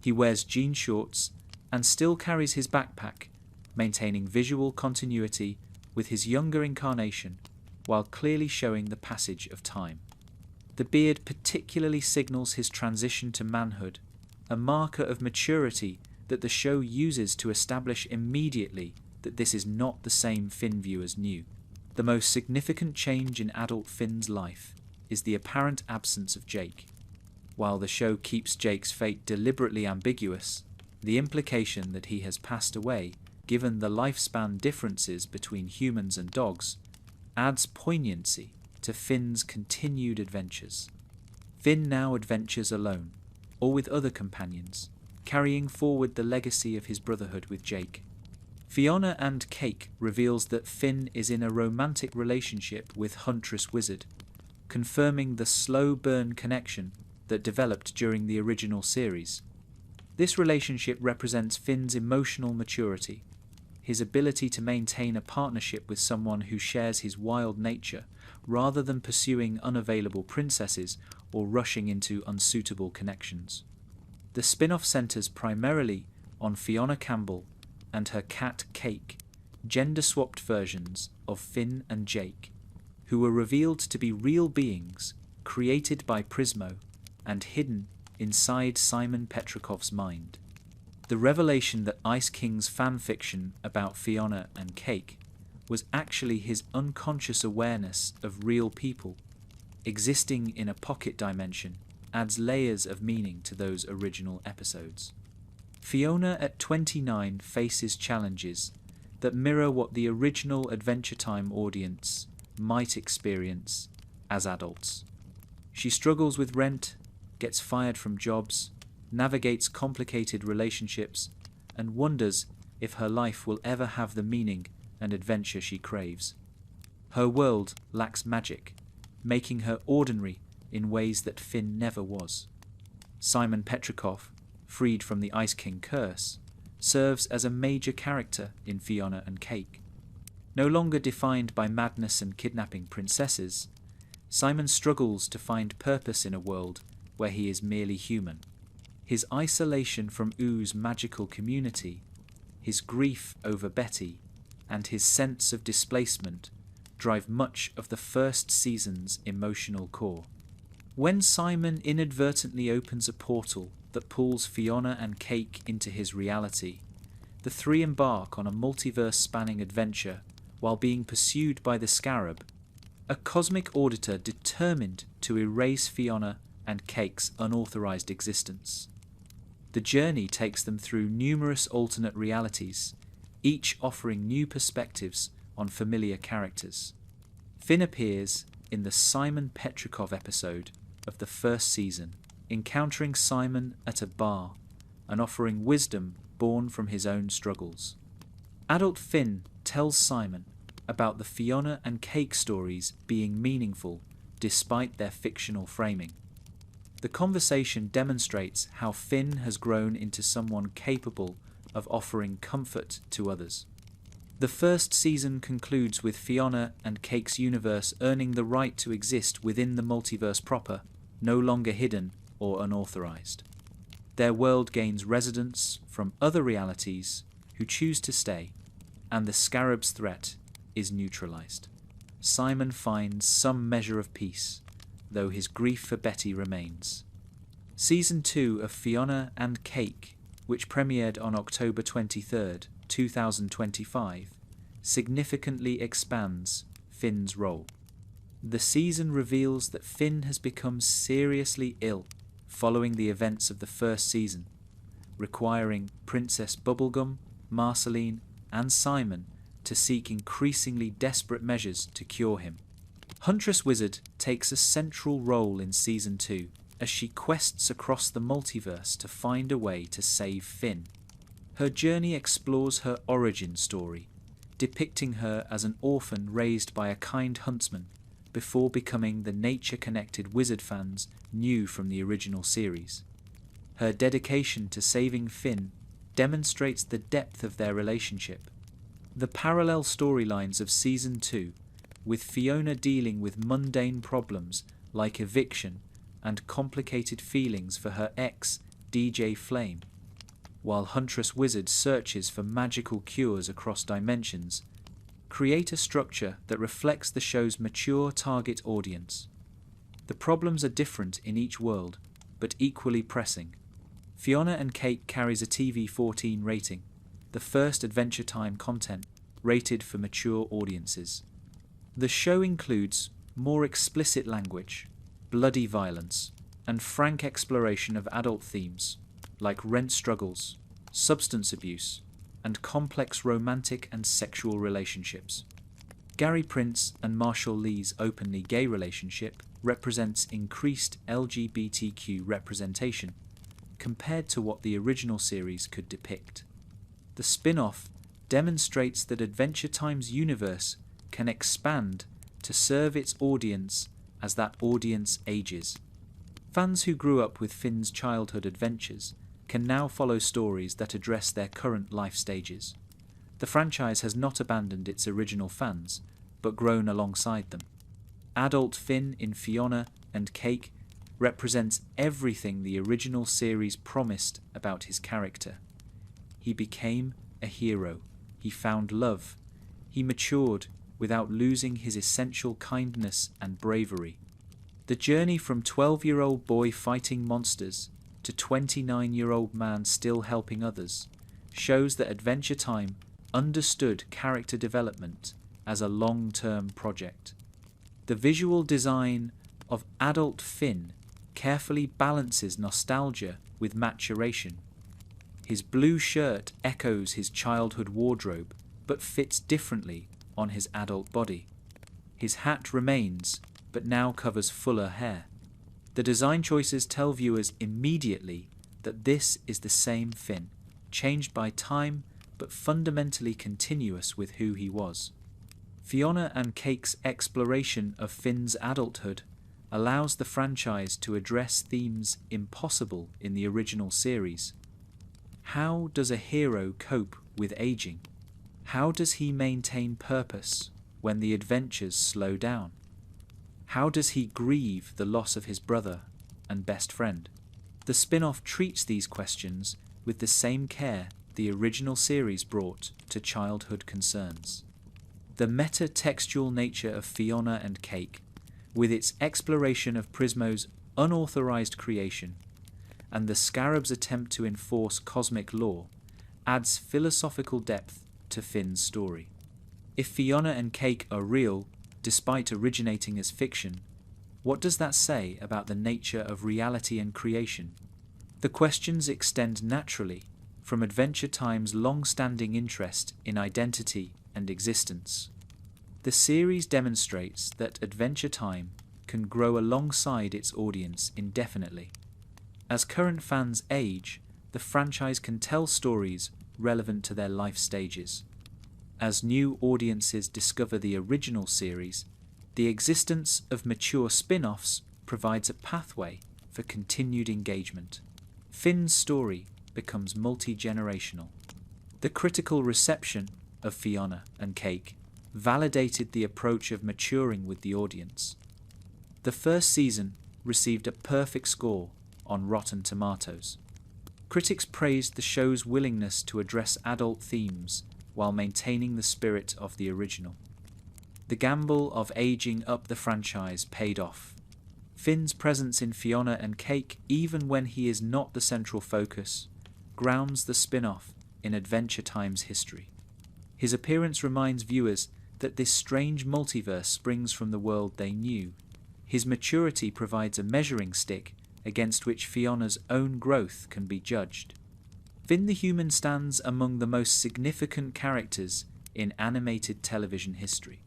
He wears jean shorts and still carries his backpack, maintaining visual continuity with his younger incarnation while clearly showing the passage of time. The beard particularly signals his transition to manhood, a marker of maturity that the show uses to establish immediately that this is not the same Finn viewers knew. The most significant change in adult Finn's life is the apparent absence of Jake. While the show keeps Jake's fate deliberately ambiguous, the implication that he has passed away, given the lifespan differences between humans and dogs, adds poignancy to Finn's continued adventures. Finn now adventures alone, or with other companions, carrying forward the legacy of his brotherhood with Jake. Fiona and Cake reveals that Finn is in a romantic relationship with Huntress Wizard, confirming the slow burn connection that developed during the original series. This relationship represents Finn's emotional maturity, his ability to maintain a partnership with someone who shares his wild nature, rather than pursuing unavailable princesses or rushing into unsuitable connections. The spin-off centers primarily on Fiona Campbell and her cat Cake, gender-swapped versions of Finn and Jake, who were revealed to be real beings created by Prismo and hidden inside Simon Petrikov's mind. The revelation that Ice King's fanfiction about Fiona and Cake was actually his unconscious awareness of real people existing in a pocket dimension adds layers of meaning to those original episodes. Fiona at 29 faces challenges that mirror what the original Adventure Time audience might experience as adults. She struggles with rent, gets fired from jobs, navigates complicated relationships, and wonders if her life will ever have the meaning and adventure she craves. Her world lacks magic, making her ordinary in ways that Finn never was. Simon Petrikov, freed from the Ice King curse, serves as a major character in Fiona and Cake. No longer defined by madness and kidnapping princesses, Simon struggles to find purpose in a world where he is merely human. His isolation from Oo's magical community, his grief over Betty, and his sense of displacement drive much of the first season's emotional core. When Simon inadvertently opens a portal that pulls Fiona and Cake into his reality, the three embark on a multiverse-spanning adventure while being pursued by the Scarab, a cosmic auditor determined to erase Fiona and Cake's unauthorized existence. The journey takes them through numerous alternate realities, each offering new perspectives on familiar characters. Finn appears in the Simon Petrikov episode of the first season, encountering Simon at a bar and offering wisdom born from his own struggles. Adult Finn tells Simon about the Fiona and Cake stories being meaningful despite their fictional framing. The conversation demonstrates how Finn has grown into someone capable of offering comfort to others. The first season concludes with Fiona and Cake's universe earning the right to exist within the multiverse proper, no longer hidden or unauthorized. Their world gains residents from other realities who choose to stay, and the Scarab's threat is neutralized. Simon finds some measure of peace, though his grief for Betty remains. Season 2 of Fiona and Cake, which premiered on October 23rd, 2025, significantly expands Finn's role. The season reveals that Finn has become seriously ill following the events of the first season, requiring Princess Bubblegum, Marceline, and Simon to seek increasingly desperate measures to cure him. Huntress Wizard takes a central role in Season 2 as she quests across the multiverse to find a way to save Finn. Her journey explores her origin story, depicting her as an orphan raised by a kind huntsman before becoming the nature-connected wizard fans knew from the original series. Her dedication to saving Finn demonstrates the depth of their relationship. The parallel storylines of Season 2, with Fiona dealing with mundane problems like eviction and complicated feelings for her ex, DJ Flame, while Huntress Wizard searches for magical cures across dimensions, create a structure that reflects the show's mature target audience. The problems are different in each world, but equally pressing. Fiona and Cake carries a TV-14 rating, the first Adventure Time content rated for mature audiences. The show includes more explicit language, bloody violence, and frank exploration of adult themes like rent struggles, substance abuse, and complex romantic and sexual relationships. Gary Prince and Marshall Lee's openly gay relationship represents increased LGBTQ representation compared to what the original series could depict. The spin-off demonstrates that Adventure Time's universe can expand to serve its audience as that audience ages. Fans who grew up with Finn's childhood adventures can now follow stories that address their current life stages. The franchise has not abandoned its original fans, but grown alongside them. Adult Finn in Fiona and Cake represents everything the original series promised about his character. He became a hero. He found love. He matured without losing his essential kindness and bravery. The journey from 12-year-old boy fighting monsters to 29-year-old man still helping others shows that Adventure Time understood character development as a long-term project. The visual design of adult Finn carefully balances nostalgia with maturation. His blue shirt echoes his childhood wardrobe, but fits differently on his adult body. His hat remains, but now covers fuller hair. The design choices tell viewers immediately that this is the same Finn, changed by time but fundamentally continuous with who he was. Fiona and Cake's exploration of Finn's adulthood allows the franchise to address themes impossible in the original series. How does a hero cope with aging? How does he maintain purpose when the adventures slow down? How does he grieve the loss of his brother and best friend? The spin-off treats these questions with the same care the original series brought to childhood concerns. The meta-textual nature of Fiona and Cake, with its exploration of Prismo's unauthorized creation, and the Scarab's attempt to enforce cosmic law, adds philosophical depth to Finn's story. If Fiona and Cake are real, despite originating as fiction, what does that say about the nature of reality and creation? The questions extend naturally from Adventure Time's long-standing interest in identity and existence. The series demonstrates that Adventure Time can grow alongside its audience indefinitely. As current fans age, the franchise can tell stories relevant to their life stages. As new audiences discover the original series, the existence of mature spin-offs provides a pathway for continued engagement. Finn's story becomes multi-generational. The critical reception of Fiona and Cake validated the approach of maturing with the audience. The first season received a perfect score on Rotten Tomatoes. Critics praised the show's willingness to address adult themes while maintaining the spirit of the original. The gamble of aging up the franchise paid off. Finn's presence in Fiona and Cake, even when he is not the central focus, grounds the spin-off in Adventure Time's history. His appearance reminds viewers that this strange multiverse springs from the world they knew. His maturity provides a measuring stick against which Fiona's own growth can be judged. Finn the Human stands among the most significant characters in animated television history.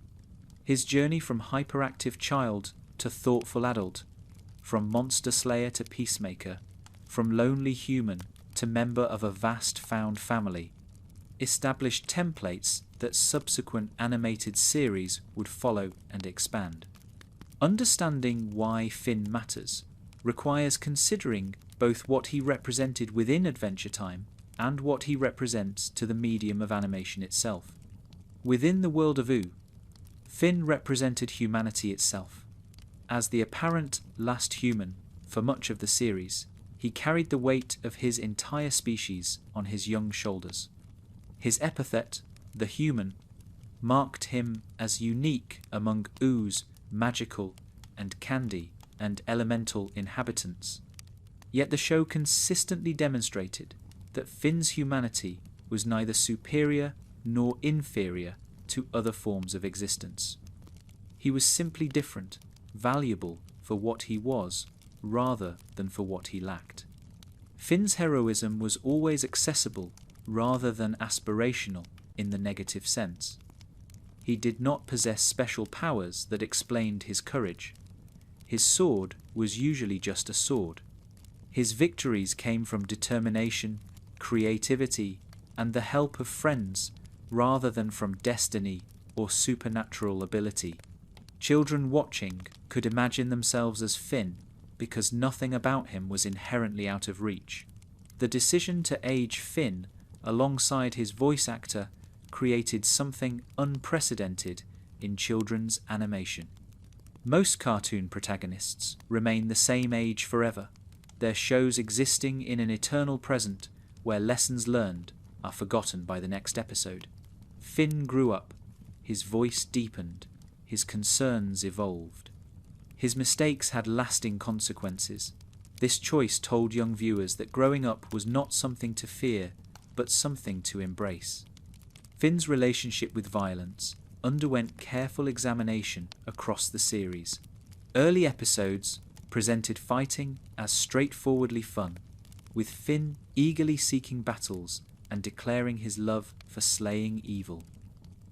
His journey from hyperactive child to thoughtful adult, from monster slayer to peacemaker, from lonely human to member of a vast found family, established templates that subsequent animated series would follow and expand. Understanding why Finn matters requires considering both what he represented within Adventure Time and what he represents to the medium of animation itself. Within the world of Ooo, Finn represented humanity itself. As the apparent last human for much of the series, he carried the weight of his entire species on his young shoulders. His epithet, the human, marked him as unique among Oo's magical and candy and elemental inhabitants. Yet the show consistently demonstrated that Finn's humanity was neither superior nor inferior to other forms of existence. He was simply different, valuable for what he was rather than for what he lacked. Finn's heroism was always accessible rather than aspirational in the negative sense. He did not possess special powers that explained his courage. His sword was usually just a sword. His victories came from determination, creativity, and the help of friends rather than from destiny or supernatural ability. Children watching could imagine themselves as Finn because nothing about him was inherently out of reach. The decision to age Finn alongside his voice actor created something unprecedented in children's animation. Most cartoon protagonists remain the same age forever, their shows existing in an eternal present where lessons learned are forgotten by the next episode. Finn grew up, his voice deepened, his concerns evolved. His mistakes had lasting consequences. This choice told young viewers that growing up was not something to fear, but something to embrace. Finn's relationship with violence underwent careful examination across the series. Early episodes presented fighting as straightforwardly fun, with Finn eagerly seeking battles and declaring his love for slaying evil.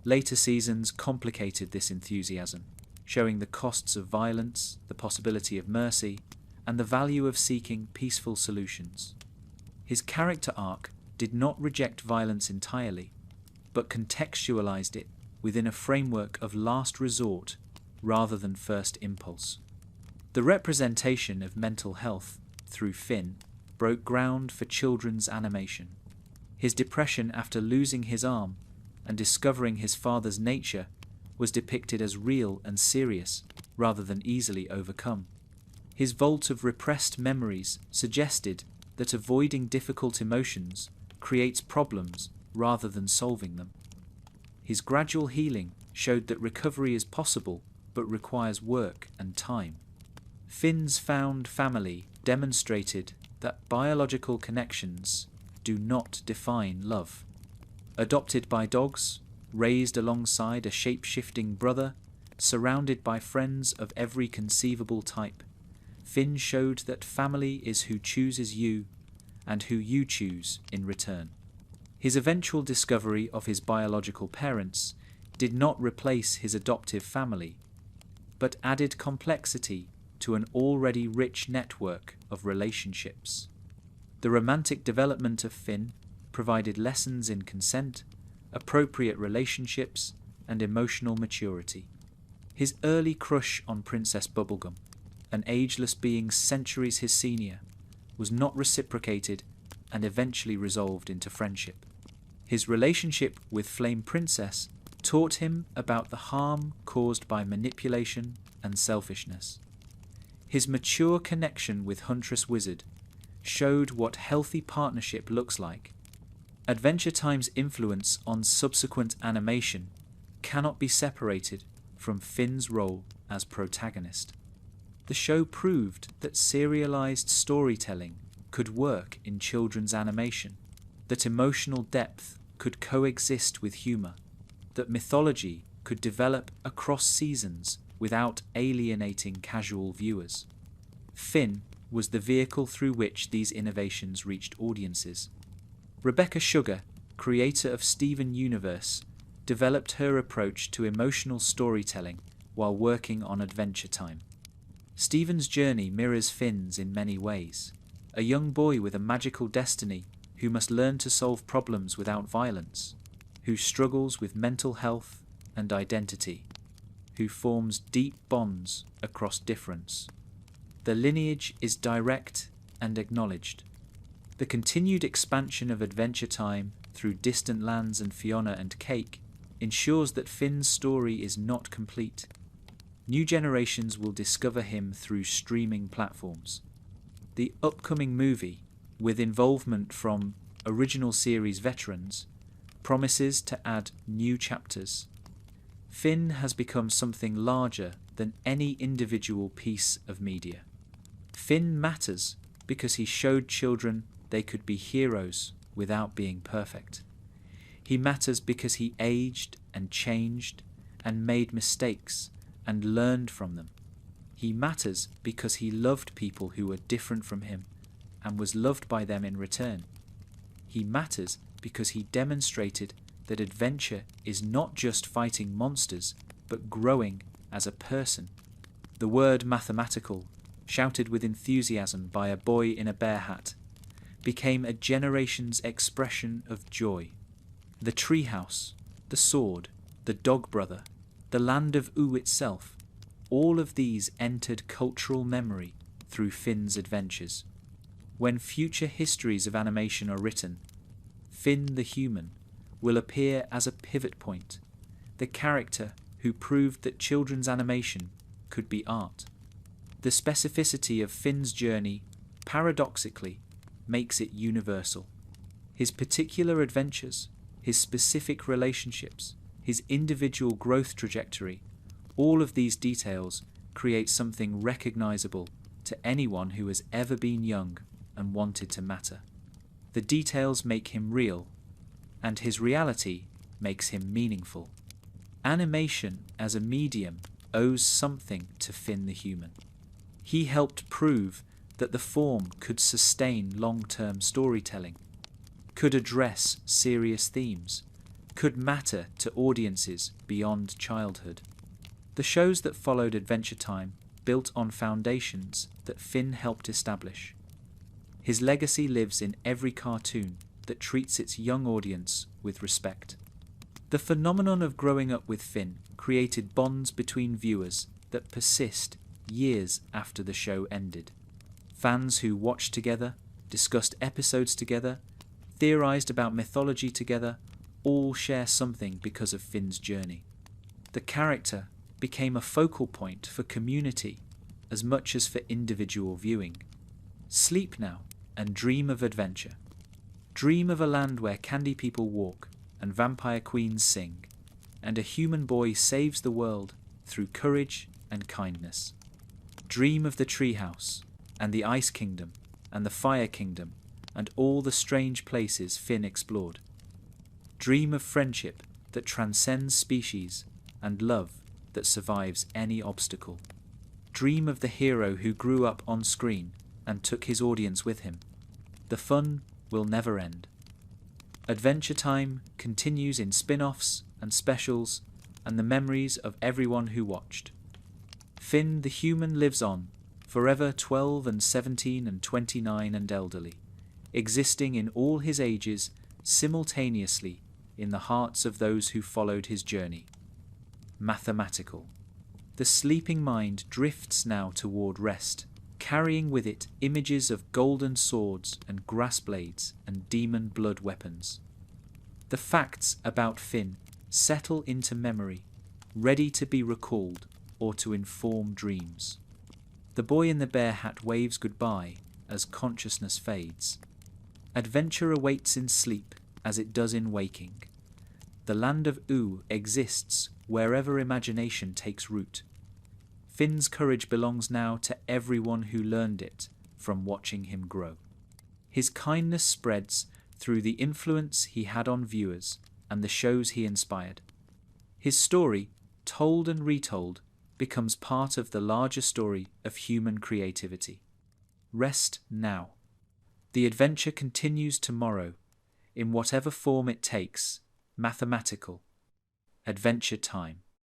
Later seasons complicated this enthusiasm, showing the costs of violence, the possibility of mercy, and the value of seeking peaceful solutions. His character arc did not reject violence entirely, but contextualized it within a framework of last resort rather than first impulse. The representation of mental health through Finn broke ground for children's animation. His depression after losing his arm and discovering his father's nature was depicted as real and serious rather than easily overcome. His vault of repressed memories suggested that avoiding difficult emotions creates problems rather than solving them. His gradual healing showed that recovery is possible but requires work and time. Finn's found family demonstrated that biological connections do not define love. Adopted by dogs, raised alongside a shape-shifting brother, surrounded by friends of every conceivable type, Finn showed that family is who chooses you and who you choose in return. His eventual discovery of his biological parents did not replace his adoptive family, but added complexity to an already rich network of relationships. The romantic development of Finn provided lessons in consent, appropriate relationships, and emotional maturity. His early crush on Princess Bubblegum, an ageless being centuries his senior, was not reciprocated and eventually resolved into friendship. His relationship with Flame Princess taught him about the harm caused by manipulation and selfishness. His mature connection with Huntress Wizard showed what healthy partnership looks like. Adventure Time's influence on subsequent animation cannot be separated from Finn's role as protagonist. The show proved that serialized storytelling could work in children's animation, that emotional depth could coexist with humor, that mythology could develop across seasons without alienating casual viewers. Finn was the vehicle through which these innovations reached audiences. Rebecca Sugar, creator of Steven Universe, developed her approach to emotional storytelling while working on Adventure Time. Steven's journey mirrors Finn's in many ways. A young boy with a magical destiny who must learn to solve problems without violence, who struggles with mental health and identity, who forms deep bonds across difference. The lineage is direct and acknowledged. The continued expansion of Adventure Time through Distant Lands and Fiona and Cake ensures that Finn's story is not complete. New generations will discover him through streaming platforms. The upcoming movie, with involvement from original series veterans, promises to add new chapters. Finn has become something larger than any individual piece of media. Finn matters because he showed children they could be heroes without being perfect. He matters because he aged and changed and made mistakes and learned from them. He matters because he loved people who were different from him and was loved by them in return. He matters because he demonstrated that adventure is not just fighting monsters, but growing as a person. The word mathematical, shouted with enthusiasm by a boy in a bear hat, became a generation's expression of joy. The treehouse, the sword, the dog brother, the land of Oo itself, all of these entered cultural memory through Finn's adventures. When future histories of animation are written, Finn the human will appear as a pivot point, the character who proved that children's animation could be art. The specificity of Finn's journey, paradoxically, makes it universal. His particular adventures, his specific relationships, his individual growth trajectory, all of these details create something recognizable to anyone who has ever been young and wanted to matter. The details make him real, and his reality makes him meaningful. Animation as a medium owes something to Finn the human. He helped prove that the form could sustain long-term storytelling, could address serious themes, could matter to audiences beyond childhood. The shows that followed Adventure Time built on foundations that Finn helped establish. His legacy lives in every cartoon that treats its young audience with respect. The phenomenon of growing up with Finn created bonds between viewers that persist years after the show ended. Fans who watched together, discussed episodes together, theorized about mythology together, all share something because of Finn's journey. The character became a focal point for community as much as for individual viewing. Sleep now and dream of adventure. Dream of a land where candy people walk and vampire queens sing, and a human boy saves the world through courage and kindness. Dream of the treehouse and the ice kingdom and the fire kingdom and all the strange places Finn explored. Dream of friendship that transcends species and love that survives any obstacle. Dream of the hero who grew up on screen and took his audience with him. The fun will never end. Adventure Time continues in spin-offs and specials and the memories of everyone who watched. Finn the human lives on, forever 12 and 17 and 29 and elderly, existing in all his ages simultaneously in the hearts of those who followed his journey. Mathematical. The sleeping mind drifts now toward rest, carrying with it images of golden swords and grass blades and demon blood weapons. The facts about Finn settle into memory, ready to be recalled or to inform dreams. The boy in the bear hat waves goodbye as consciousness fades. Adventure awaits in sleep as it does in waking. The land of Oo exists wherever imagination takes root. Finn's courage belongs now to everyone who learned it from watching him grow. His kindness spreads through the influence he had on viewers and the shows he inspired. His story, told and retold, becomes part of the larger story of human creativity. Rest now. The adventure continues tomorrow, in whatever form it takes. Mathematical. Adventure Time.